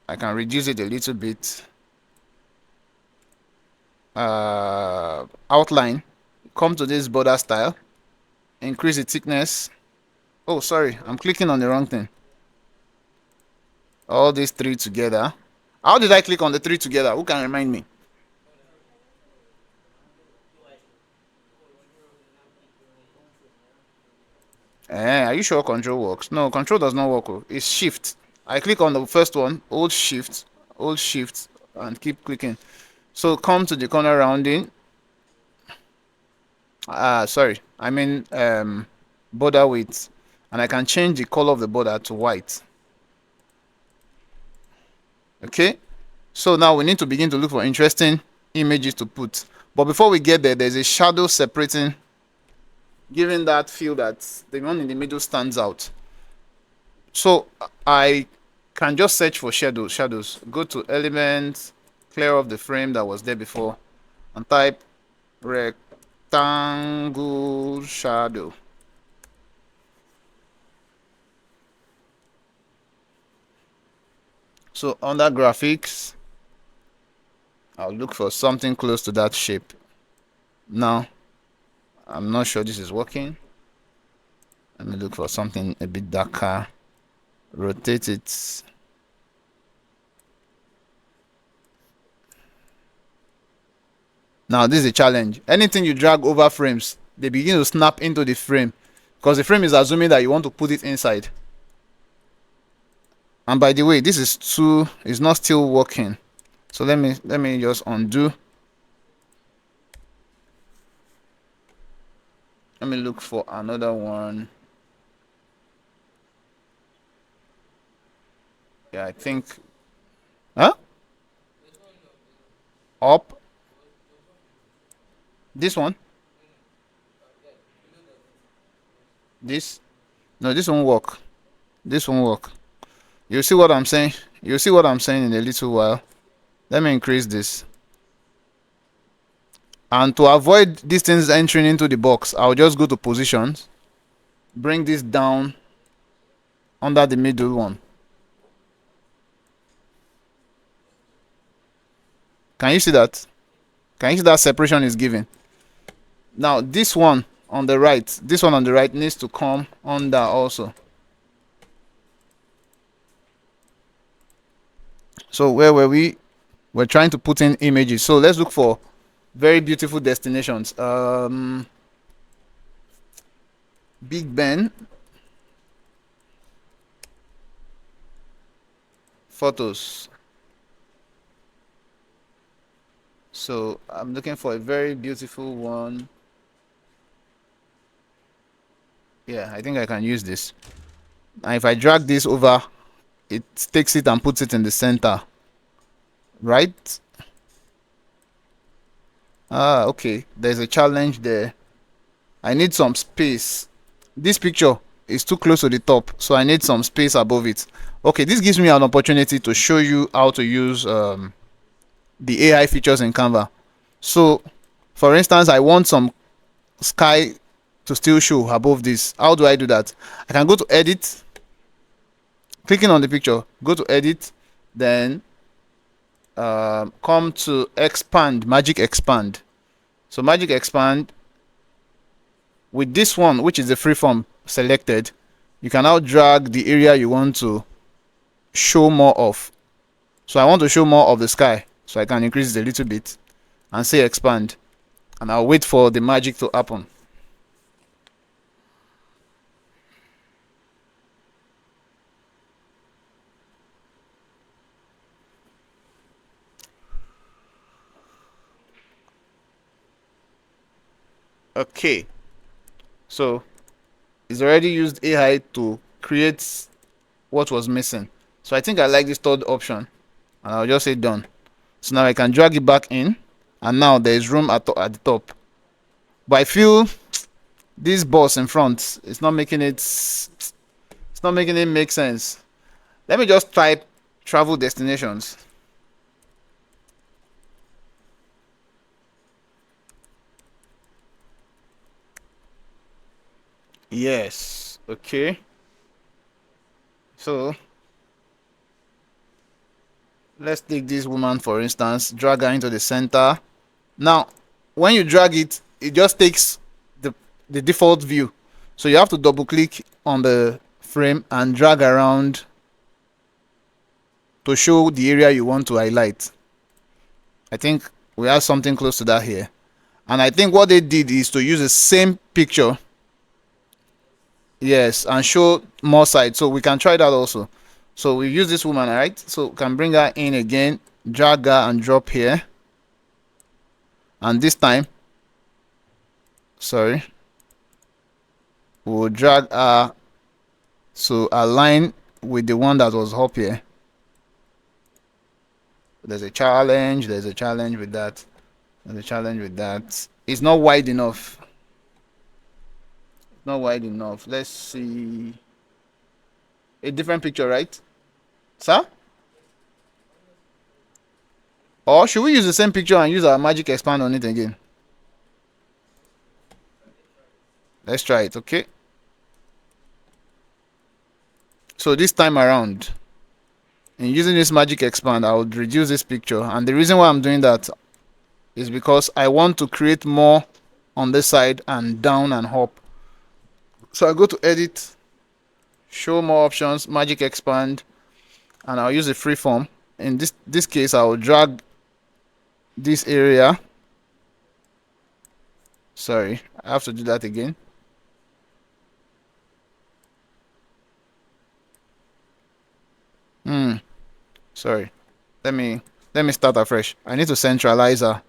I can reduce it a little bit. Outline, come to this border style, increase the thickness. Oh, sorry, I'm clicking on the wrong thing. All these 3 together. How did I click on the 3 together? Who can remind me? Are you sure control works? No, control does not work. It's shift. I click on the first one, hold shift, and keep clicking. So come to the corner rounding. Sorry, I mean border width, and I can change the color of the border to white. Okay, so now we need to begin to look for interesting images to put. But before we get there, there's a shadow separating, giving that feel that the one in the middle stands out. So I can just search for shadows. Go to elements, clear off the frame that was there before, and type rectangle shadow. So under graphics, I'll look for something close to that shape. Now, I'm not sure this is working. Let me look for something a bit darker. Rotate it. Now, this is a challenge. Anything you drag over frames, they begin to snap into the frame, because the frame is assuming that you want to put it inside. And by the way, this is not still working. So let me just undo. Let me look for another one. Yeah, I think. Huh? Up. This one. This. No, this won't work. This won't work. You see what I'm saying? You'll see what I'm saying in a little while. Let me increase this. And to avoid these things entering into the box, I'll just go to positions, bring this down under the middle one. Can you see that? Can you see that separation is given? Now this one on the right, needs to come under also. So where were we? We're trying to put in images. So let's look for very beautiful destinations. Big Ben photos. So I'm looking for a very beautiful one. Yeah, I think I can use this. And if I drag this over, it takes it and puts it in the center, right? Okay, there's a challenge there. I need some space. This picture is too close to the top, so I need some space above it. Okay, this gives me an opportunity to show you how to use the AI features in Canva. So for instance, I want some sky to still show above this. How do I do that? I can go to edit, clicking on the picture, go to edit, then come to expand, magic expand. So magic expand, with this one, which is the freeform selected, you can now drag the area you want to show more of. So I want to show more of the sky, so I can increase it a little bit and say expand, and I'll wait for the magic to happen. Okay, so it's already used AI to create what was missing. So I think I like this third option, and I'll just say done. So now I can drag it back in, and now there is room at the top. But I feel this box in front is not making it. It's not making it make sense. Let me just type travel destinations. Yes. Okay. So let's take this woman for instance. Drag her into the center. Now, when you drag it, it just takes the default view. So you have to double click on the frame and drag around to show the area you want to highlight. I think we have something close to that here. And I think what they did is to use the same picture, yes, and show more sides. So we can try that also. So we use this woman, right? So we can bring her in again, drag her and drop here. And this time, sorry, we'll drag her to align with the one that was up here. There's a challenge with that. It's not wide enough. Let's see a different picture, right, sir? Or should we use the same picture and use our magic expand on it again? Let's try it. Okay, so this time around, in using this magic expand, I would reduce this picture, and the reason why I'm doing that is because I want to create more on this side and down and up. So I go to edit, show more options, magic expand, and I'll use a freeform. In this case, I will drag this area. Sorry, I have to do that again. Sorry, let me start afresh. I need to centralize her.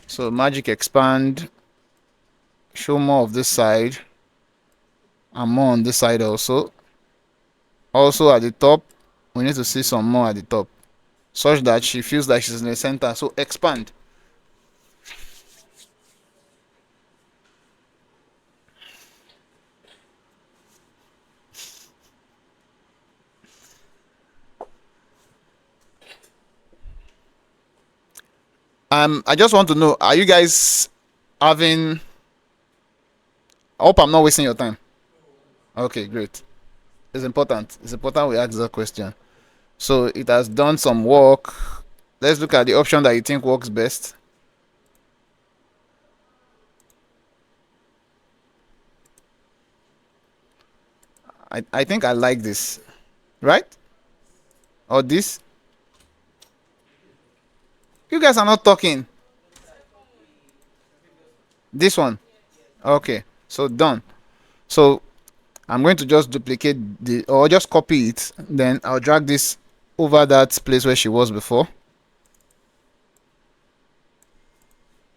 So magic expand, show more of this side and more on this side also. Also at the top, we need to see some more at the top, such that she feels like she's in the center. So expand. I just want to know, are you guys having, I hope I'm not wasting your time. Okay, great. It's important we ask that question. So it has done some work. Let's look at the option that you think works best. I think I like this, right? Or this. You guys are not talking. This one. Okay, so done. So I'm going to just duplicate the, or just copy it. Then I'll drag this over that place where she was before.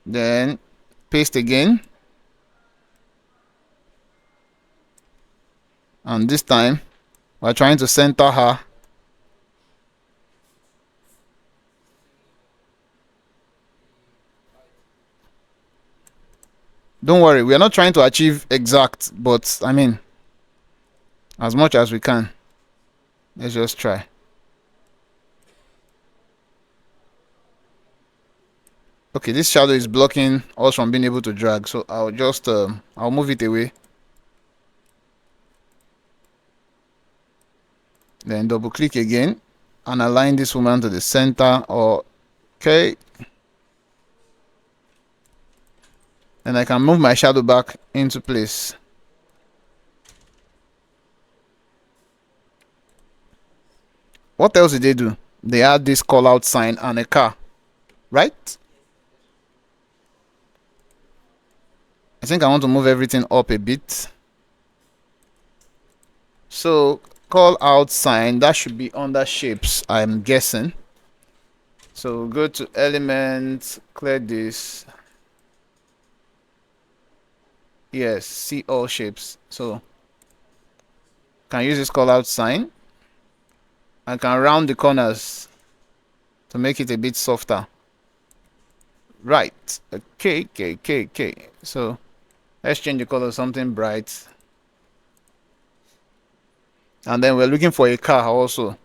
Then paste again. And this time we're trying to center her. Don't worry, we are not trying to achieve exact, but I mean, as much as we can. Let's just try. Okay, this shadow is blocking us from being able to drag, so I'll just I'll move it away. Then double click again and align this woman to the center. Or okay, and I can move my shadow back into place. What else did they do? They add this call out sign and a car, right? I think I want to move everything up a bit. So call out sign, that should be under shapes, I'm guessing. So go to elements, clear this. Yes, see all shapes. So can use this call out sign. I can round the corners to make it a bit softer. Right. Okay. So let's change the color to something bright. And then we're looking for a car also.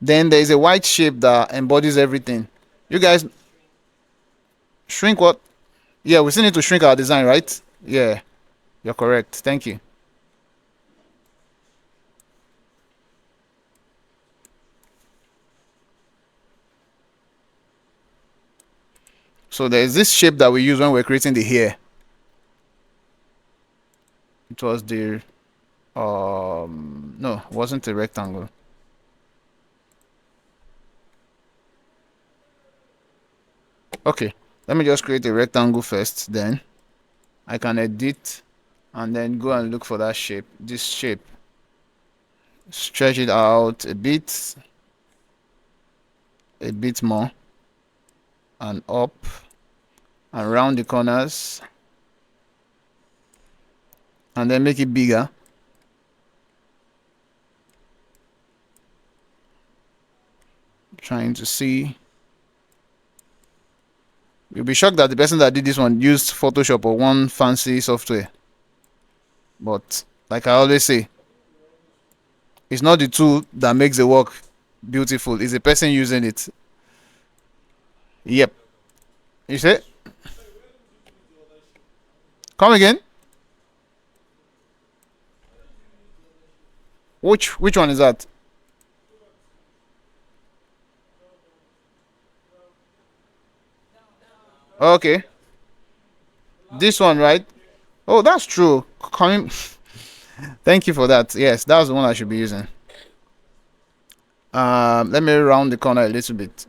Then there is a white shape that embodies everything. You guys shrink what? Yeah, we still need to shrink our design, right? Yeah, you're correct. Thank you. So there is this shape that we use when we're creating the hair. It was the no, it wasn't a rectangle. Okay, let me just create a rectangle first, then I can edit and then go and look for that shape, this shape. Stretch it out a bit more, and up and around the corners, and then make it bigger. Trying to see. You'll be shocked that the person that did this one used Photoshop or one fancy software. But like I always say, it's not the tool that makes the work beautiful, it's the person using it. Yep. You say? Come again? Which one is that? Okay. This one, right? Oh, that's true. Coming. Thank you for that. Yes, that's the one I should be using. Let me round the corner a little bit.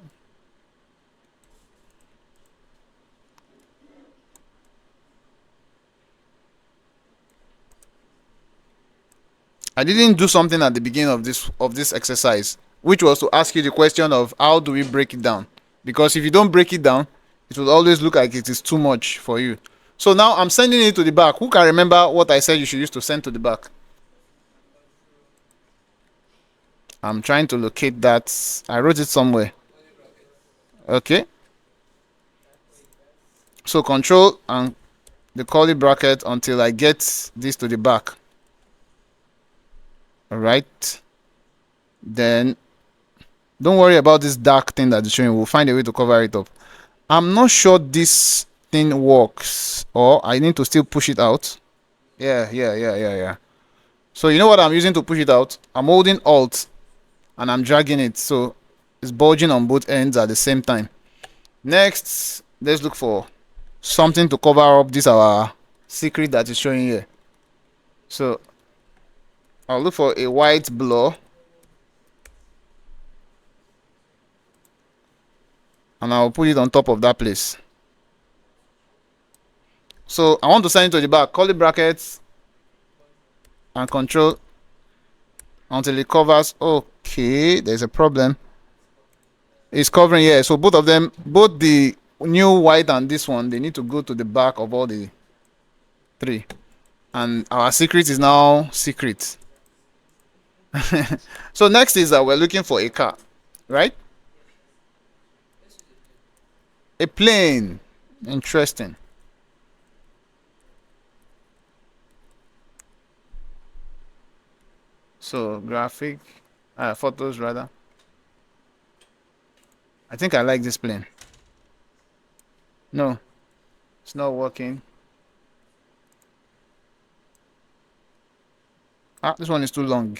I didn't do something at the beginning of this exercise, which was to ask you the question of how do we break it down? Because if you don't break it down, it will always look like it is too much for you. So now I'm sending it to the back. Who can remember what I said you should use to send to the back? I'm trying to locate that. I wrote it somewhere. Okay. So control and the curly bracket until I get this to the back. All right. Then don't worry about this dark thing that's showing. We'll find a way to cover it up. I'm not sure this thing works, or I need to still push it out. Yeah. So you know what I'm using to push it out? I'm holding Alt and I'm dragging it, so it's bulging on both ends at the same time. Next, let's look for something to cover up this our secret that is showing here. So I'll look for a white blur and I'll put it on top of that place. So I want to send it to the back, curly brackets and control until it covers. Okay, there's a problem. It's covering here, so both of them, both the new white and this one, they need to go to the back of all the three. And our secret is now secret. So next is that we're looking for a car, right? A plane. Interesting. So graphic, photos rather. I think I like this plane. No, it's not working. Ah, this one is too long.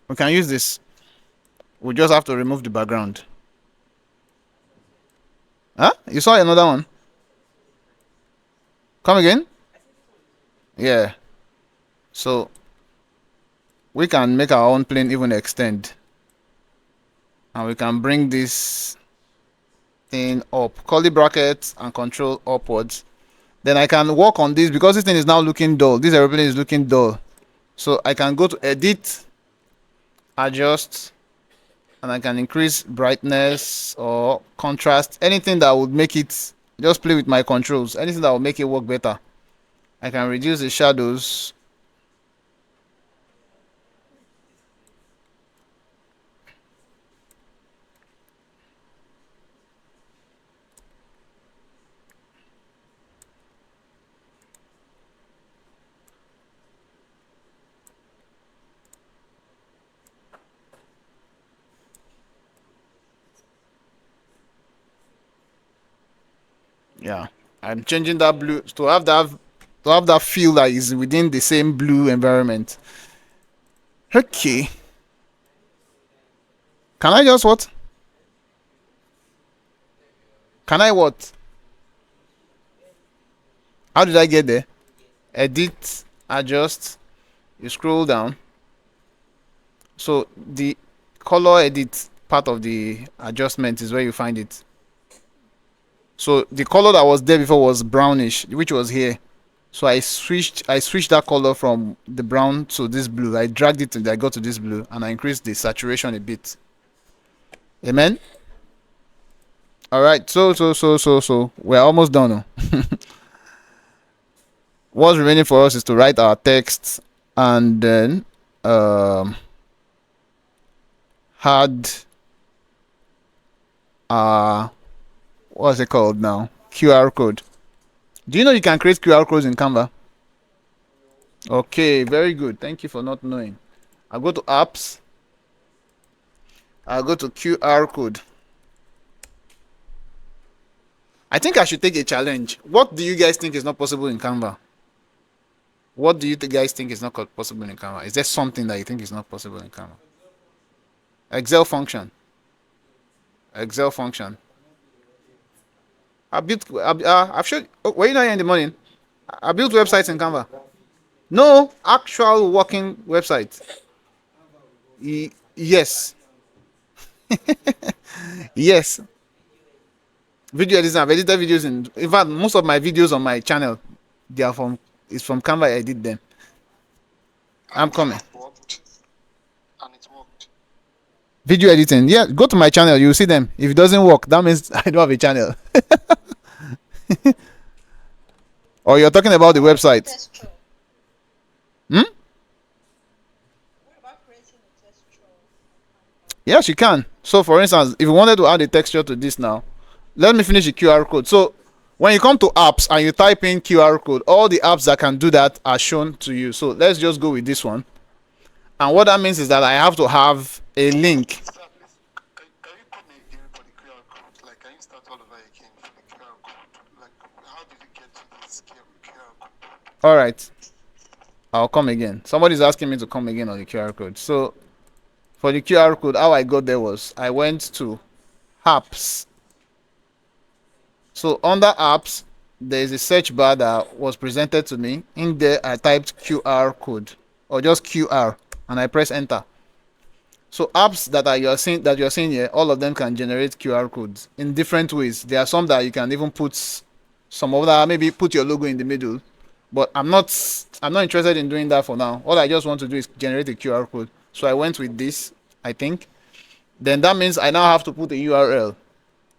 We can use this. We just have to remove the background. Huh? You saw another one? Come again? Yeah. So we can make our own plane even extend. And we can bring this thing up. Curly brackets and control upwards. Then I can work on this because this thing is now looking dull. This aeroplane is looking dull. So I can go to edit, adjust, and I can increase brightness or contrast. Anything that would make it, just play with my controls. Anything that will make it work better. I can reduce the shadows. Yeah, I'm changing that blue to have that feel that is within the same blue environment. Okay. Can I just what? Can I what? How did I get there? Edit, adjust. You scroll down. So the color edit part of the adjustment is where you find it. So the color that was there before was brownish, which was here. So I switched that color from the brown to this blue. I dragged it and I got to this blue and I increased the saturation a bit. Amen. All right. So we're almost done. What's remaining for us is to write our text and then add what's it called now? QR code. Do you know you can create QR codes in Canva? Okay, very good. Thank you for not knowing. I'll go to apps. I'll go to QR code. I think I should take a challenge. What do you guys think is not possible in Canva? What do you guys think is not possible in Canva? Is there something that you think is not possible in Canva? Excel function. Excel function. I've showed. Oh, were you not here in the morning? I built websites in Canva. No, actual working website. Yes, yes. Video editing. I've edited videos in fact, most of my videos on my channel, they are from. It's from Canva. I did them. I'm coming. Video editing. Yeah, go to my channel. You'll see them. If it doesn't work, that means I don't have a channel. Or you're talking about the website. Hmm? Yes, you can. So, for instance, if you wanted to add a texture to this now, let me finish the QR code. So, when you come to apps and you type in QR code, all the apps that can do that are shown to you. So, let's just go with this one. And what that means is that I have to have a link. All right, I'll come again. Somebody's asking me to come again on the QR code. So for the QR code, how I got there was I went to apps. So under apps, there is a search bar that was presented to me. In there, I typed QR code or just QR, and I press enter. So apps you're seeing here, all of them can generate QR codes in different ways. There are some that you can even put some other, maybe put your logo in the middle. But I'm not interested in doing that for now. All I just want to do is generate a QR code. So I went with this, I think. Then that means I now have to put a URL.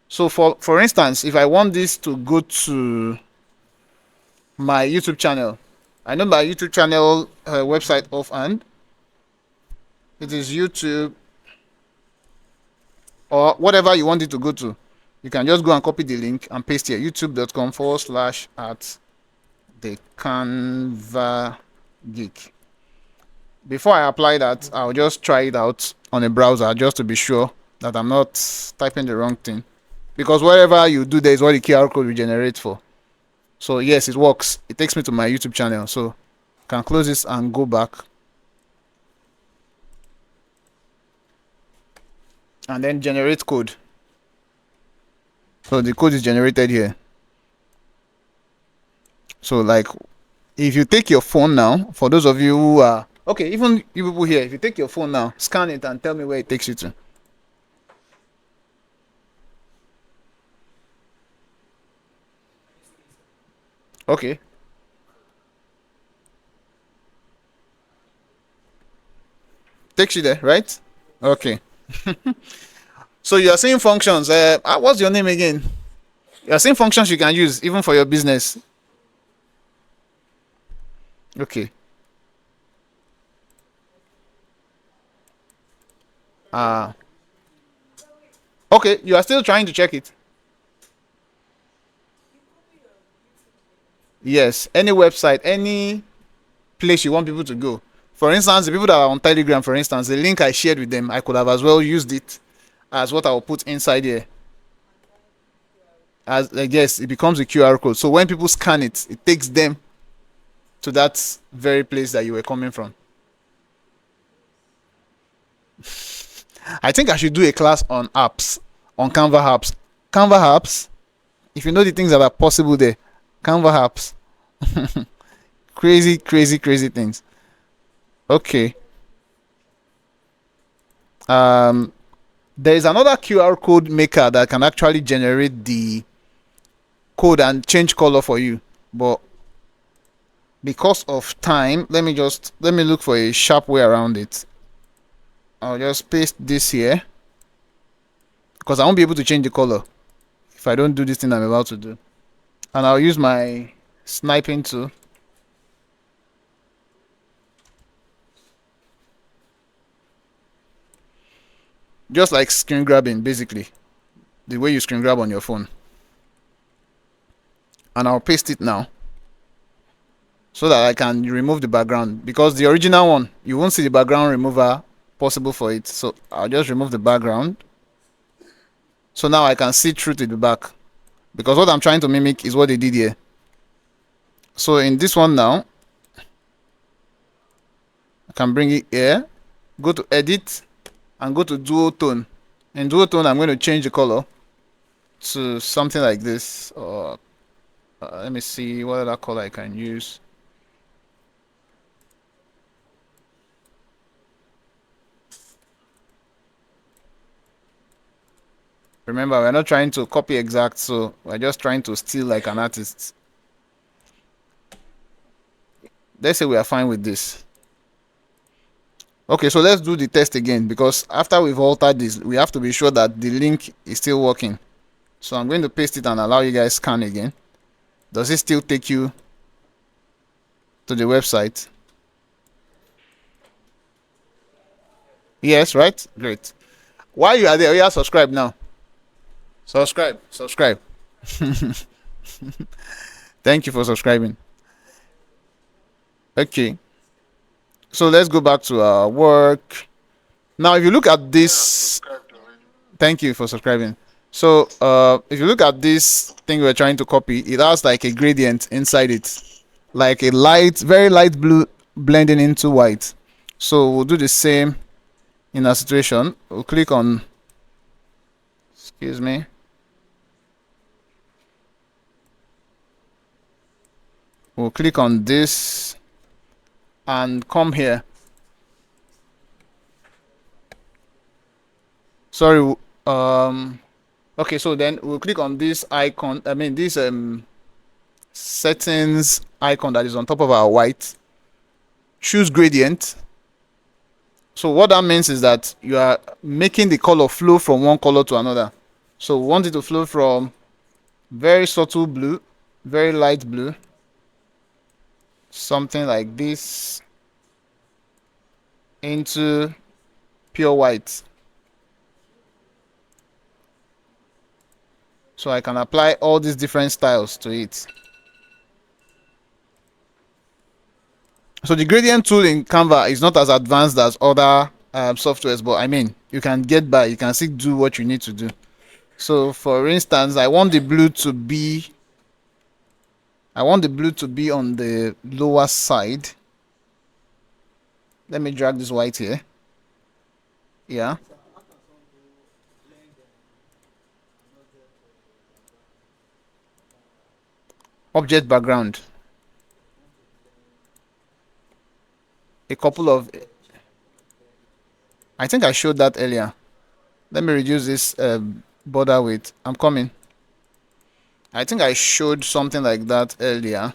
So for instance, if I want this to go to my YouTube channel, I know my YouTube channel website offhand. It is YouTube or whatever you want it to go to. You can just go and copy the link and paste here, youtube.com/at the Canva Geek. Before I apply that, I'll just try it out on a browser just to be sure that I'm not typing the wrong thing. Because wherever you do, there is what the QR code will generate for. So yes, it works. It takes me to my YouTube channel. So I can close this and go back. And then generate code. So the code is generated here. So like, if you take your phone now, for those of you who are, okay, even you people here, if you take your phone now, scan it and tell me where it takes you to. Okay. Takes you there, right? Okay. So you are seeing functions. What's your name again? You are seeing functions you can use even for your business. Okay. Okay, you are still trying to check it. Yes, any website, any place you want people to go. For instance, the people that are on Telegram, for instance, the link I shared with them, I could have as well used it as what I will put inside here. As I guess it becomes a QR code. So when people scan it, it takes them to that very place that you were coming from. I think I should do a class on apps, on Canva apps. Canva apps, if you know the things that are possible there, Canva apps. Crazy, crazy, crazy things. Okay. There is another QR code maker that can actually generate the code and change color for you. But because of time, let me look for a sharp way around it. I'll just paste this here because I won't be able to change the color if I don't do this thing I'm about to do. And I'll use my sniping tool. Just like screen grabbing, basically. The way you screen grab on your phone. And I'll paste it now. So that I can remove the background. Because the original one, you won't see the background remover possible for it. So I'll just remove the background. So now I can see through to the back. Because what I'm trying to mimic is what they did here. So in this one now, I can bring it here. Go to edit. And go to duotone. In duotone, I'm going to change the color to something like this. Or let me see what other color I can use. Remember, we're not trying to copy exact, so we're just trying to steal like an artist. Let's say we are fine with this. Okay, so let's do the test again, because after we've altered this, we have to be sure that the link is still working. So I'm going to paste it and allow you guys scan again. Does it still take you to the website? Yes, right? Great. While you are there, you are subscribed now. Subscribe. Thank you for subscribing. Okay. So let's go back to our work. Now, if you look at this, thank you for subscribing. So if you look at this thing we're trying to copy, it has like a gradient inside it. like a light, very light blue blending into white. So we'll do the same in our situation. We'll click on, excuse me, we'll click on this and come here. Sorry, okay, so then we'll click on this icon, this settings icon that is on top of our white. Choose gradient. So what that means is that you are making the color flow from one color to another. So we want it to flow from very subtle blue, very light blue, something like this, into pure white. So I can apply all these different styles to it. So the gradient tool in Canva is not as advanced as other softwares, but I mean, you can get by, you can still do what you need to do. So for instance, I want the blue to be on the lower side. Let me drag this white here. Yeah. Object background. A couple of, I think I showed that earlier. Let me reduce this border width. I'm coming. I think I showed something like that earlier.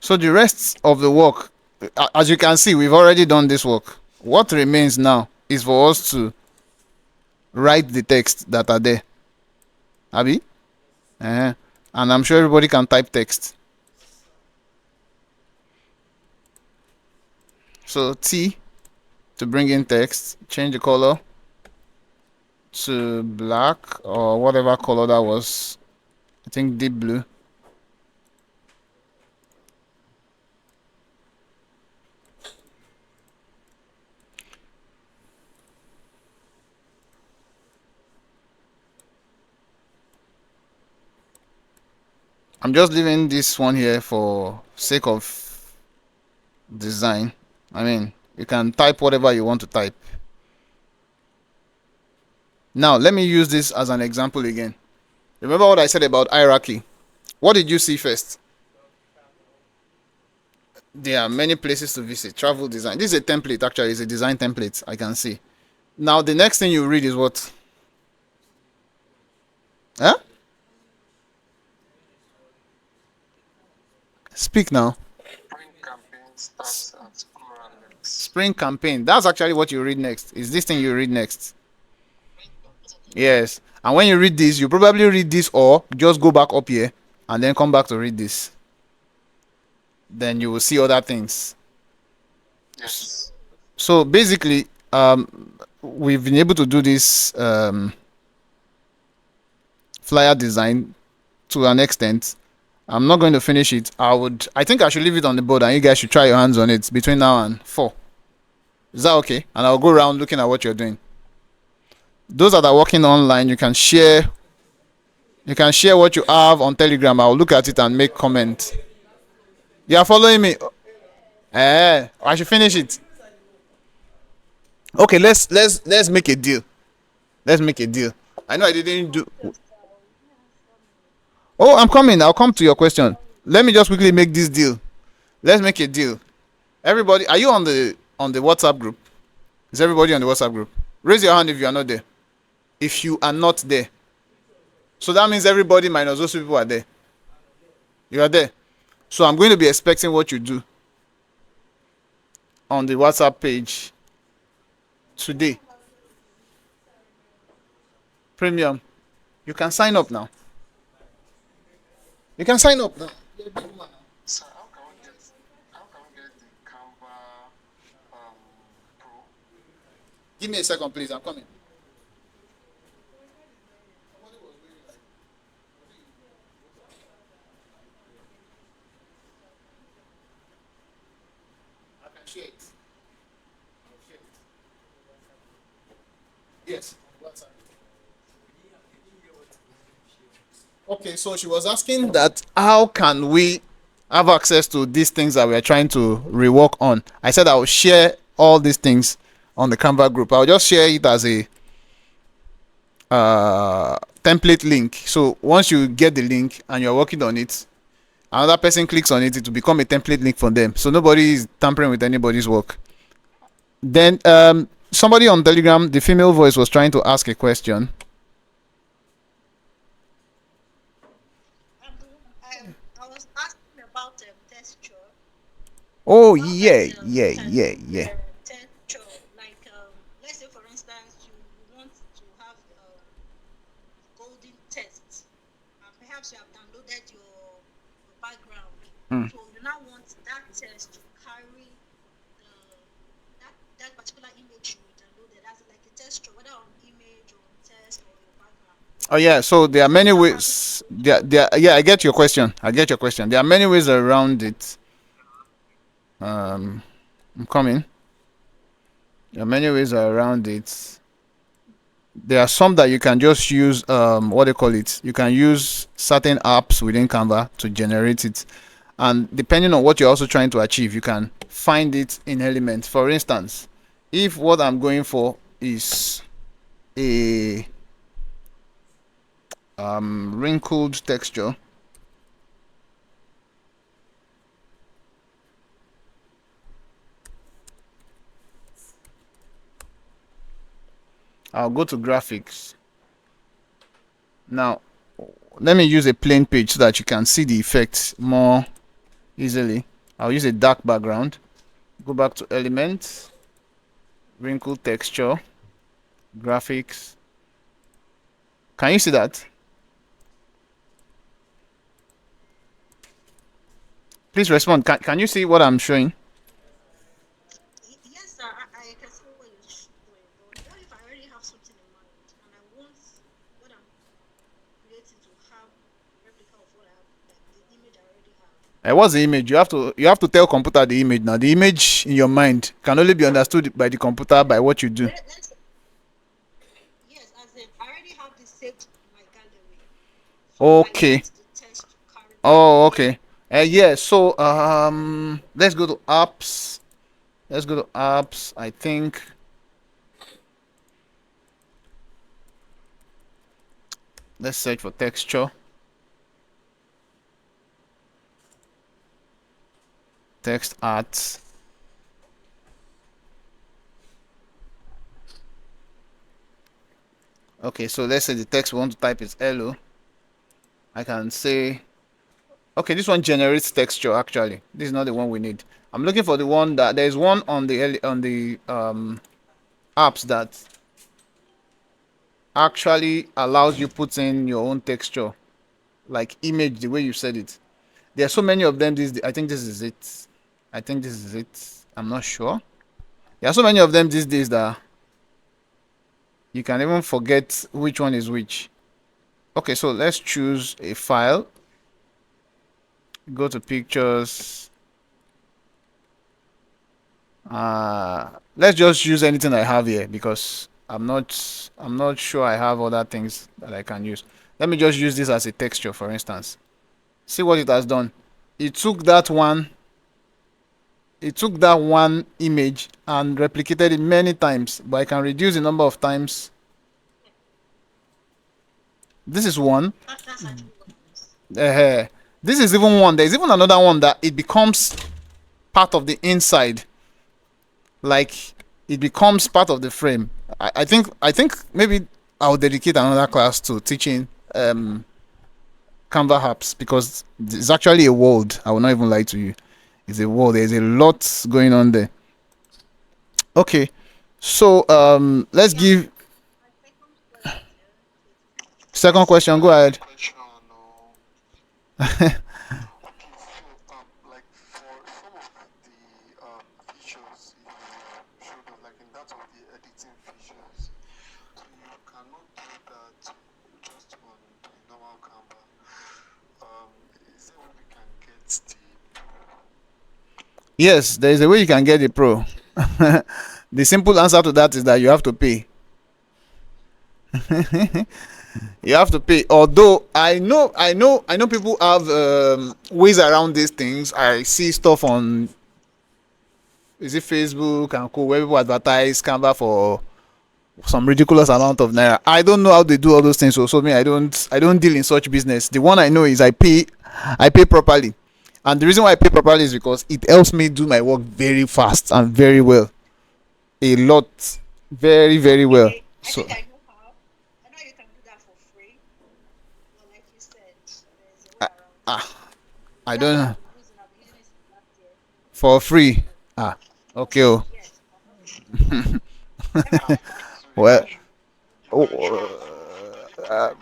So the rest of the work, as you can see, we've already done this work. What remains now is for us to write the text that are there. Abi? And I'm sure everybody can type text. So T to bring in text, change the color to black or whatever color that was. I think deep blue. I'm just leaving this one here for sake of design. I mean, you can type whatever you want to type. Now, let me use this as an example again. Remember what I said about hierarchy? What did you see first? There are many places to visit. Travel design. This is a template, actually. It's a design template, I can see. Now, the next thing you read is what? Huh? Speak now. Spring campaign. That's actually what you read next. Is this thing you read next? Yes. And when you read this, you probably read this or just go back up here and then come back to read this. Then you will see other things. Yes. So basically, we've been able to do this flyer design to an extent. I'm not going to finish it. I think I should leave it on the board and you guys should try your hands on it between now and 4. Is that okay? And I'll go around looking at what you're doing. Those that are working online, you can share what you have on Telegram. I'll look at it and make comment. You are following me? I should finish it. Okay, let's make a deal. Let's make a deal. I know I didn't do. Oh, I'm coming. I'll come to your question. Let me just quickly make this deal. Let's make a deal. Everybody, are you on the WhatsApp group? Is everybody on the WhatsApp group? Raise your hand if you are not there. If you are not there, so that means everybody minus those people are there. You are there. So I'm going to be expecting what you do on the WhatsApp page today. Premium. You can sign up now. You can sign up now. So how can we get the Canva Pro? Give me a second, please. I'm coming. I can share it. Yes. Okay, so she was asking that how can we have access to these things that we are trying to rework on. I said I will share all these things on the Canva group. I'll just share it as a template link. So once you get the link and you're working on it, another person clicks on it, it will become a template link for them. So nobody is tampering with anybody's work. Then somebody on Telegram, the female voice, was trying to ask a question. I was asking about texture. Oh How does yeah. texture, like let's say for instance you want to have golden text, and perhaps you have downloaded your background, so you now want that text to carry the that particular image you downloaded as like a texture, whether on image or on text or your background. Oh yeah, so there are So many instead of having ways. Yeah, I get your question. I get your question. There are many ways around it. I'm coming. There are many ways around it. There are some that you can just use. What they call it. You can use certain apps within Canva to generate it, and depending on what you're also trying to achieve, you can find it in elements. For instance, if what I'm going for is a wrinkled texture, I'll go to graphics. Now, let me use a plain page so that you can see the effects more easily. I'll use a dark background. Go back to elements, wrinkle texture, graphics. Can you see that? Please respond. Can you see what I'm showing? yes, sir, I can see what you're showing, but what if I already have something in mind and I want what I'm creating to have a replica of what I have, like the image I already have? What's the image? You have to tell computer the image. Now the image in your mind can only be understood by the computer by what you do. Let's yes, as in I already have this saved in my gallery, so I Okay. want the text to carry that. Oh, okay. Yeah. So let's go to apps. Let's go to apps. I think let's search for texture. Text art. Okay, so let's say the text we want to type is hello. I can say, okay, this one generates texture actually. This is not the one we need. I'm looking for the one that there's one on the apps that actually allows you put in your own texture, like image the way you said it. There are so many of them. I think this is it. I think this is it. I'm not sure. There are so many of them these days that you can even forget which one is which. Okay, so let's choose a file. Go to pictures. Let's just use anything I have here because I'm not sure I have other things that I can use. Let me just use this as a texture, for instance. See what it has done. It took that one. It took that one image and replicated it many times, but I can reduce the number of times. This is one. That's actually what it is. This is even one. There's even another one that it becomes part of the inside, like it becomes part of the frame. I think maybe I'll dedicate another class to teaching Canva apps because it's actually a world. I will not even lie to you. It's a world. There's a lot going on there. Okay, so let's Yeah, give my second question, please. second Yes, question. I Go have a ahead. question. Okay, so like for some of the features you showed us, like in that of the editing Yes, there is a way you can get a pro. The simple answer to that is that you have to pay. You have to pay. Although I know people have ways around these things. I see stuff on, is it Facebook and co, where people advertise Canva for some ridiculous amount of naira. I don't know how they do all those things. So me, I don't deal in such business. The one I know is I pay properly, and the reason why I pay properly is because it helps me do my work very fast and very well, a lot, very very well. Okay, I So think I know how. I know you can do that for free, but like you said, there's a way around it. I That's don't what know, I've been using. I've been using it since last year. for free. For Okay. Oh, free, yes. I've not been using it. So well.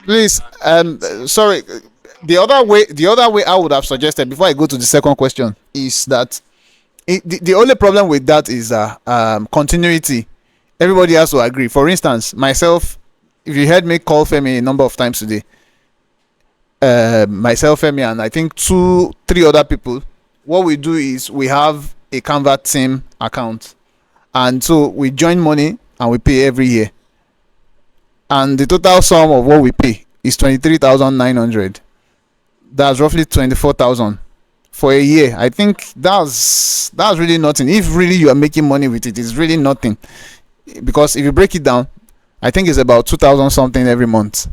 Please, sorry. The other way I would have suggested before I go to the second question is that the only problem with that is continuity. Everybody has to agree. For instance, myself, if you heard me call Femi a number of times today, myself, Femi, and I think two, three other people, what we do is we have a Canva team account, and so we join money and we pay every year, and the total sum of what we pay is 23,900. That's roughly 24,000 for a year. I think that's really nothing. If really you are making money with it, it's really nothing, because if you break it down, I think it's about 2,000 something every month,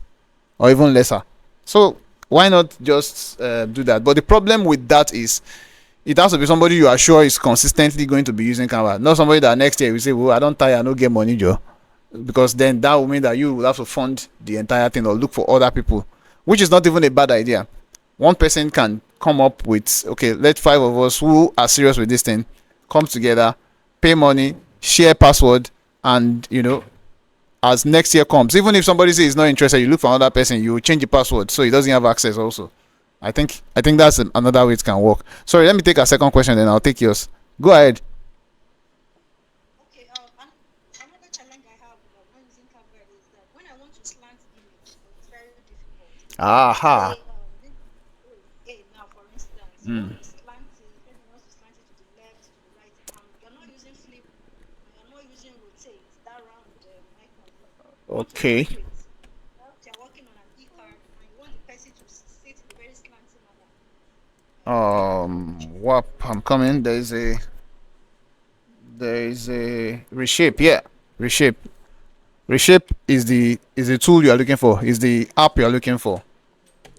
or even lesser. So why not just do that? But the problem with that is it has to be somebody you are sure is consistently going to be using Canva, not somebody that next year will say, "Well, I don't tire, I no get money, Joe," because then that will mean that you will have to fund the entire thing or look for other people, which is not even a bad idea. One person can come up with, okay, let five of us who are serious with this thing come together, pay money, share password, and as next year comes, even if somebody says he's not interested, you look for another person, you change the password so he doesn't have access also. I think that's another way it can work. Sorry, let me take a second question, then I'll take yours. Go ahead. Okay, and another challenge I have when using Canva is that when I want to slant image, it's very difficult. Aha. This now, for instance, you want to slant it, maybe you want to slant it to the left, to the right, and you're not using flip and you're not using rotate, that round icon. You want to Okay. flip it. Perhaps you're working on an e-card and you want the person to sit in a very slanty manner. What, I'm coming. There is a reshape. Yeah, reshape. Reshape is the tool you are looking for. Is the app you are looking for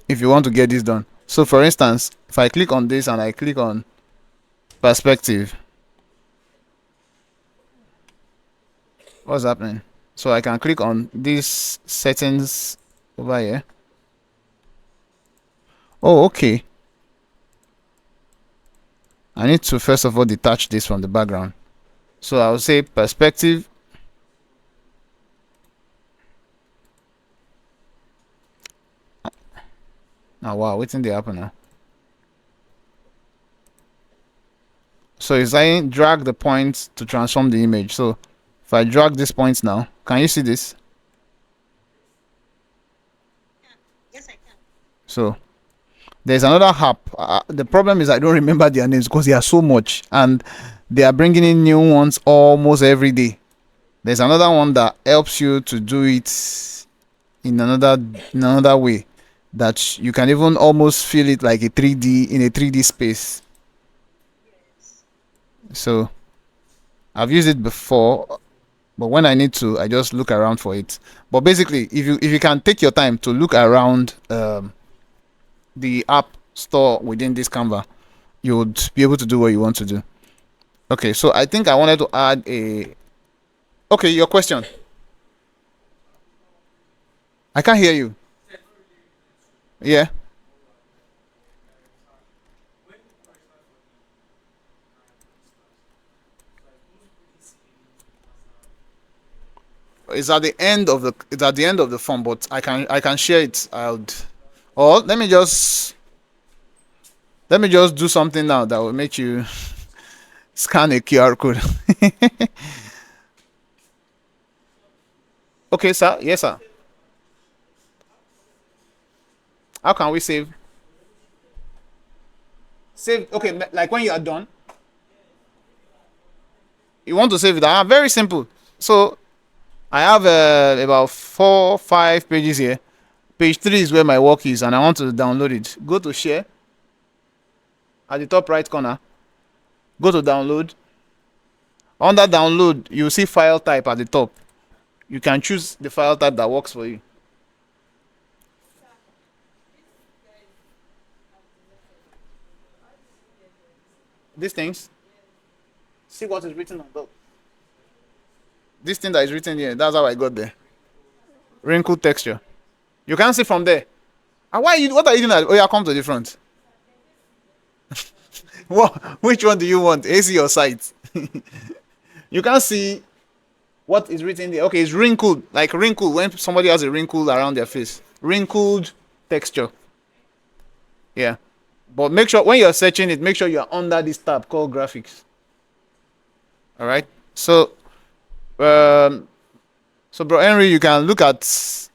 if you want to get this done. So, for instance, if I click on this and I click on perspective, what's happening? So I can click on these settings over here. Oh, okay. I need to first of all detach this from the background. So I'll say perspective. Oh wow, what's in the happen now? So it's saying drag the point to transform the image. So if I drag this point now, can you see this? Yeah. Yes, I can. So there's another app. The problem is I don't remember their names because there are so much, and they are bringing in new ones almost every day. There's another one that helps you to do it in another way, that you can even almost feel it like a 3D in a 3D space. Yes. So I've used it before, but when I need to, I just look around for it. But basically, if you can take your time to look around the app store within this Canva, you would be able to do what you want to do. Okay, so I think I wanted to add a. Okay, your question. I can't hear you. Yeah. It's at the end of the form, but I can share it. Or let me just do something now that will make you scan a QR code. Okay, sir. Yes, sir. How can we save? Save. Okay, like when you are done. You want to save it? Very simple. So I have about 4 5 pages here. Page 3 is where my work is, and I want to download it. Go to share at the top right corner. Go to download. Under download, you see file type at the top. You can choose the file type that works for you. These things, see what is written on top. This thing that is written here, that's how I got there. Wrinkled texture. You can see from there. And what are you doing? Oh, yeah, come to the front. What, which one do you want? AC or site? You can see what is written there. Okay, it's wrinkled. Like wrinkled when somebody has a wrinkle around their face. Wrinkled texture. Yeah. But make sure when you're searching it, make sure you're under this tab called graphics. All right. Um, so bro Henry, you can look at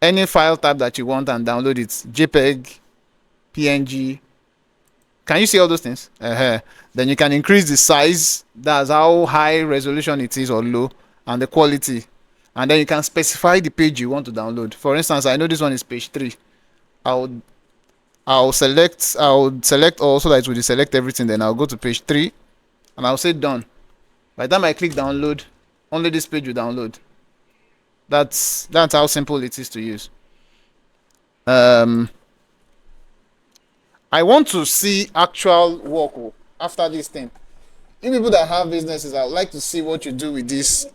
any file type that you want and download it. JPEG, PNG. Can you see all those things? Then you can increase the size. That's how high resolution it is or low, and the quality. And then you can specify the page you want to download. For instance, I know this one is page 3. I'll select all so that it will select everything. Then I'll go to page 3 and I'll say done. By the time I click download, only this page will download. That's how simple it is to use. I want to see actual work after this thing. You people that have businesses, I would like to see what you do with this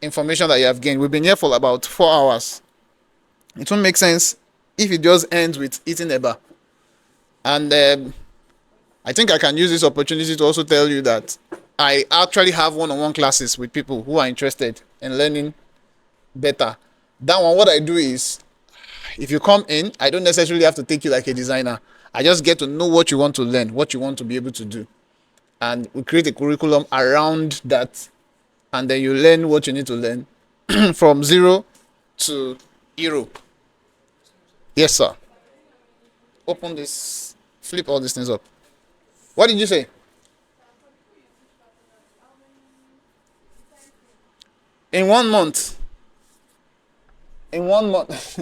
information that you have gained. We've been here for about 4 hours. It won't make sense if it just ends with eating a bar. And I think I can use this opportunity to also tell you that I actually have one-on-one classes with people who are interested in learning better. That one, what I do is, if you come in, I don't necessarily have to take you like a designer. I just get to know what you want to learn, what you want to be able to do. And we create a curriculum around that. And then you learn what you need to learn from zero to hero. Yes, sir. Open this, flip all these things up. What did you say? In 1 month. In 1 month.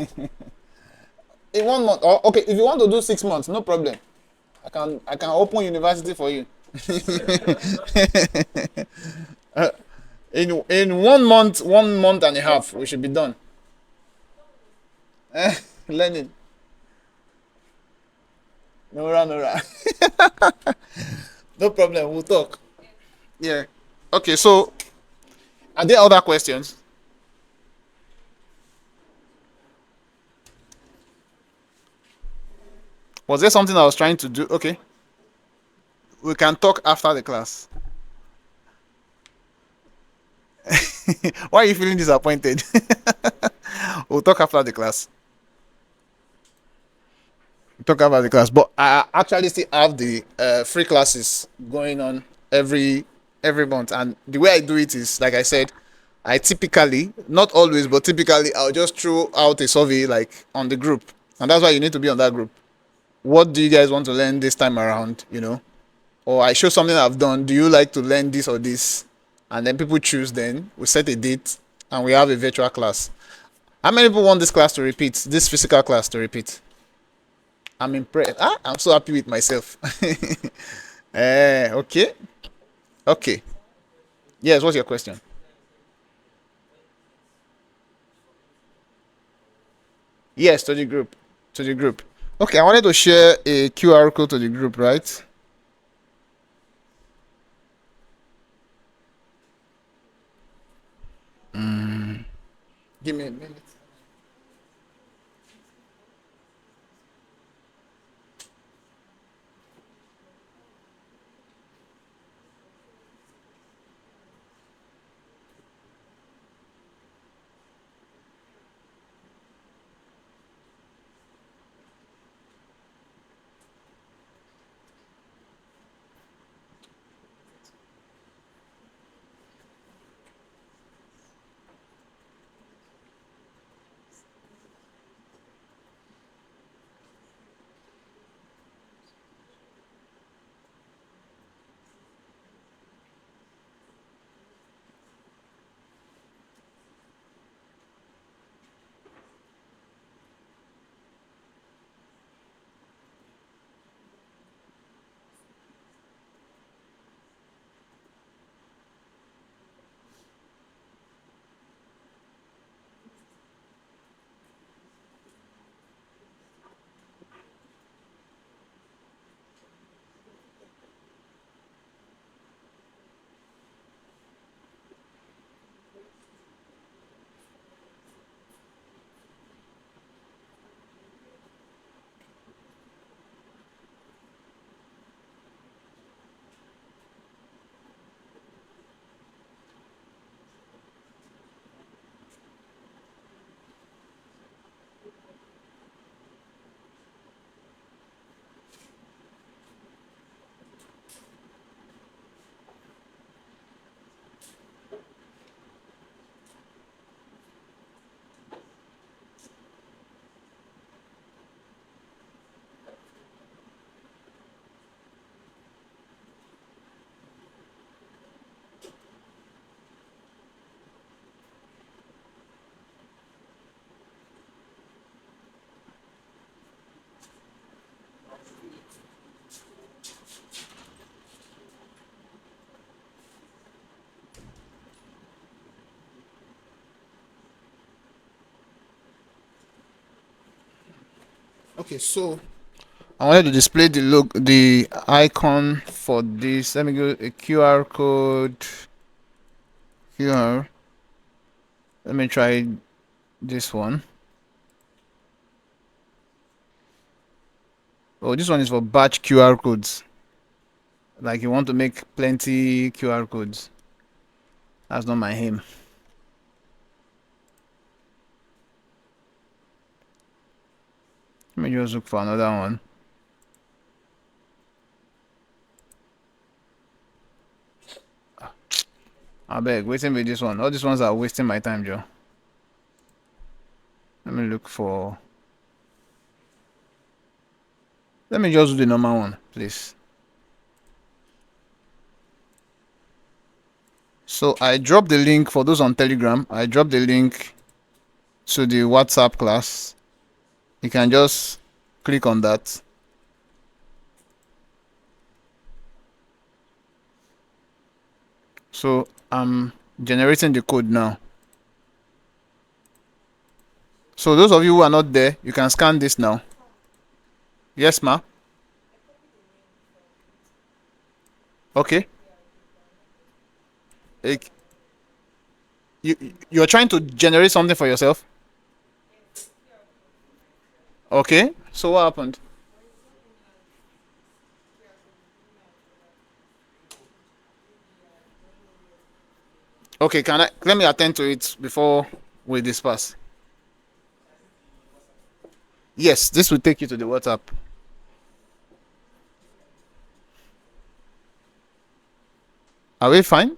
In 1 month. Oh, okay, if you want to do 6 months, no problem. I can open university for you. In 1 month, 1 month and a half, we should be done. Learning. Nora, Nora. No problem. We'll talk. Yeah. Okay. So, are there other questions? Was there something I was trying to do? Okay. We can talk after the class. Why are you feeling disappointed? We'll talk after the class. Talk about the class, but I actually still have the free classes going on every month, and the way I do it is, like I said, I typically, not always, but typically, I'll just throw out a survey like on the group, and that's why you need to be on that group. What do you guys want to learn this time around? Or I show something I've done. Do you like to learn this or this? And then people choose. Then we set a date, and we have a virtual class. How many people want this class to repeat? This physical class to repeat? I'm impressed. I'm so happy with myself. Okay. Okay. Yes, what's your question? Yes, to the group. To the group. Okay, I wanted to share a QR code to the group, right? Give me a minute. Okay, so I wanted to display the icon for this. Let me go a QR code. QR. Let me try this one. Oh, this one is for batch QR codes. Like you want to make plenty QR codes. That's not my aim. Let me just look for another one. I beg, waiting with this one. All these ones are wasting my time, Joe. Let me look for. Let me just do the normal one, please. So I dropped the link for those on Telegram. I dropped the link to the WhatsApp class. You can just click on that. So I'm generating the code now. So those of you who are not there, you can scan this now. Yes, ma. Okay. Like, you're trying to generate something for yourself. Okay. So what happened? Okay, can I let me attend to it before we disperse? Yes, this will take you to the WhatsApp. Are we fine?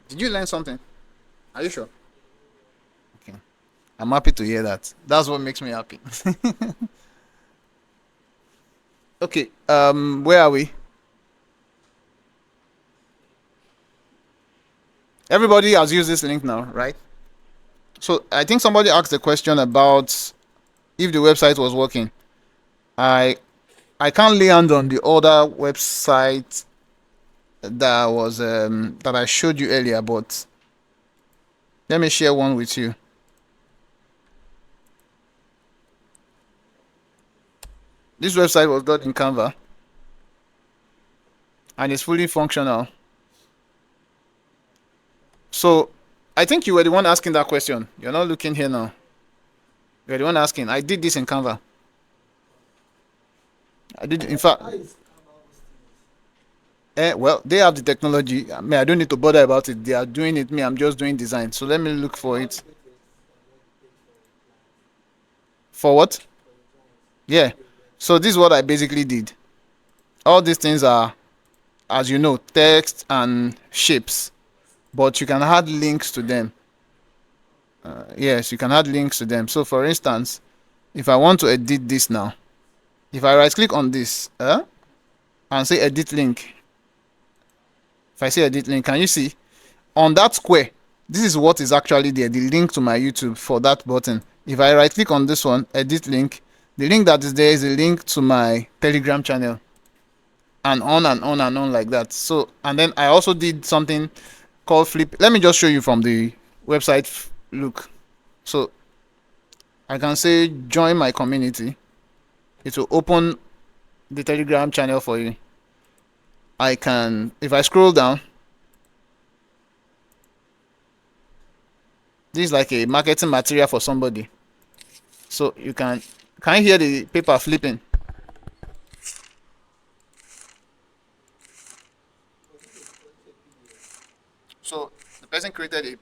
Did you learn something? Are you sure? Okay. I'm happy to hear that. That's what makes me happy. Okay. Where are we? Everybody has used this link now, right? So I think somebody asked a question about if the website was working. I I can't lay hand on the other website that was that I showed you earlier, but let me share one with you. This website was done in Canva and it's fully functional. So I think you were the one asking that question. You're not looking here now. You're the one asking. I did this in Canva. I did, in fact. Well, they have the technology. I mean, I don't need to bother about it. They are doing it. Me, I'm just doing design. So let me look for it. For what? Yeah. So this is what I basically did. All these things are, as you know, text and shapes, but you can add links to them. Yes, you can add links to them. So for instance, if I want to edit this now, if I right click on this and say edit link, if I say edit link, can you see on that square? This is what is actually there, the link to my YouTube for that button. If I right click on this one, edit link, the link that is there is a link to my Telegram channel, and on and on and on like that. So, and then I also did something called flip. Let me just show you from the website look. So I can say join my community. It will open the Telegram channel for you. I can, if I scroll down, this is like a marketing material for somebody. So you can you hear the paper flipping? So the person created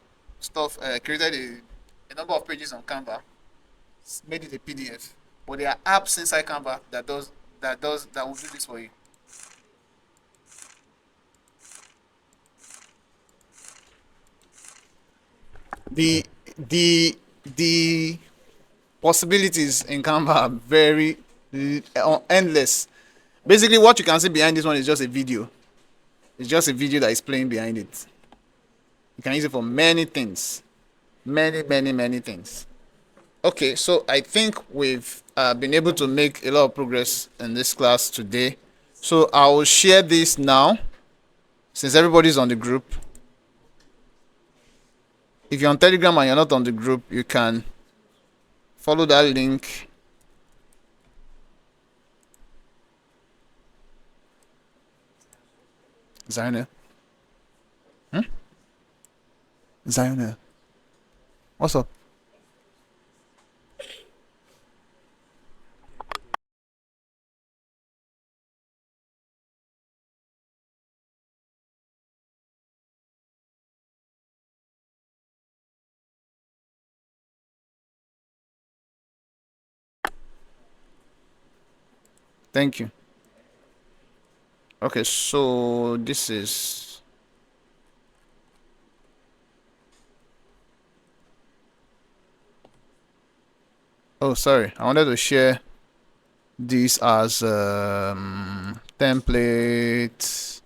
a number of pages on Canva, made it a PDF. But there are apps inside Canva that will do this for you. The the the possibilities in Canva are very endless. Basically, what you can see behind this one is just a video. It's just a video that is playing behind it. You can use it for many things, many things. Okay, so I think we've been able to make a lot of progress in this class today. So I'll share this now since everybody's on the group. If you're on Telegram and you're not on the group, you can follow that link. Zionel. Zionel. What's up? Thank you. Okay, so this is. Oh, sorry. I wanted to share this as template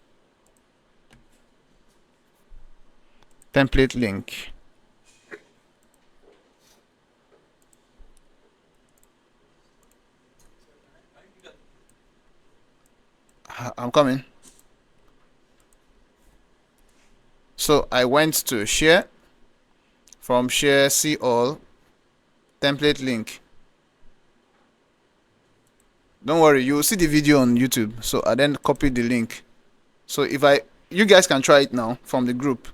link. I'm coming. So I went to share. From share, see all, template link. Don't worry, you will see the video on YouTube. So I then copy the link. So you guys can try it now from the group.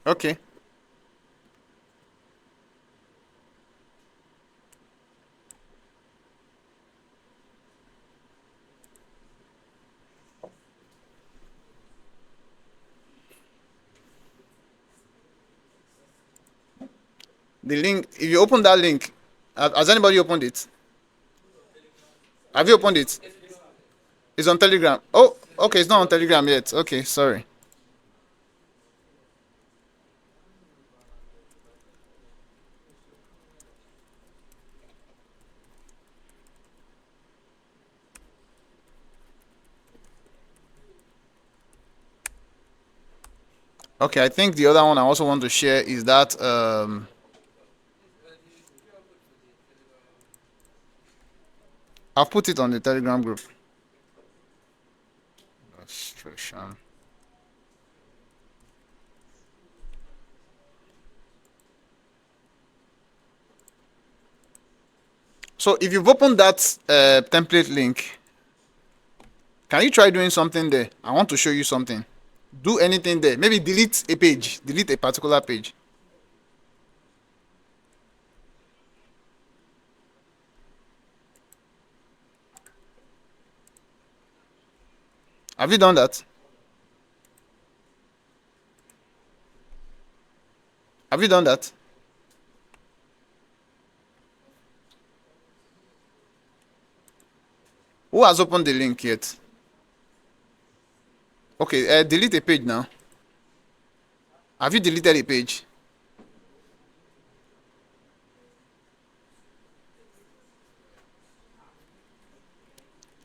Okay. The link, if you open that link, has anybody opened it? Have you opened it? It's on Telegram. Oh, okay, it's not on Telegram yet. Okay, sorry. Okay, I think the other one I also want to share is that I've put it on the Telegram group. Illustration. So if you've opened that template link, can you try doing something there? I want to show you something. Do anything there. Maybe delete a page. Delete a particular page. Have you done that? Have you done that? Who has opened the link yet? Okay, delete a page now. Have you deleted a page?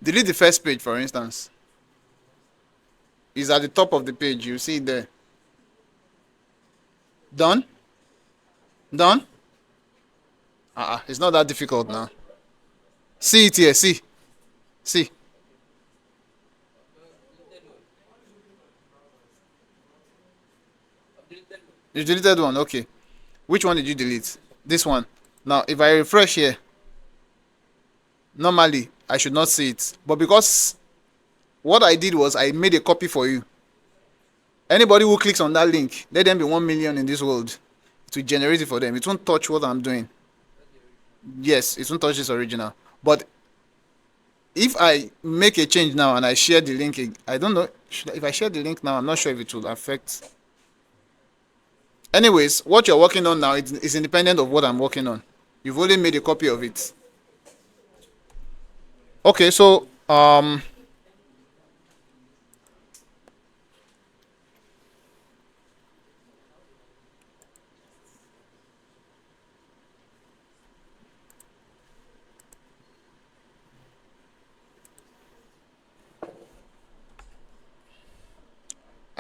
Delete the first page, for instance. It's at the top of the page. You see it there. Done? Done? It's not that difficult now. See it here. See. See. You deleted one. Okay. Which one did you delete? This one. Now, if I refresh here, normally I should not see it. But because what I did was I made a copy for you. Anybody who clicks on that link, let them be 1 million in this world. To generate it for them. It won't touch what I'm doing. Yes, it won't touch this original. But if I make a change now and I share the link, I don't know. If I share the link now, I'm not sure if it will affect. Anyways, what you're working on now is independent of what I'm working on. You've only made a copy of it. Okay, so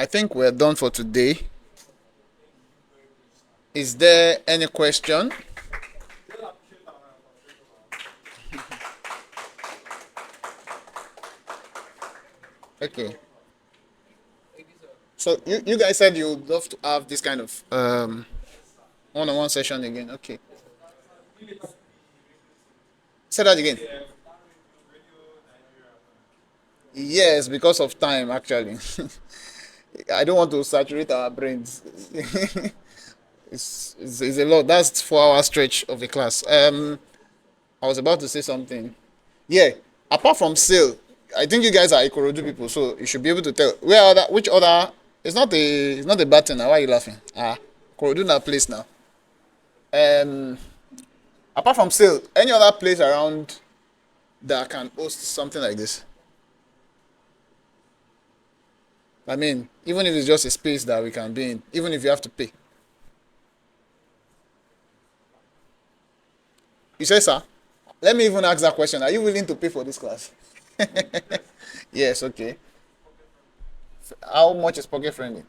I think we're done for today. Is there any question? Okay. So you guys said you would love to have this kind of one-on-one session again. Okay. Say that again. Yes, because of time actually. I don't want to saturate our brains. It's a lot. That's 4 hour stretch of a class. I was about to say something. Yeah. Apart from sale, I think you guys are Ikorodu people, so you should be able to tell which other. It's not a bad thing. Now. Why are you laughing? Ikorodu na place now. Um, apart from sale, any other place around that can host something like this? I mean, even if it's just a space that we can be in, even if you have to pay. You say, sir? Let me even ask that question. Are you willing to pay for this class? Yes, okay. How much is pocket friendly?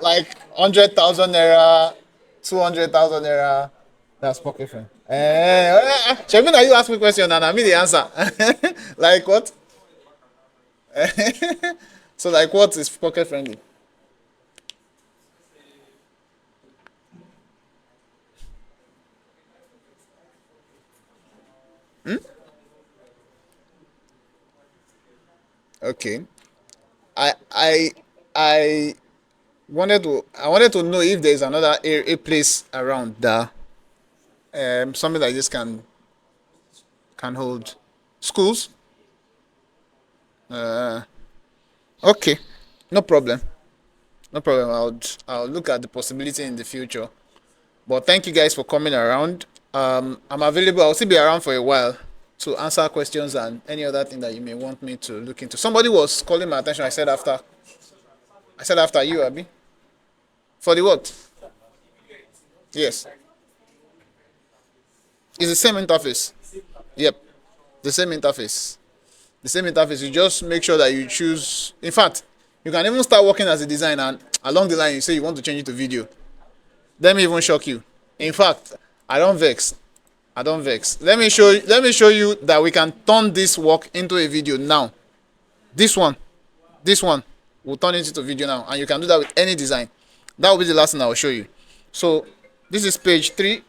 Like 100,000 naira, 200,000 naira. That's pocket friendly. Shamina, you ask me question and I mean the answer. Like what? So like what is pocket friendly? Okay. I I I wanted to know if there's another a place around that something like this can hold schools. Okay, no problem, no problem. I'll look at the possibility in the future. But thank you guys for coming around. I'm available. I'll still be around for a while to answer questions and any other thing that you may want me to look into. Somebody was calling my attention. I said after you, Abby. For the what? Yes, it's the same interface. Yep, the same interface. The same interface. You just make sure that you choose. In fact, you can even start working as a designer and along the line you say you want to change it to video. Let me even shock you. In fact, I don't vex. I don't vex. Let me show you that we can turn this work into a video now. This one, this one, will turn it into video now, and you can do that with any design. That will be the last thing I will show you. So this is page 3.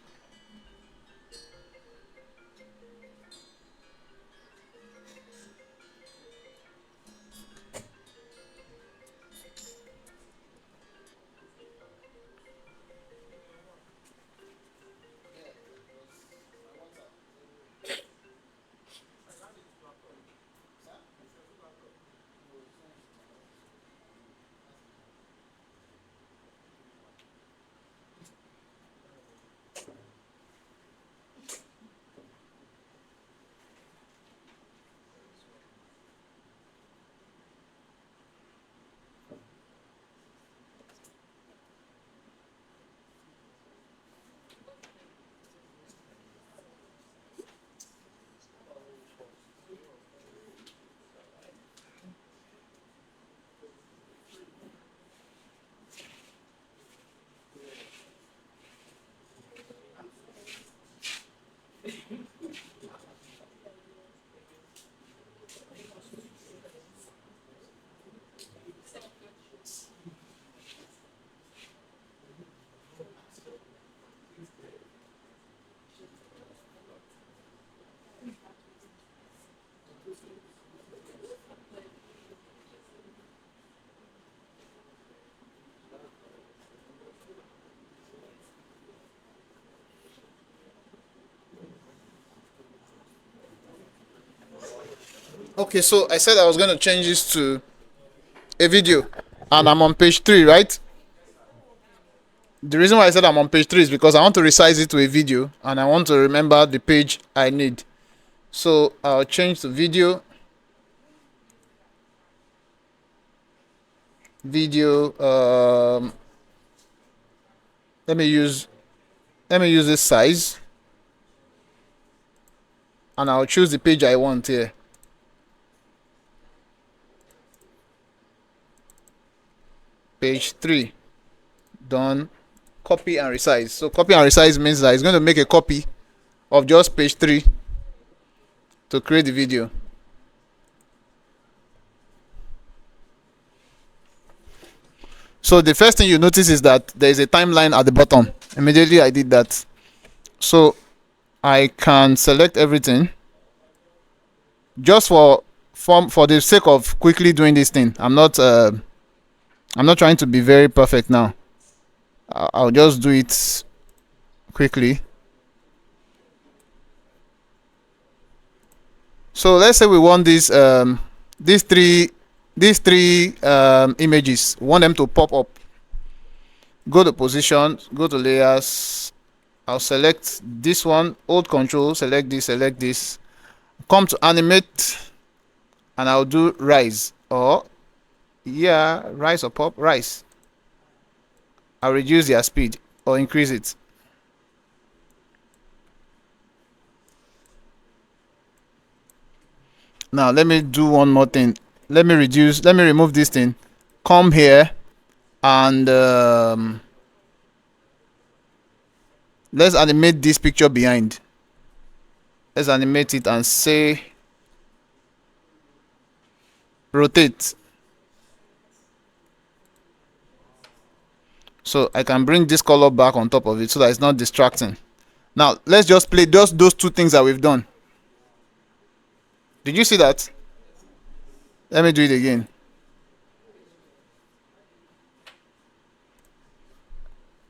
Okay, so I said I was going to change this to a video, and I'm on page 3, right? The reason why I said I'm on page 3 is because I want to resize it to a video, and I want to remember the page I need. So I'll change to video. Video. Let me use this size, and I'll choose the page I want here. page 3, done. Copy and resize. So copy and resize means that it's going to make a copy of just page 3 to create the video. So the first thing you notice is that there is a timeline at the bottom. Immediately I did that. So I can select everything just for the sake of quickly doing this thing. I'm not trying to be very perfect now. I'll just do it quickly. So let's say we want these three images. We want them to pop up. Go to position, go to layers. I'll select this one, hold control, select this. Come to animate, and I'll do rise, or rise or pop, rise. I'll reduce their speed or increase it. Now let me do one more thing. Let me remove this thing. Come here and let's animate this picture behind. Let's animate it and say rotate. So I can bring this color back on top of it so that it's not distracting. Now let's just play just those two things that we've done. Did you see that? Let me do it again.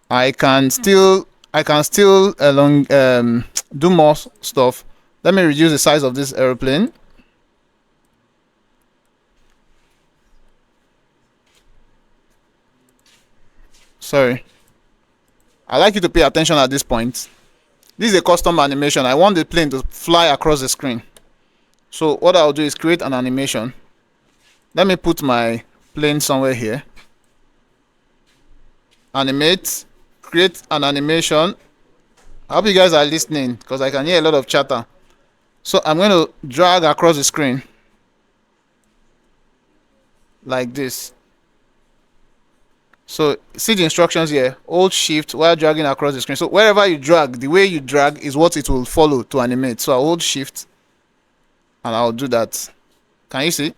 I can still do more stuff. Let me reduce the size of this airplane. Sorry. I like you to pay attention at this point. This is a custom animation. I want the plane to fly across the screen. So what I'll do is create an animation. Let me put my plane somewhere here. Animate. Create an animation. I hope you guys are listening because I can hear a lot of chatter. So I'm going to drag across the screen like this. So see the instructions here. Hold shift while dragging across the screen. So wherever you drag, the way you drag is what it will follow to animate. So I'll hold shift and I'll do that. Can you see?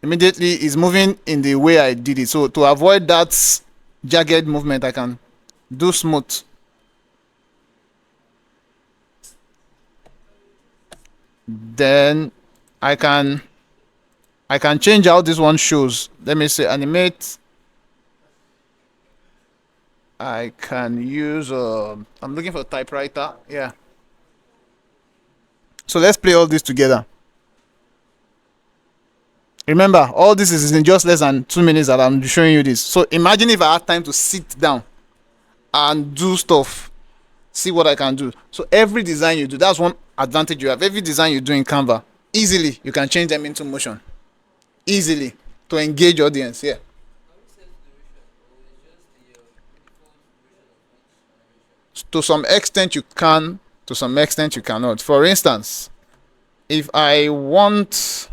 Immediately it's moving in the way I did it. So to avoid that jagged movement, I can do smooth. Then I can change how this one shows. Let me say animate. I can use I'm looking for a typewriter. Yeah. So let's play all this together. Remember, all this is in just less than 2 minutes that I'm showing you this. So imagine if I had time to sit down and do stuff. See what I can do. So every design you do, that's one advantage you have. Every design you do in Canva, easily you can change them into motion. Easily to engage audience. Yeah. To some extent you can, to some extent you cannot. For instance, if I want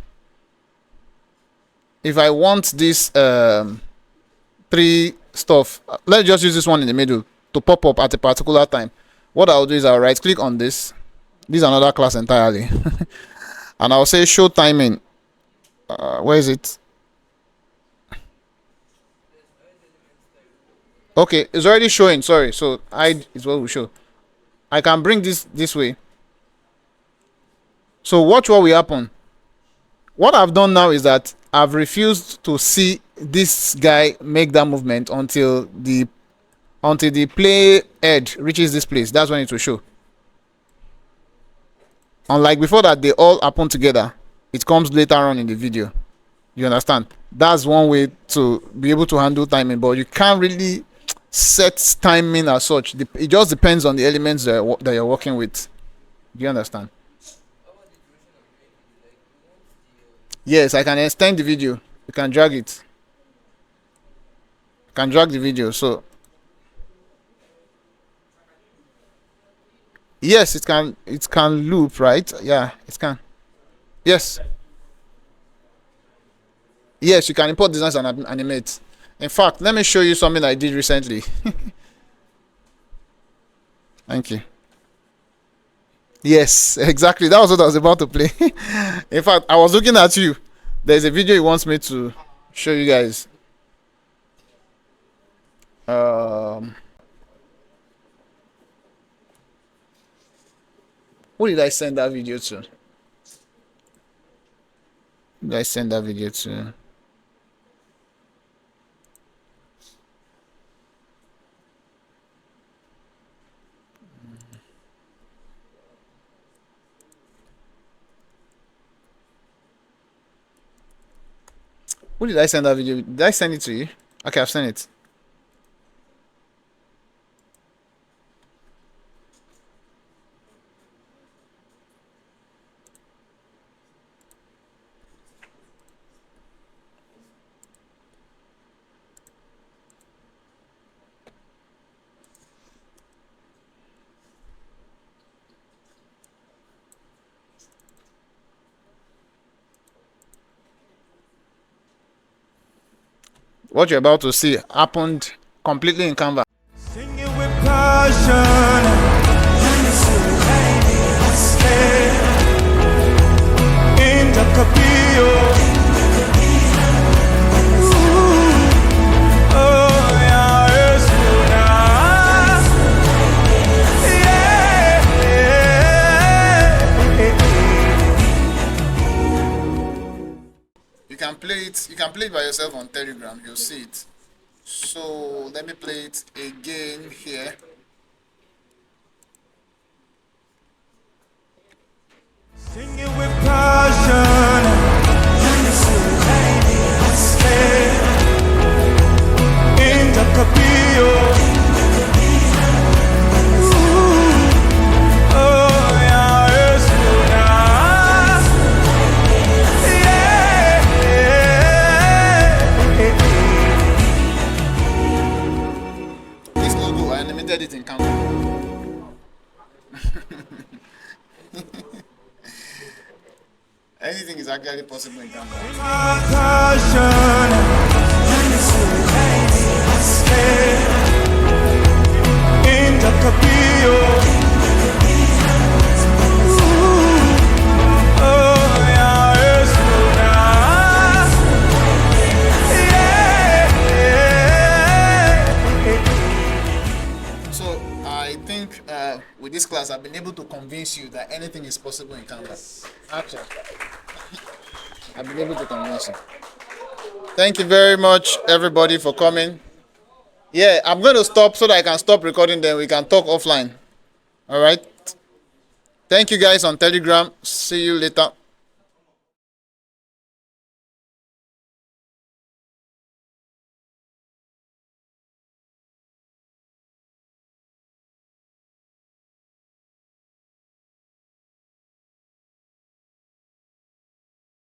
this 3 stuff, let's just use this one in the middle to pop up at a particular time. What I'll do is I'll right click on this. This is another class entirely. And I'll say show timing. Where is it? Okay, it's already showing. Sorry. So hide is what we show. I can bring this way. So watch what will happen. What I've done now is that I've refused to see this guy make that movement until the play head reaches this place. That's when it will show. Unlike before that they all happen together, it comes later on in the video. You understand? That's one way to be able to handle timing, but you can't really set timing as such. It just depends on the elements that you're working with. Do you understand? Yes, I can extend the video. You can drag it. You can drag the video. So yes, it can loop, right? Yeah, it can. Yes. Yes, you can import designs and animate. In fact, let me show you something I did recently. Thank you. Yes, exactly. That was what I was about to play. In fact, I was looking at you. There's a video he wants me to show you guys. Who did I send that video to? Who did I send that video to? Who did I send that video? Did I send it to you? Okay, I've sent it. What you're about to see happened completely in Canva. Sing it with passion. In the capillo. Oh, yeah, it's You can play it. You can play it by yourself on Telegram. You'll see it. So let me play it again here. Sing it with passion. In the capillo. Oh, yeah, it's This logo, I animated it in Canva. Anything is actually possible in Canva. passion. In the capillo. Oh, yeah, it's So I think with this class, I've been able to convince you that anything is possible in Canva. Actually, I've been able to convince you. Thank you very much, everybody, for coming. Yeah, I'm going to stop so that I can stop recording, then we can talk offline. All right. Thank you guys on Telegram. See you later.